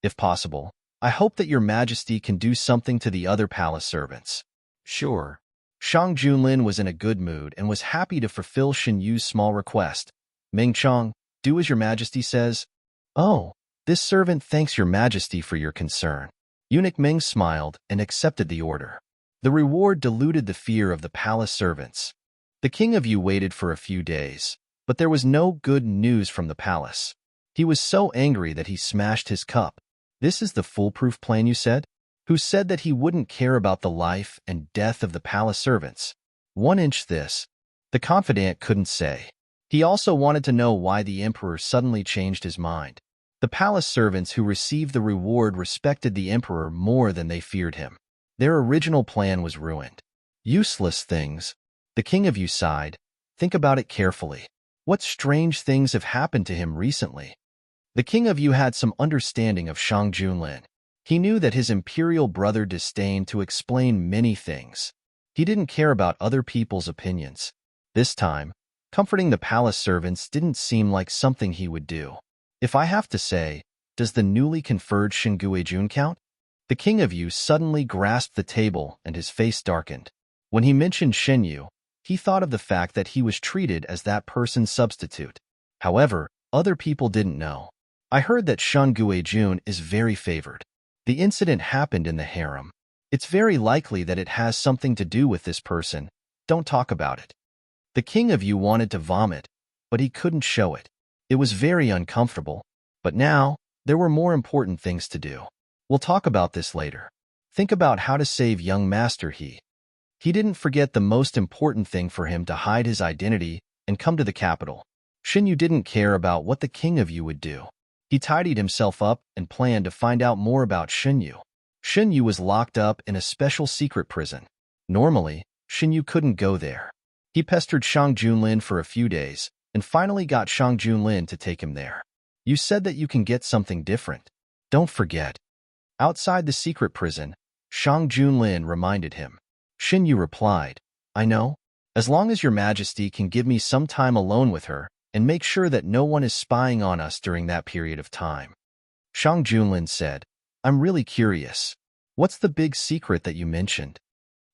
If possible, I hope that Your Majesty can do something to the other palace servants. Sure. Shang Junlin was in a good mood and was happy to fulfill Yu's small request. Ming Chong, do as Your Majesty says. Oh, this servant thanks Your Majesty for your concern. Eunuch Ming smiled and accepted the order. The reward diluted the fear of the palace servants. The king of Yu waited for a few days, but there was no good news from the palace. He was so angry that he smashed his cup. This is the foolproof plan, you said? Who said that he wouldn't care about the life and death of the palace servants? 1 inch this. The confidant couldn't say. He also wanted to know why the emperor suddenly changed his mind. The palace servants who received the reward respected the emperor more than they feared him. Their original plan was ruined. Useless things. The king of Yu sighed. Think about it carefully. What strange things have happened to him recently? The king of Yu had some understanding of Shang Junlin. He knew that his imperial brother disdained to explain many things. He didn't care about other people's opinions. This time, comforting the palace servants didn't seem like something he would do. If I have to say, does the newly conferred Shinguejun count? The king of Yu suddenly grasped the table and his face darkened. When he mentioned Yu, he thought of the fact that he was treated as that person's substitute. However, other people didn't know. I heard that Shinguejun is very favored. The incident happened in the harem. It's very likely that it has something to do with this person. Don't talk about it. The king of Yu wanted to vomit, but he couldn't show it. It was very uncomfortable, but now, there were more important things to do. We'll talk about this later. Think about how to save young Master He. He didn't forget the most important thing for him to hide his identity and come to the capital. Yu didn't care about what the king of Yu would do. He tidied himself up and planned to find out more about Yu. Yu was locked up in a special secret prison. Normally, Xinyu couldn't go there. He pestered Shang Junlin for a few days, and finally got Shang Junlin to take him there. You said that you can get something different. Don't forget. Outside the secret prison, Shang Junlin reminded him. Xinyu replied, I know. As long as your majesty can give me some time alone with her, and make sure that no one is spying on us during that period of time. Shang Junlin said, I'm really curious. What's the big secret that you mentioned?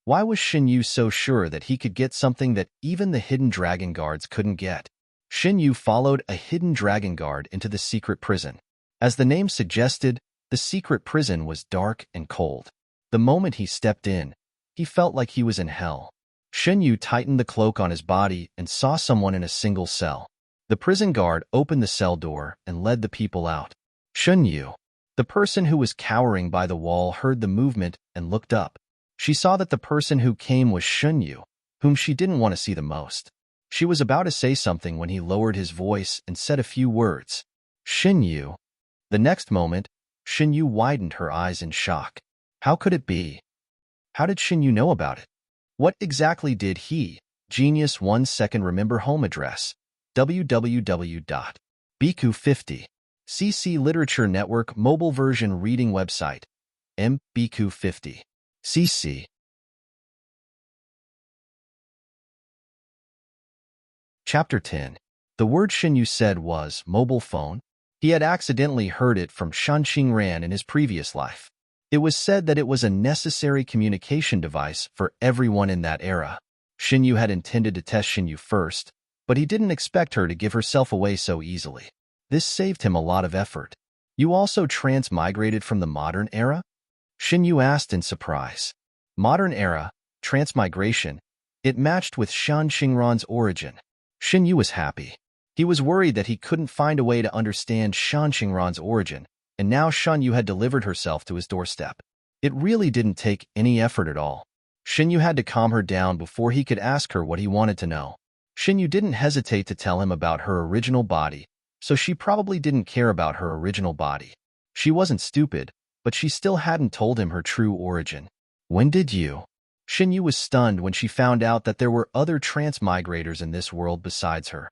Why was Xinyu so sure that he could get something that even the hidden dragon guards couldn't get? Xinyu followed a hidden dragon guard into the secret prison. As the name suggested, the secret prison was dark and cold. The moment he stepped in, he felt like he was in hell. Xinyu tightened the cloak on his body and saw someone in a single cell. The prison guard opened the cell door and led the people out. Xinyu, the person who was cowering by the wall, heard the movement and looked up. She saw that the person who came was Xinyu, whom she didn't want to see the most. She was about to say something when he lowered his voice and said a few words. Xinyu. The next moment, Xinyu widened her eyes in shock. How could it be? How did Xinyu know about it? What exactly did he, Genius 1 second remember home address, www.bq50cc Literature Network mobile version reading website, mbq50cc. Chapter 10. The word Xinyu said was mobile phone. He had accidentally heard it from Shan Xingran in his previous life. It was said that it was a necessary communication device for everyone in that era. Xinyu had intended to test Xinyu first, but he didn't expect her to give herself away so easily. This saved him a lot of effort. You also transmigrated from the modern era? Xinyu asked in surprise. Modern era, transmigration, it matched with Shan Xingran's origin. Xinyu was happy. He was worried that he couldn't find a way to understand Shan Xingran's origin, and now Xinyu had delivered herself to his doorstep. It really didn't take any effort at all. Xinyu had to calm her down before he could ask her what he wanted to know. Xinyu didn't hesitate to tell him about her original body, so she probably didn't care about her original body. She wasn't stupid, but she still hadn't told him her true origin. When did you? Xinyu was stunned when she found out that there were other transmigrators in this world besides her.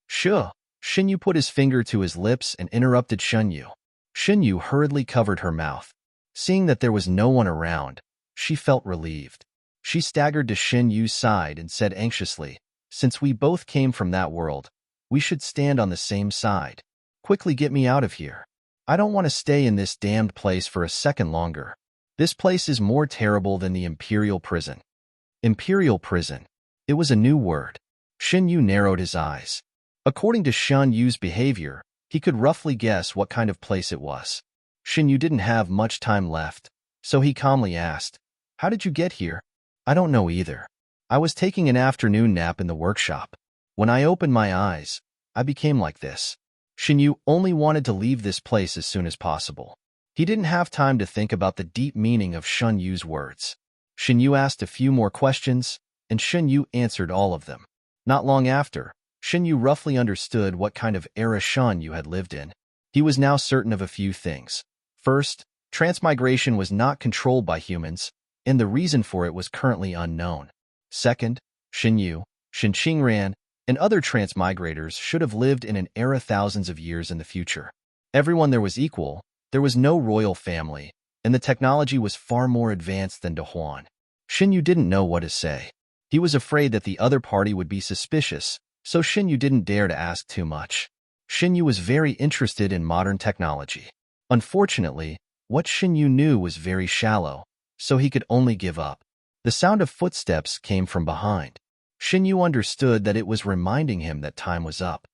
Sure. Xinyu put his finger to his lips and interrupted Xinyu. Xinyu hurriedly covered her mouth. Seeing that there was no one around, she felt relieved. She staggered to Xinyu's side and said anxiously, since we both came from that world, we should stand on the same side. Quickly get me out of here. I don't want to stay in this damned place for a second longer. This place is more terrible than the Imperial Prison. Imperial Prison. It was a new word. Xinyu narrowed his eyes. According to Xinyu's behavior, he could roughly guess what kind of place it was. Xinyu didn't have much time left, so he calmly asked, How did you get here? I don't know either. I was taking an afternoon nap in the workshop. When I opened my eyes, I became like this. Xinyu only wanted to leave this place as soon as possible. He didn't have time to think about the deep meaning of Xinyu's words. Xinyu asked a few more questions, and Xinyu answered all of them. Not long after, Xinyu roughly understood what kind of era Xinyu had lived in. He was now certain of a few things. First, transmigration was not controlled by humans, and the reason for it was currently unknown. Second, Xinyu, Shan Xingran, and other transmigrators should have lived in an era thousands of years in the future. Everyone there was equal, there was no royal family, and the technology was far more advanced than Dahuan. Xinyu didn't know what to say. He was afraid that the other party would be suspicious, so Xinyu didn't dare to ask too much. Xinyu was very interested in modern technology. Unfortunately, what Xinyu knew was very shallow, so he could only give up. The sound of footsteps came from behind. Xinyu understood that it was reminding him that time was up.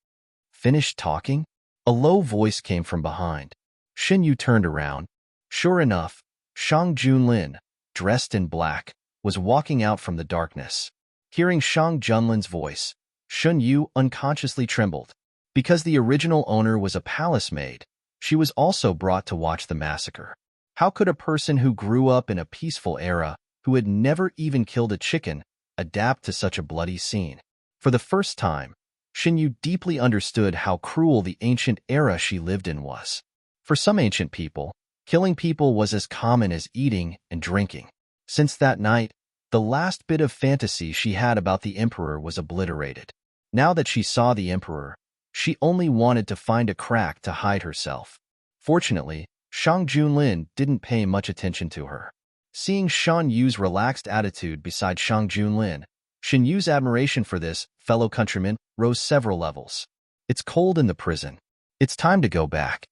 Finished talking? A low voice came from behind. Xinyu turned around. Sure enough, Shang Junlin, dressed in black, was walking out from the darkness. Hearing Shang Junlin's voice, Xinyu unconsciously trembled. Because the original owner was a palace maid, she was also brought to watch the massacre. How could a person who grew up in a peaceful era, who had never even killed a chicken, adapt to such a bloody scene? For the first time, Xinyu deeply understood how cruel the ancient era she lived in was. For some ancient people, killing people was as common as eating and drinking. Since that night, The last bit of fantasy she had about the Emperor was obliterated. Now that she saw the Emperor, she only wanted to find a crack to hide herself. Fortunately, Shang Junlin didn't pay much attention to her. Seeing Shan Yu's relaxed attitude beside Shang Junlin, Shan Yu's admiration for this fellow countryman rose several levels. It's cold in the prison. It's time to go back.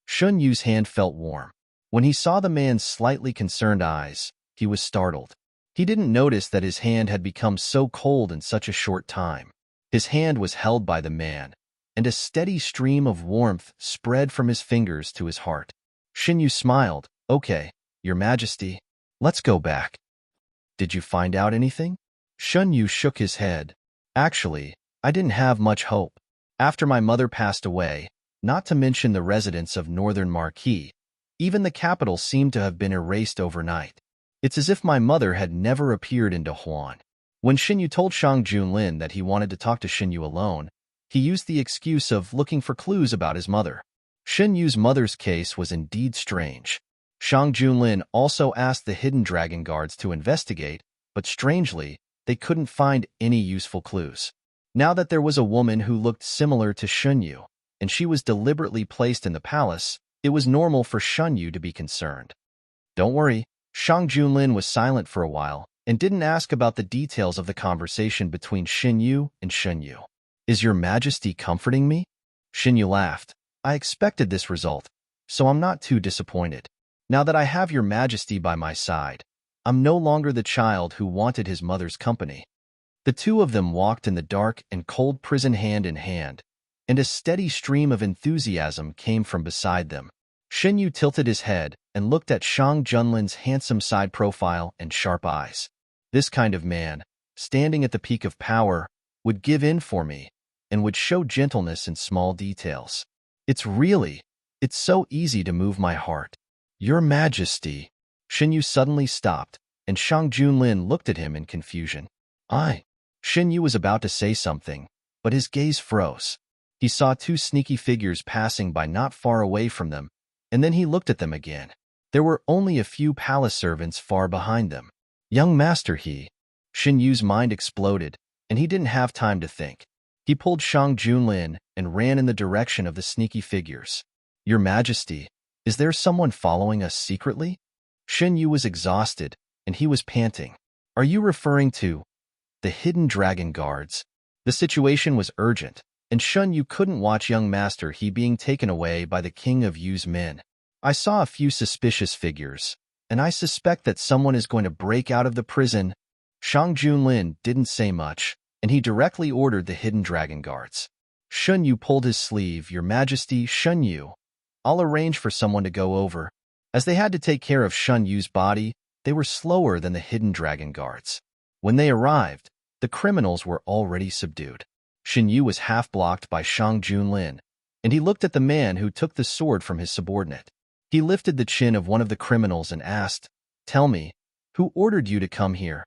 Shun Yu's hand felt warm. When he saw the man's slightly concerned eyes, he was startled. He didn't notice that his hand had become so cold in such a short time. His hand was held by the man, and a steady stream of warmth spread from his fingers to his heart. Shin Yu smiled. Okay, Your Majesty, let's go back. Did you find out anything? Shun Yu shook his head. Actually, I didn't have much hope. After my mother passed away, not to mention the residents of Northern Marquis, even the capital seemed to have been erased overnight. It's as if my mother had never appeared in Dahuan. When Xinyu told Shang Junlin that he wanted to talk to Xinyu alone, he used the excuse of looking for clues about his mother. Xinyu's mother's case was indeed strange. Shang Junlin also asked the hidden dragon guards to investigate, but strangely, they couldn't find any useful clues. Now that there was a woman who looked similar to Xinyu, and she was deliberately placed in the palace, it was normal for Xinyu to be concerned. Don't worry, Shang Junlin was silent for a while and didn't ask about the details of the conversation between Xinyu and Xinyu. Is Your Majesty comforting me? Xinyu laughed. I expected this result, so I'm not too disappointed. Now that I have Your Majesty by my side, I'm no longer the child who wanted his mother's company. The two of them walked in the dark and cold prison hand in hand, and a steady stream of enthusiasm came from beside them. Xinyu tilted his head and looked at Shang Junlin's handsome side profile and sharp eyes. This kind of man, standing at the peak of power, would give in for me and would show gentleness in small details. It's so easy to move my heart. Your Majesty. Xinyu suddenly stopped, and Shang Junlin looked at him in confusion. Xinyu was about to say something, but his gaze froze. He saw two sneaky figures passing by not far away from them, and then he looked at them again. There were only a few palace servants far behind them. Young Master He. Xinyu's mind exploded, and he didn't have time to think. He pulled Shang Junlin and ran in the direction of the sneaky figures. Your Majesty, is there someone following us secretly? Xinyu was exhausted, and he was panting. Are you referring to the hidden dragon guards? The situation was urgent, and Xinyu couldn't watch young Master He being taken away by the King of Yu's men. I saw a few suspicious figures, and I suspect that someone is going to break out of the prison. Shang Junlin didn't say much, and he directly ordered the hidden dragon guards. Xinyu pulled his sleeve. Your Majesty, Xinyu, I'll arrange for someone to go over. As they had to take care of Xinyu's body, they were slower than the hidden dragon guards. When they arrived, the criminals were already subdued. Xinyu was half-blocked by Shang Junlin, and he looked at the man who took the sword from his subordinate. He lifted the chin of one of the criminals and asked, Tell me, who ordered you to come here?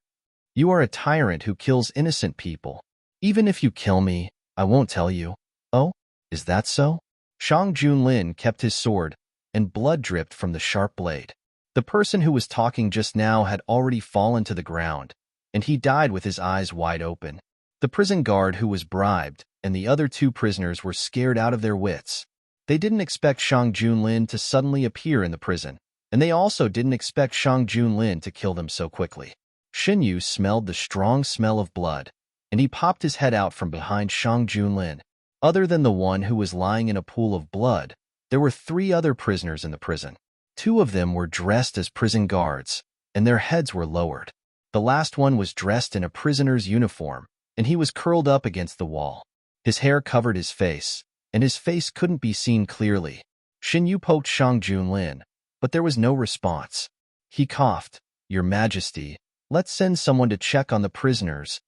You are a tyrant who kills innocent people. Even if you kill me, I won't tell you. Oh, is that so? Shang Junlin kept his sword, and blood dripped from the sharp blade. The person who was talking just now had already fallen to the ground, and he died with his eyes wide open. The prison guard who was bribed and the other two prisoners were scared out of their wits. They didn't expect Shang Junlin to suddenly appear in the prison, and they also didn't expect Shang Junlin to kill them so quickly. Xinyu smelled the strong smell of blood, and he popped his head out from behind Shang Junlin. Other than the one who was lying in a pool of blood, there were 3 other prisoners in the prison. 2 of them were dressed as prison guards, and their heads were lowered. The last one was dressed in a prisoner's uniform, and he was curled up against the wall. His hair covered his face, and his face couldn't be seen clearly. Xinyu poked Shang Junlin, but there was no response. He coughed. Your Majesty, let's send someone to check on the prisoners.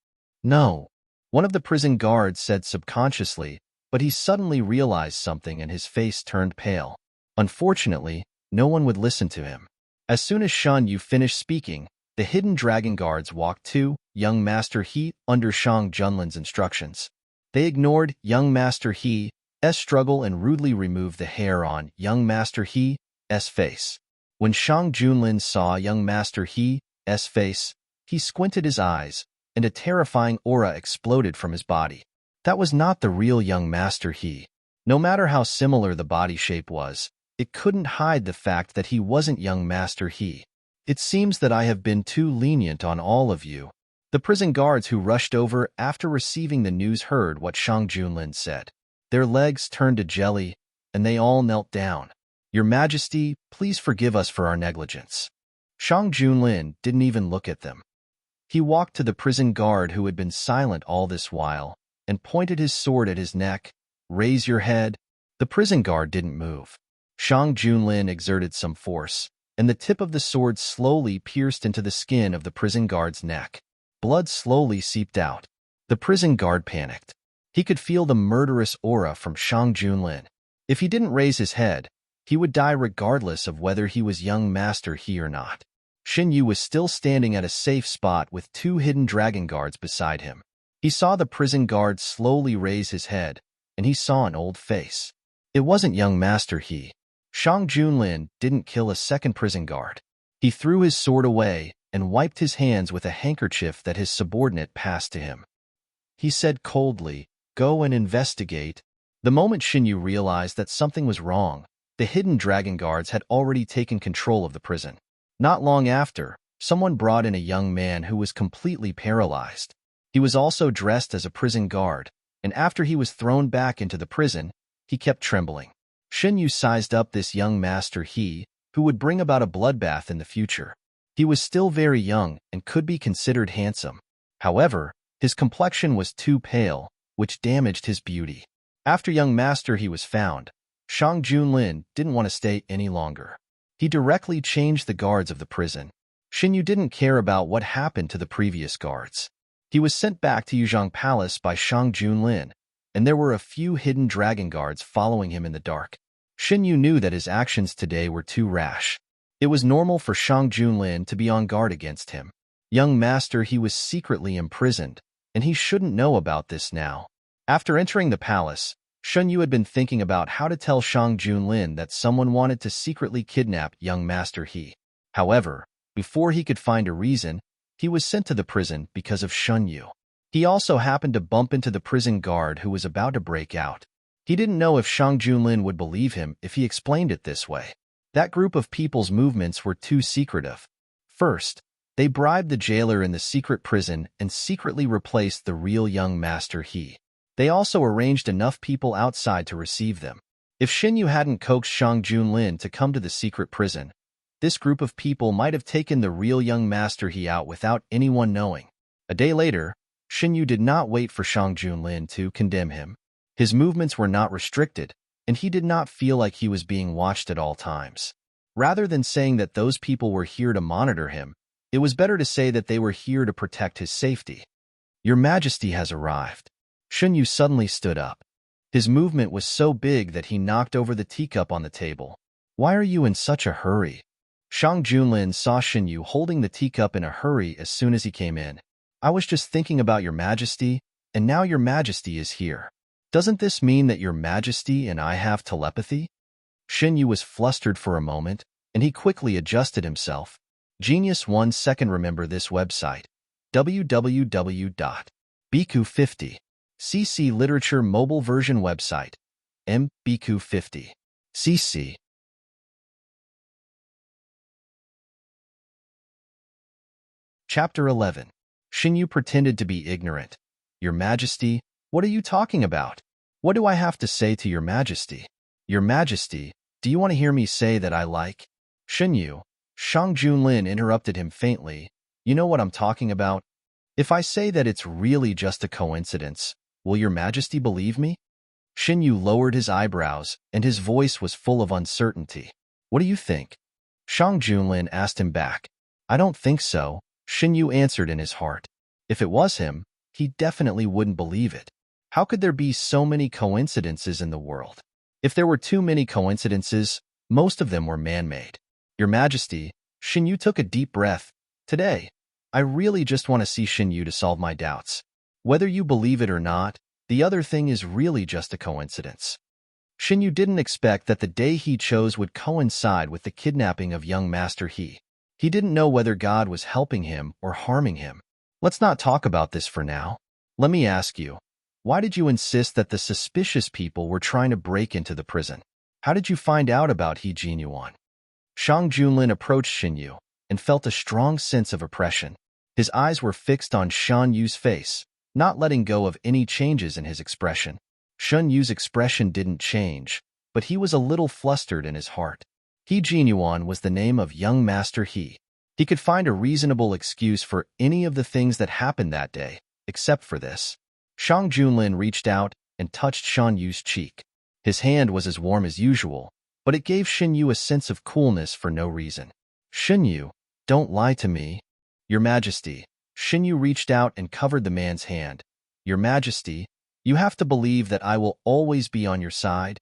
No. One of the prison guards said subconsciously, but he suddenly realized something and his face turned pale. Unfortunately, no one would listen to him. As soon as Shan Yu finished speaking, the hidden dragon guards walked to young Master He's under Shang Junlin's instructions. They ignored young Master He's struggle and rudely removed the hair on young Master He's face. When Shang Junlin saw young Master He's face, He squinted his eyes, and a terrifying aura exploded from his body. That was not the real young Master He. No matter how similar the body shape was, it couldn't hide the fact that he wasn't young Master He. It seems that I have been too lenient on all of you. The prison guards who rushed over after receiving the news heard what Shang Junlin said. Their legs turned to jelly, and they all knelt down. Your Majesty, please forgive us for our negligence. Shang Junlin didn't even look at them. He walked to the prison guard who had been silent all this while, and pointed his sword at his neck. Raise your head. The prison guard didn't move. Shang Junlin exerted some force, and the tip of the sword slowly pierced into the skin of the prison guard's neck. Blood slowly seeped out. The prison guard panicked. He could feel the murderous aura from Shang Junlin. If he didn't raise his head, he would die regardless of whether he was young Master He or not. Xin Yu was still standing at a safe spot with 2 hidden dragon guards beside him. He saw the prison guard slowly raise his head, and he saw an old face. It wasn't young Master He. Shang Junlin didn't kill a second prison guard. He threw his sword away and wiped his hands with a handkerchief that his subordinate passed to him. He said coldly, "Go and investigate." The moment Xin Yu realized that something was wrong, the hidden dragon guards had already taken control of the prison. Not long after, someone brought in a young man who was completely paralyzed. He was also dressed as a prison guard, and after he was thrown back into the prison, he kept trembling. Xin Yu sized up this young Master He, who would bring about a bloodbath in the future. He was still very young and could be considered handsome. However, his complexion was too pale, which damaged his beauty. After young Master He was found, Shang Junlin didn't want to stay any longer. He directly changed the guards of the prison. Xin Yu didn't care about what happened to the previous guards. He was sent back to Yuzhang Palace by Shang Junlin, and there were a few hidden dragon guards following him in the dark. Xin Yu knew that his actions today were too rash. It was normal for Shang Junlin to be on guard against him. Young Master He was secretly imprisoned, and he shouldn't know about this now. After entering the palace, Shun Yu had been thinking about how to tell Shang Junlin that someone wanted to secretly kidnap young Master He. However, before he could find a reason, he was sent to the prison because of Shun Yu. He also happened to bump into the prison guard who was about to break out. He didn't know if Shang Junlin would believe him if he explained it this way. That group of people's movements were too secretive. First, they bribed the jailer in the secret prison and secretly replaced the real young Master He. They also arranged enough people outside to receive them. If Xin Yu hadn't coaxed Shang Junlin to come to the secret prison, this group of people might have taken the real young Master He out without anyone knowing. A day later, Xin Yu did not wait for Shang Junlin to condemn him. His movements were not restricted, and he did not feel like he was being watched at all times. Rather than saying that those people were here to monitor him, it was better to say that they were here to protect his safety. Your Majesty has arrived. Shun Yu suddenly stood up. His movement was so big that he knocked over the teacup on the table. Why are you in such a hurry? Shang Junlin saw Shun Yu holding the teacup in a hurry as soon as he came in. I was just thinking about your Majesty, and now your Majesty is here. Doesn't this mean that your Majesty and I have telepathy? Shun Yu was flustered for a moment, and he quickly adjusted himself. Genius 1 second. Remember this website, www.bq50. CC Literature Mobile Version Website, MBQ50. CC. Chapter 11. Xin Yu pretended to be ignorant. Your Majesty, what are you talking about? What do I have to say to your Majesty? Your Majesty, do you want to hear me say that I like? Xin Yu. Shang Junlin interrupted him faintly. You know what I'm talking about? If I say that it's really just a coincidence, will your Majesty believe me? Xin Yu lowered his eyebrows, and his voice was full of uncertainty. What do you think? Shang Junlin asked him back. I don't think so, Xin Yu answered in his heart. If it was him, he definitely wouldn't believe it. How could there be so many coincidences in the world? If there were too many coincidences, most of them were man-made. Your Majesty, Xin Yu took a deep breath. Today, I really just want to see Xin Yu to solve my doubts. Whether you believe it or not, the other thing is really just a coincidence. Xin Yu didn't expect that the day he chose would coincide with the kidnapping of young Master He. He didn't know whether God was helping him or harming him. Let's not talk about this for now. Let me ask you, why did you insist that the suspicious people were trying to break into the prison? How did you find out about He Jinyuan? Shang Junlin approached Shen Yu and felt a strong sense of oppression. His eyes were fixed on Shen Yu's face, not letting go of any changes in his expression. Shen Yu's expression didn't change, but he was a little flustered in his heart. He Jinyuan was the name of young Master He. He could find a reasonable excuse for any of the things that happened that day, except for this. Shang Junlin reached out and touched Shen Yu's cheek. His hand was as warm as usual, but it gave Shen Yu a sense of coolness for no reason. Shen Yu, don't lie to me. Your Majesty. Shen Yu reached out and covered the man's hand. Your Majesty, you have to believe that I will always be on your side.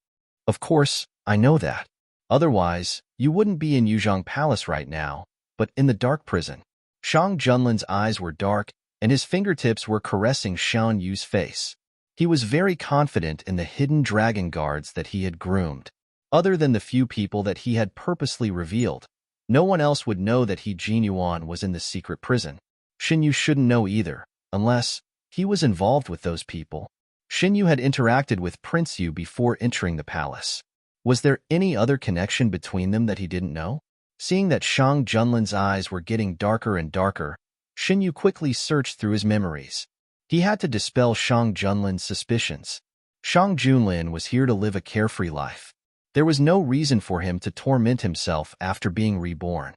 Of course, I know that. Otherwise, you wouldn't be in Yuzhong Palace right now, but in the dark prison. Shang Junlin's eyes were dark, and his fingertips were caressing Shen Yu's face. He was very confident in the hidden dragon guards that he had groomed. Other than the few people that he had purposely revealed, no one else would know that He Jinyuan was in the secret prison. Shen Yu shouldn't know either, unless he was involved with those people. Shen Yu had interacted with Prince Yu before entering the palace. Was there any other connection between them that he didn't know? Seeing that Shang Junlin's eyes were getting darker and darker, Shen Yu quickly searched through his memories. He had to dispel Shang Junlin's suspicions. Shang Junlin was here to live a carefree life. There was no reason for him to torment himself after being reborn.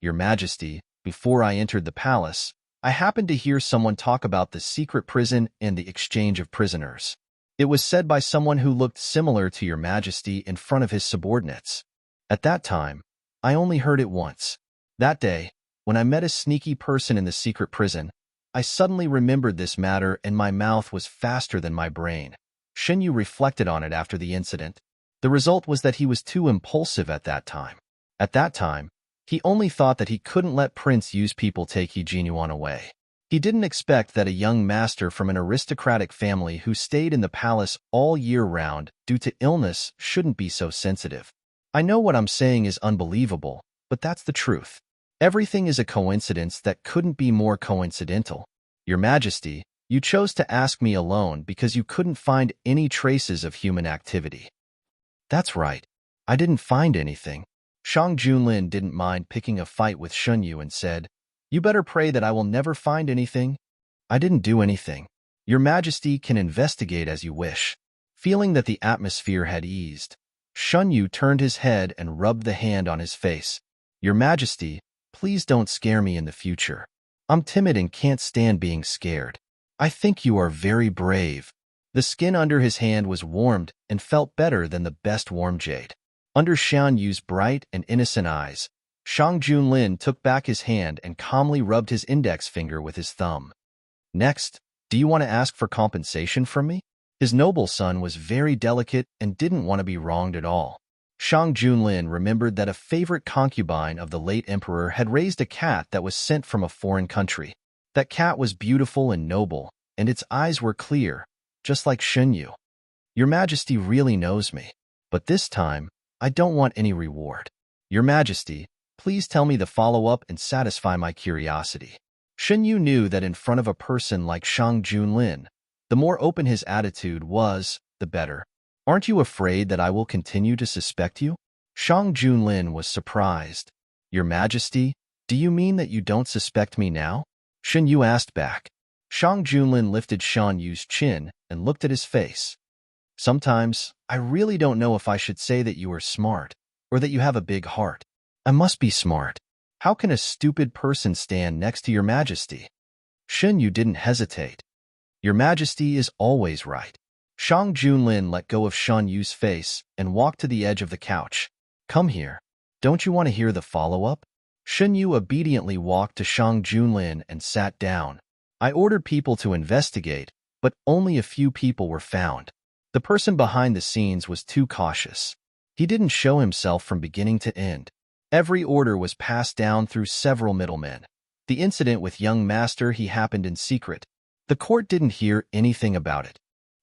Your Majesty, before I entered the palace, I happened to hear someone talk about the secret prison and the exchange of prisoners. It was said by someone who looked similar to Your Majesty in front of his subordinates. At that time, I only heard it once. That day, when I met a sneaky person in the secret prison, I suddenly remembered this matter and my mouth was faster than my brain. Shen Yu reflected on it after the incident. The result was that he was too impulsive at that time. At that time, he only thought that he couldn't let Prince Yu's people take He Jinyuan away. He didn't expect that a young master from an aristocratic family who stayed in the palace all year round due to illness shouldn't be so sensitive. I know what I'm saying is unbelievable, but that's the truth. Everything is a coincidence that couldn't be more coincidental. Your Majesty, you chose to ask me alone because you couldn't find any traces of human activity. That's right. I didn't find anything. Shang Junlin didn't mind picking a fight with Shen Yu and said, You better pray that I will never find anything. I didn't do anything. Your Majesty can investigate as you wish. Feeling that the atmosphere had eased, Shen Yu turned his head and rubbed the hand on his face. Your Majesty, please don't scare me in the future. I'm timid and can't stand being scared. I think you are very brave. The skin under his hand was warmed and felt better than the best warm jade. Under Shen Yu's bright and innocent eyes, Shang Junlin took back his hand and calmly rubbed his index finger with his thumb. Next, do you want to ask for compensation from me? His noble son was very delicate and didn't want to be wronged at all. Shang Junlin remembered that a favorite concubine of the late emperor had raised a cat that was sent from a foreign country. That cat was beautiful and noble, and its eyes were clear, just like Shen Yu. Your Majesty really knows me, but this time, I don't want any reward. Your Majesty, please tell me the follow-up and satisfy my curiosity. Shen Yu knew that in front of a person like Shang Junlin, the more open his attitude was, the better. Aren't you afraid that I will continue to suspect you? Shang Junlin was surprised. Your Majesty, do you mean that you don't suspect me now? Shen Yu asked back. Shang Junlin lifted Shen Yu's chin and looked at his face. Sometimes, I really don't know if I should say that you are smart, or that you have a big heart. I must be smart. How can a stupid person stand next to Your Majesty? Shen Yu didn't hesitate. Your Majesty is always right. Shang Junlin let go of Shen Yu's face and walked to the edge of the couch. Come here. Don't you want to hear the follow-up? Shen Yu obediently walked to Shang Junlin and sat down. I ordered people to investigate, but only a few people were found. The person behind the scenes was too cautious. He didn't show himself from beginning to end. Every order was passed down through several middlemen. The incident with young Master He happened in secret. The court didn't hear anything about it.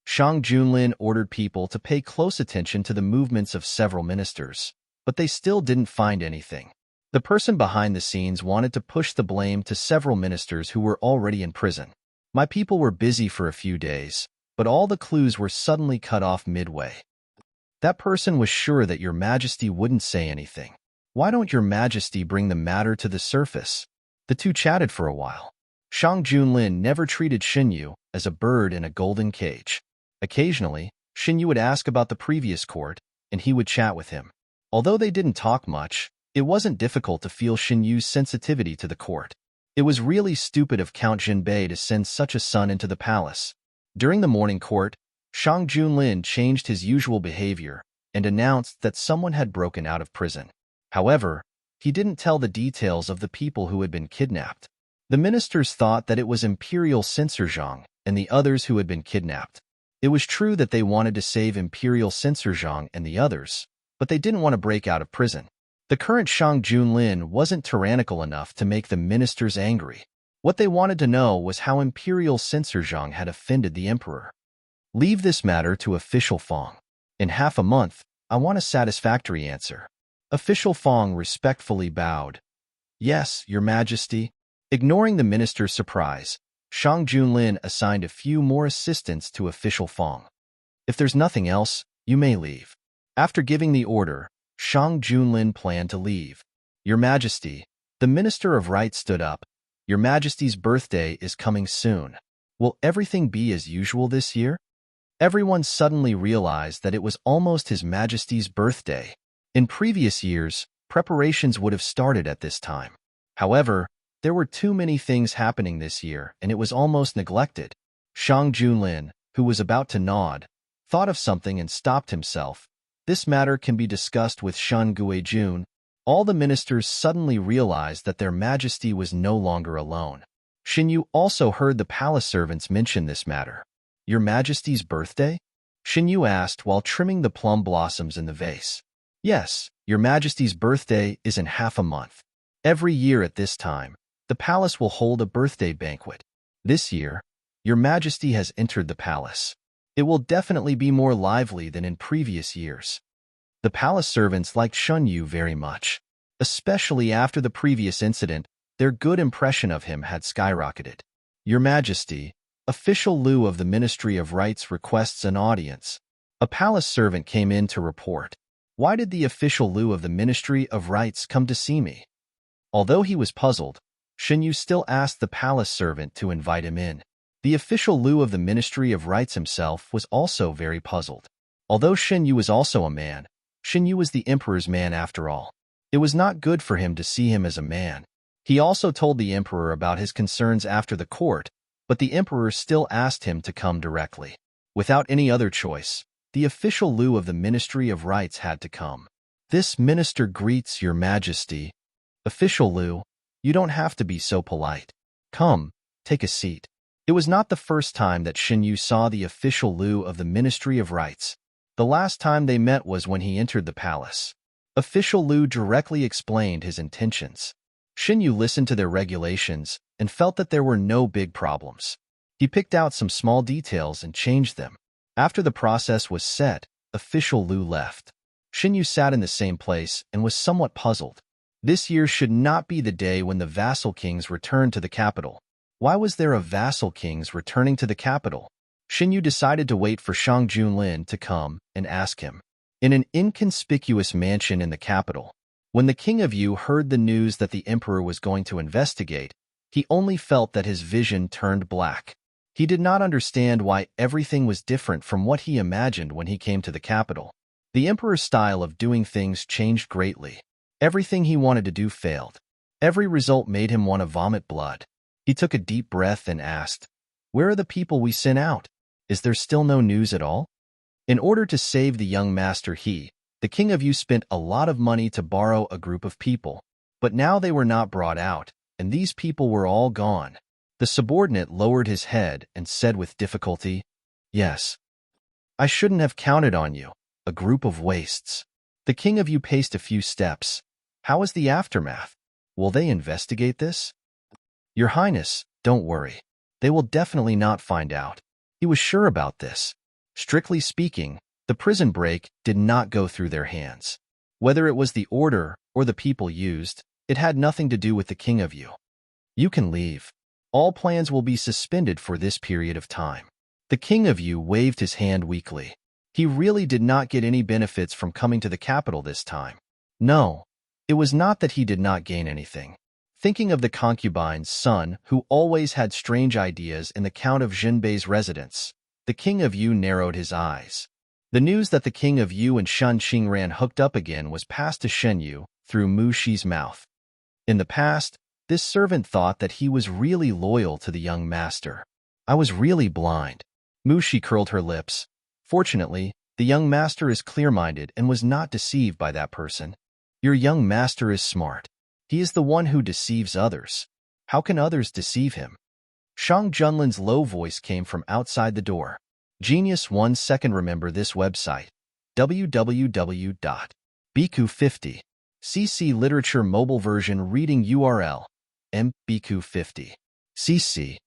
Shang Junlin ordered people to pay close attention to the movements of several ministers, but they still didn't find anything. The person behind the scenes wanted to push the blame to several ministers who were already in prison. My people were busy for a few days, but all the clues were suddenly cut off midway. That person was sure that your majesty wouldn't say anything. Why don't your majesty bring the matter to the surface? The two chatted for a while. Shang Junlin never treated Xinyu as a bird in a golden cage. Occasionally, Xinyu would ask about the previous court, and he would chat with him. Although they didn't talk much, it wasn't difficult to feel Xinyu's sensitivity to the court. It was really stupid of Count Jinbei to send such a son into the palace. During the morning court, Shang Junlin changed his usual behavior and announced that someone had broken out of prison. However, he didn't tell the details of the people who had been kidnapped. The ministers thought that it was Imperial Censor Zhang and the others who had been kidnapped. It was true that they wanted to save Imperial Censor Zhang and the others, but they didn't want to break out of prison. The current Shang Junlin wasn't tyrannical enough to make the ministers angry. What they wanted to know was how Imperial Censor Zhang had offended the emperor. Leave this matter to Official Fong. In half a month, I want a satisfactory answer. Official Fong respectfully bowed. Yes, your majesty. Ignoring the minister's surprise, Shang Junlin assigned a few more assistants to Official Fong. If there's nothing else, you may leave. After giving the order, Shang Junlin planned to leave. Your Majesty, the Minister of Right stood up. Your Majesty's birthday is coming soon. Will everything be as usual this year? Everyone suddenly realized that it was almost His Majesty's birthday. In previous years, preparations would have started at this time. However, there were too many things happening this year, and it was almost neglected. Shang Junlin, who was about to nod, thought of something and stopped himself. This matter can be discussed with Shan Guijun. All the ministers suddenly realized that their majesty was no longer alone. Xinyu also heard the palace servants mention this matter. Your Majesty's birthday? Xinyu asked while trimming the plum blossoms in the vase. Yes, Your Majesty's birthday is in half a month. Every year at this time, the palace will hold a birthday banquet. This year, Your Majesty has entered the palace. It will definitely be more lively than in previous years. The palace servants liked Xunyu very much. Especially after the previous incident, their good impression of him had skyrocketed. Your Majesty, Official Lu of the Ministry of Rights requests an audience. A palace servant came in to report. Why did the Official Lu of the Ministry of Rights come to see me? Although he was puzzled, Xinyu still asked the palace servant to invite him in. The Official Lu of the Ministry of Rights himself was also very puzzled. Although Xinyu was also a man, Xinyu was the emperor's man after all. It was not good for him to see him as a man. He also told the emperor about his concerns after the court, but the emperor still asked him to come directly. Without any other choice, the Official Lu of the Ministry of Rights had to come. This minister greets Your Majesty. Official Lu, you don't have to be so polite. Come, take a seat. It was not the first time that Xinyu saw the Official Lu of the Ministry of Rights. The last time they met was when he entered the palace. Official Lu directly explained his intentions. Xinyu listened to their regulations and felt that there were no big problems. He picked out some small details and changed them. After the process was set, Official Lu left. Xinyu sat in the same place and was somewhat puzzled. This year should not be the day when the vassal kings returned to the capital. Why was there a vassal kings returning to the capital? Xinyu decided to wait for Shang Junlin to come and ask him. In an inconspicuous mansion in the capital, when the King of Yu heard the news that the emperor was going to investigate, he only felt that his vision turned black. He did not understand why everything was different from what he imagined when he came to the capital. The emperor's style of doing things changed greatly. Everything he wanted to do failed. Every result made him want to vomit blood. He took a deep breath and asked, "Where are the people we sent out? Is there still no news at all?" In order to save the young master the King of Yu spent a lot of money to borrow a group of people. But now they were not brought out, and these people were all gone. The subordinate lowered his head and said with difficulty, "Yes. I shouldn't have counted on you, a group of wastes." The King of Yu paced a few steps. How is the aftermath? Will they investigate this? Your Highness, don't worry. They will definitely not find out. He was sure about this. Strictly speaking, the prison break did not go through their hands. Whether it was the order or the people used, It had nothing to do with the king of you. You can leave. All plans will be suspended for this period of time. The king of you waved his hand weakly. He really did not get any benefits from coming to the capital this time. No, it was not that he did not gain anything. Thinking of the concubine's son, who always had strange ideas in the Count of Jinbei's residence, the king of Yu narrowed his eyes. The news that the king of Yu and Shan Qingran hooked up again was passed to Shen Yu through Mu Shi's mouth. In the past, this servant thought that he was really loyal to the young master. I was really blind. Mu Shi curled her lips. Fortunately, the young master is clear-minded and was not deceived by that person. Your young master is smart. He is the one who deceives others. How can others deceive him? Shang Junlin's low voice came from outside the door. Genius 1 second. Remember this website. www.bq50. CC Literature Mobile Version Reading URL. mbq50. CC.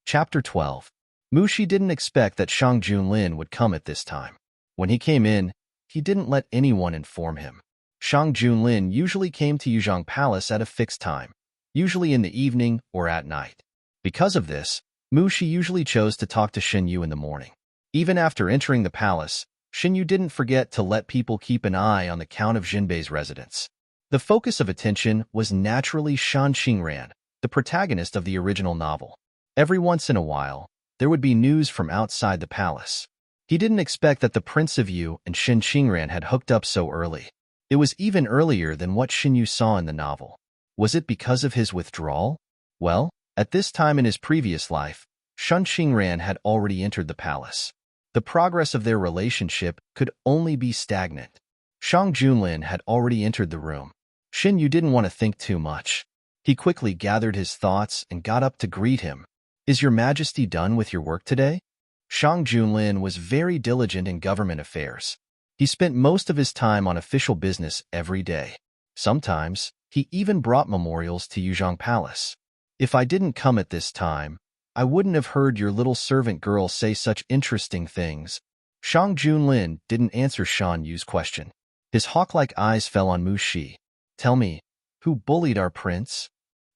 Chapter 12. Mu Shi didn't expect that Shang Junlin would come at this time. When he came in, he didn't let anyone inform him. Shang Junlin usually came to Yuzhong Palace at a fixed time, usually in the evening or at night. Because of this, Mu Shi usually chose to talk to Shen Yu in the morning. Even after entering the palace, Shen Yu didn't forget to let people keep an eye on the Count of Jinbei's residence. The focus of attention was naturally Shan Qingran, the protagonist of the original novel. Every once in a while, there would be news from outside the palace. He didn't expect that the Prince of Yu and Shan Qingran had hooked up so early. It was even earlier than what Shen Yu saw in the novel. Was it because of his withdrawal? Well, at this time in his previous life, Shan Qingran had already entered the palace. The progress of their relationship could only be stagnant. Shang Junlin had already entered the room. Shen Yu didn't want to think too much. He quickly gathered his thoughts and got up to greet him. Is your Majesty done with your work today? Shang Junlin was very diligent in government affairs. He spent most of his time on official business every day. Sometimes, he even brought memorials to Yuzhong Palace. If I didn't come at this time, I wouldn't have heard your little servant girl say such interesting things. Shang Junlin didn't answer Shan Yu's question. His hawk-like eyes fell on Mu Shi. Tell me, who bullied our prince?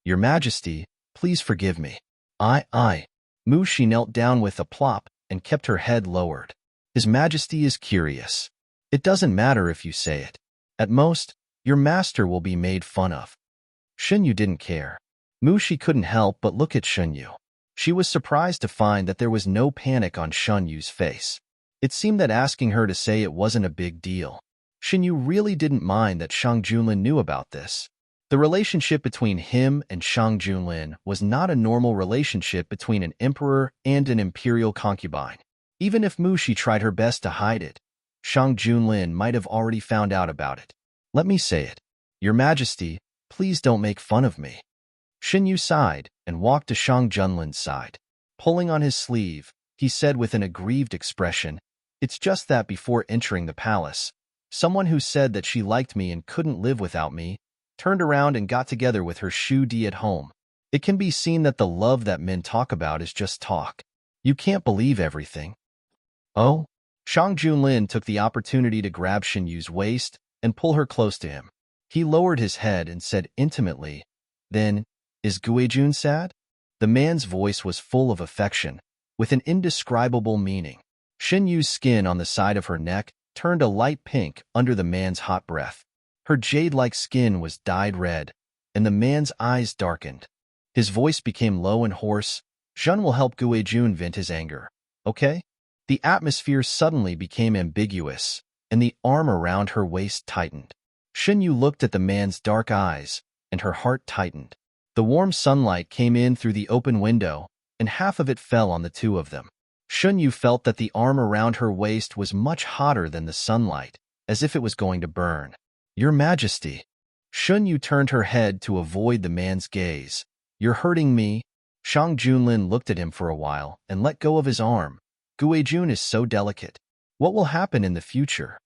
Your Majesty, please forgive me. Mu Shi knelt down with a plop and kept her head lowered. His Majesty is curious. It doesn't matter if you say it. At most, your master will be made fun of. Shen Yu didn't care. Mu Shi couldn't help but look at Shen Yu. She was surprised to find that there was no panic on Shen Yu's face. It seemed that asking her to say it wasn't a big deal. Shen Yu really didn't mind that Shang Junlin knew about this. The relationship between him and Shang Junlin was not a normal relationship between an emperor and an imperial concubine. Even if Mu Shi tried her best to hide it, Shang Junlin might have already found out about it. Let me say it. Your Majesty, please don't make fun of me. Shen Yu sighed and walked to Shang Junlin's side. Pulling on his sleeve, he said with an aggrieved expression, It's just that before entering the palace, someone who said that she liked me and couldn't live without me turned around and got together with her Shu Di at home. It can be seen that the love that men talk about is just talk. You can't believe everything. Oh? Shang Junlin took the opportunity to grab Shen Yu's waist and pull her close to him. He lowered his head and said intimately, Then, is Guijun sad? The man's voice was full of affection, with an indescribable meaning. Shen Yu's skin on the side of her neck turned a light pink under the man's hot breath. Her jade-like skin was dyed red, and the man's eyes darkened. His voice became low and hoarse. Zhen will help Guijun vent his anger, okay? The atmosphere suddenly became ambiguous, and the arm around her waist tightened. Shen Yu looked at the man's dark eyes, and her heart tightened. The warm sunlight came in through the open window, and half of it fell on the two of them. Shen Yu felt that the arm around her waist was much hotter than the sunlight, as if it was going to burn. Your Majesty. Shen Yu turned her head to avoid the man's gaze. You're hurting me. Shang Junlin looked at him for a while and let go of his arm. Guijun is so delicate. What will happen in the future?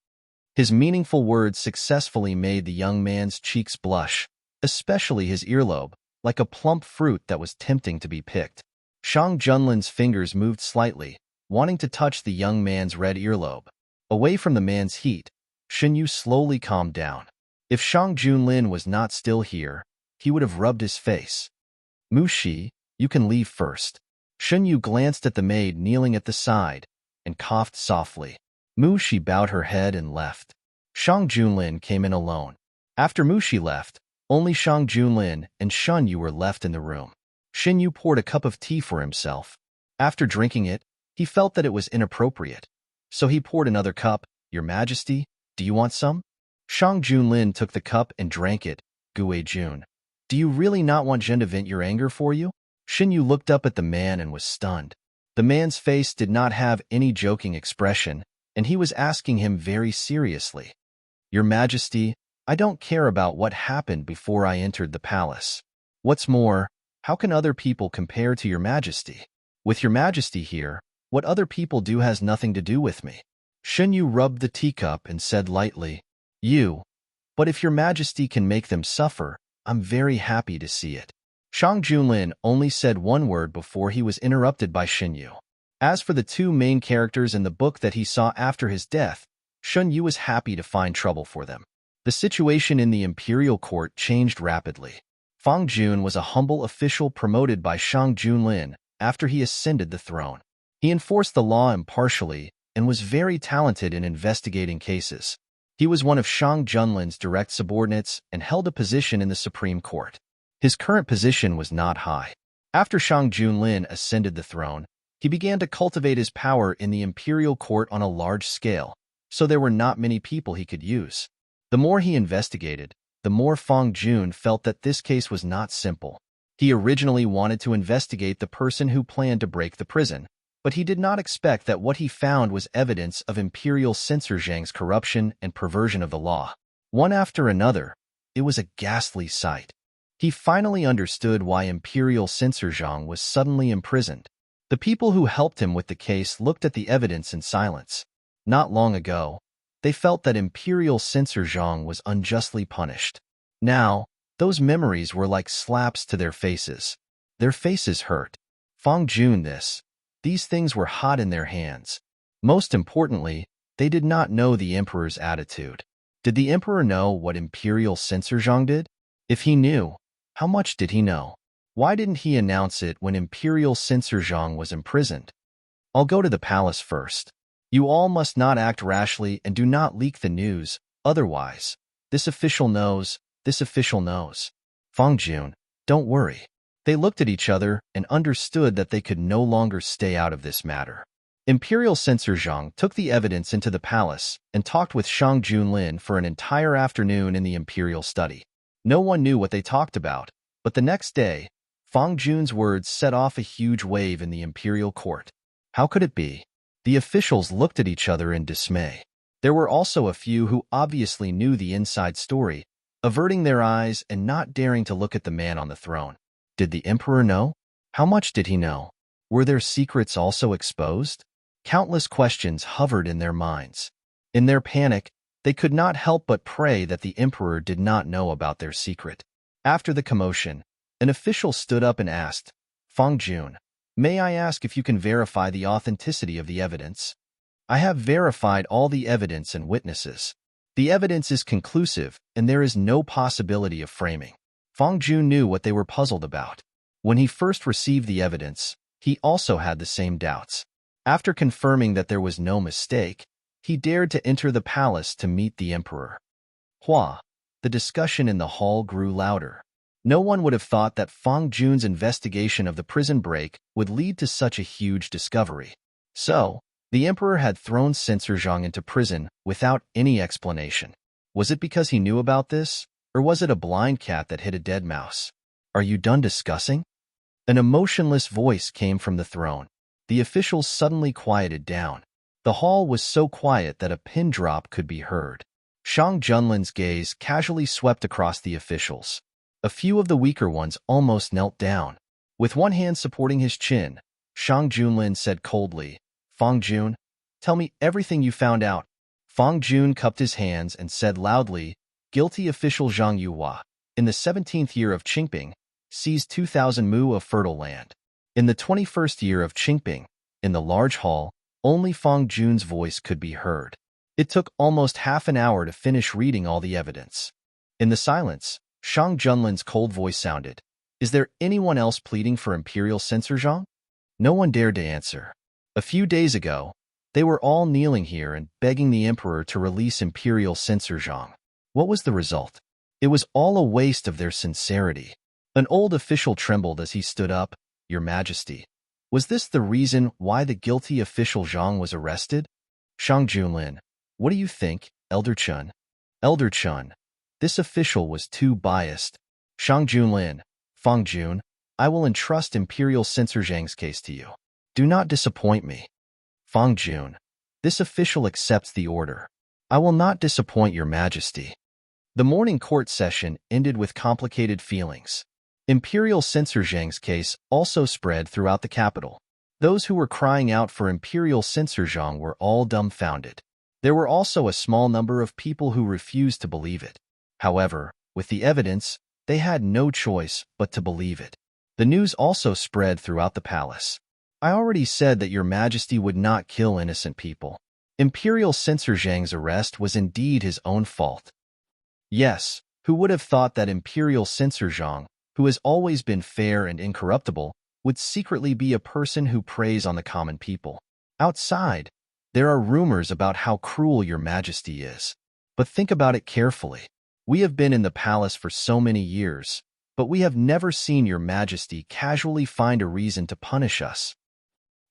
His meaningful words successfully made the young man's cheeks blush, especially his earlobe, like a plump fruit that was tempting to be picked. Shang Junlin's fingers moved slightly, wanting to touch the young man's red earlobe. Away from the man's heat, Shen Yu slowly calmed down. If Shang Junlin was not still here, he would have rubbed his face. Mu Shi, you can leave first. Shen Yu glanced at the maid kneeling at the side and coughed softly. Mu Shi bowed her head and left. Shang Junlin came in alone. After Mu Shi left, only Shang Junlin and Shen Yu were left in the room. Shen Yu poured a cup of tea for himself. After drinking it, he felt that it was inappropriate. So he poured another cup. Your Majesty, do you want some? Shang Junlin took the cup and drank it. Gue Jun, do you really not want Zhen to vent your anger for you? Shen Yu looked up at the man and was stunned. The man's face did not have any joking expression, and he was asking him very seriously. Your Majesty, I don't care about what happened before I entered the palace. What's more, how can other people compare to Your Majesty? With Your Majesty here, what other people do has nothing to do with me. Shen Yu rubbed the teacup and said lightly, but if Your Majesty can make them suffer, I'm very happy to see it. Shang Junlin only said one word before he was interrupted by Shen Yu. As for the two main characters in the book that he saw after his death, Shen Yu was happy to find trouble for them. The situation in the imperial court changed rapidly. Fang Jun was a humble official promoted by Shang Junlin after he ascended the throne. He enforced the law impartially and was very talented in investigating cases. He was one of Shang Junlin's direct subordinates and held a position in the Supreme Court. His current position was not high. After Shang Junlin ascended the throne, he began to cultivate his power in the imperial court on a large scale, so there were not many people he could use. The more he investigated, the more Fang Jun felt that this case was not simple. He originally wanted to investigate the person who planned to break the prison, but he did not expect that what he found was evidence of Imperial Censor Zhang's corruption and perversion of the law. One after another, it was a ghastly sight. He finally understood why Imperial Censor Zhang was suddenly imprisoned. The people who helped him with the case looked at the evidence in silence. Not long ago, they felt that Imperial Censor Zhang was unjustly punished. Now, those memories were like slaps to their faces. Their faces hurt. Fang Jun these things were hot in their hands. Most importantly, they did not know the Emperor's attitude. Did the Emperor know what Imperial Censor Zhang did? If he knew, how much did he know? Why didn't he announce it when Imperial Censor Zhang was imprisoned? I'll go to the palace first. You all must not act rashly and do not leak the news, otherwise, this official knows. Fang Jun, don't worry. They looked at each other and understood that they could no longer stay out of this matter. Imperial Censor Zhang took the evidence into the palace and talked with Shang Junlin for an entire afternoon in the imperial study. No one knew what they talked about, but the next day, Fang Jun's words set off a huge wave in the imperial court. How could it be? The officials looked at each other in dismay. There were also a few who obviously knew the inside story, averting their eyes and not daring to look at the man on the throne. Did the Emperor know? How much did he know? Were their secrets also exposed? Countless questions hovered in their minds. In their panic, they could not help but pray that the Emperor did not know about their secret. After the commotion, an official stood up and asked, Fang Jun, may I ask if you can verify the authenticity of the evidence? I have verified all the evidence and witnesses. The evidence is conclusive, and there is no possibility of framing. Fang Jun knew what they were puzzled about. When he first received the evidence, he also had the same doubts. After confirming that there was no mistake, he dared to enter the palace to meet the Emperor. The discussion in the hall grew louder. No one would have thought that Fang Jun's investigation of the prison break would lead to such a huge discovery. So, the Emperor had thrown Censor Zhang into prison without any explanation. Was it because he knew about this? Or was it a blind cat that hit a dead mouse? Are you done discussing? An emotionless voice came from the throne. The officials suddenly quieted down. The hall was so quiet that a pin drop could be heard. Shang Junlin's gaze casually swept across the officials. A few of the weaker ones almost knelt down. With one hand supporting his chin, Shang Junlin said coldly, Fang Jun, tell me everything you found out. Fang Jun cupped his hands and said loudly, Guilty official Zhang Yuhua, in the 17th year of Qingping, seized 2,000 mu of fertile land. In the 21st year of Qingping, in the large hall, only Fang Jun's voice could be heard. It took almost half an hour to finish reading all the evidence. In the silence, Shang Junlin's cold voice sounded. Is there anyone else pleading for imperial censor, Zhang? No one dared to answer. A few days ago, they were all kneeling here and begging the emperor to release imperial censor Zhang. What was the result? It was all a waste of their sincerity. An old official trembled as he stood up. Your Majesty, was this the reason why the guilty official Zhang was arrested? Shang Junlin, what do you think, Elder Chun? Elder Chun, this official was too biased. Shang Junlin, Fang Jun, I will entrust Imperial Censor Zhang's case to you. Do not disappoint me. Fang Jun, this official accepts the order. I will not disappoint your Majesty. The morning court session ended with complicated feelings. Imperial Censor Zhang's case also spread throughout the capital. Those who were crying out for Imperial Censor Zhang were all dumbfounded. There were also a small number of people who refused to believe it. However, with the evidence, they had no choice but to believe it. The news also spread throughout the palace. I already said that your Majesty would not kill innocent people. Imperial Censor Zhang's arrest was indeed his own fault. Yes, who would have thought that Imperial Censor Zhang, who has always been fair and incorruptible, would secretly be a person who preys on the common people. Outside, there are rumors about how cruel your Majesty is. But think about it carefully. We have been in the palace for so many years, but we have never seen your Majesty casually find a reason to punish us.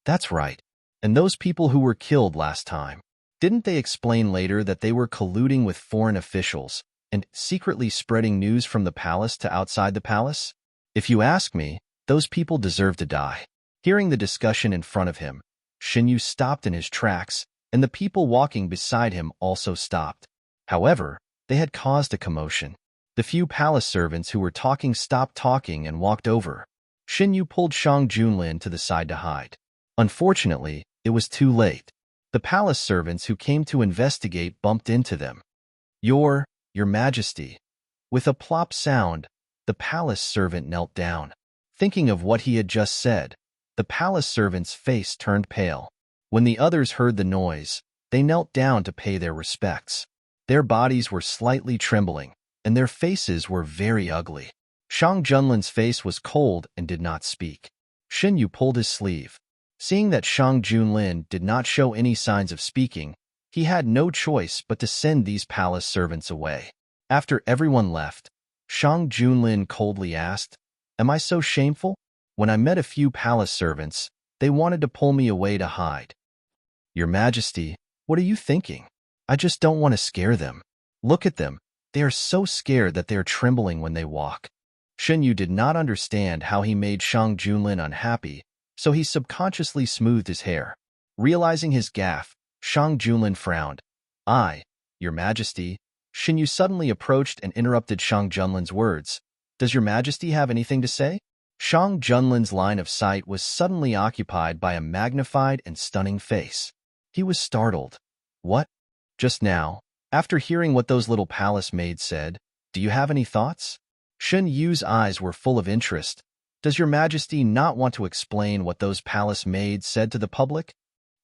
That's right. And those people who were killed last time, didn't they explain later that they were colluding with foreign officials and secretly spreading news from the palace to outside the palace? If you ask me, those people deserve to die. Hearing the discussion in front of him, Xinyu stopped in his tracks, and the people walking beside him also stopped. However, they had caused a commotion. The few palace servants who were talking stopped talking and walked over. Xinyu pulled Shang Junlin to the side to hide. Unfortunately, it was too late. The palace servants who came to investigate bumped into them. Your Majesty. With a plop sound, the palace servant knelt down. Thinking of what he had just said, the palace servant's face turned pale. When the others heard the noise, they knelt down to pay their respects. Their bodies were slightly trembling, and their faces were very ugly. Shang Junlin's face was cold and did not speak. Xinyu pulled his sleeve. Seeing that Shang Junlin did not show any signs of speaking, he had no choice but to send these palace servants away. After everyone left, Shang Junlin coldly asked, Am I so shameful? When I met a few palace servants, they wanted to pull me away to hide. Your Majesty, what are you thinking? I just don't want to scare them. Look at them. They are so scared that they are trembling when they walk. Xinyu did not understand how he made Shang Junlin unhappy, so he subconsciously smoothed his hair. Realizing his gaffe, Shang Junlin frowned. Your Majesty. Xinyu suddenly approached and interrupted Shang Junlin's words. Does your Majesty have anything to say? Shang Junlin's line of sight was suddenly occupied by a magnified and stunning face. He was startled. What? Just now, after hearing what those little palace maids said, do you have any thoughts? Shen Yu's eyes were full of interest. Does your Majesty not want to explain what those palace maids said to the public?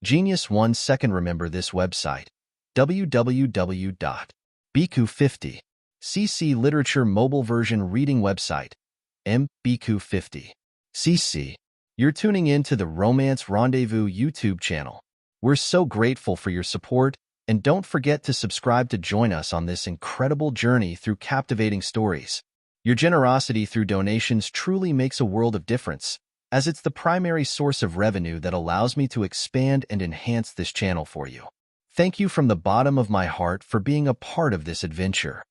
Genius 1 second. Remember this website. www.bq50. CC Literature Mobile Version Reading Website. MBQ50. CC. You're tuning in to the Romance Rendezvous YouTube channel. We're so grateful for your support, and don't forget to subscribe to join us on this incredible journey through captivating stories. Your generosity through donations truly makes a world of difference, as it's the primary source of revenue that allows me to expand and enhance this channel for you. Thank you from the bottom of my heart for being a part of this adventure.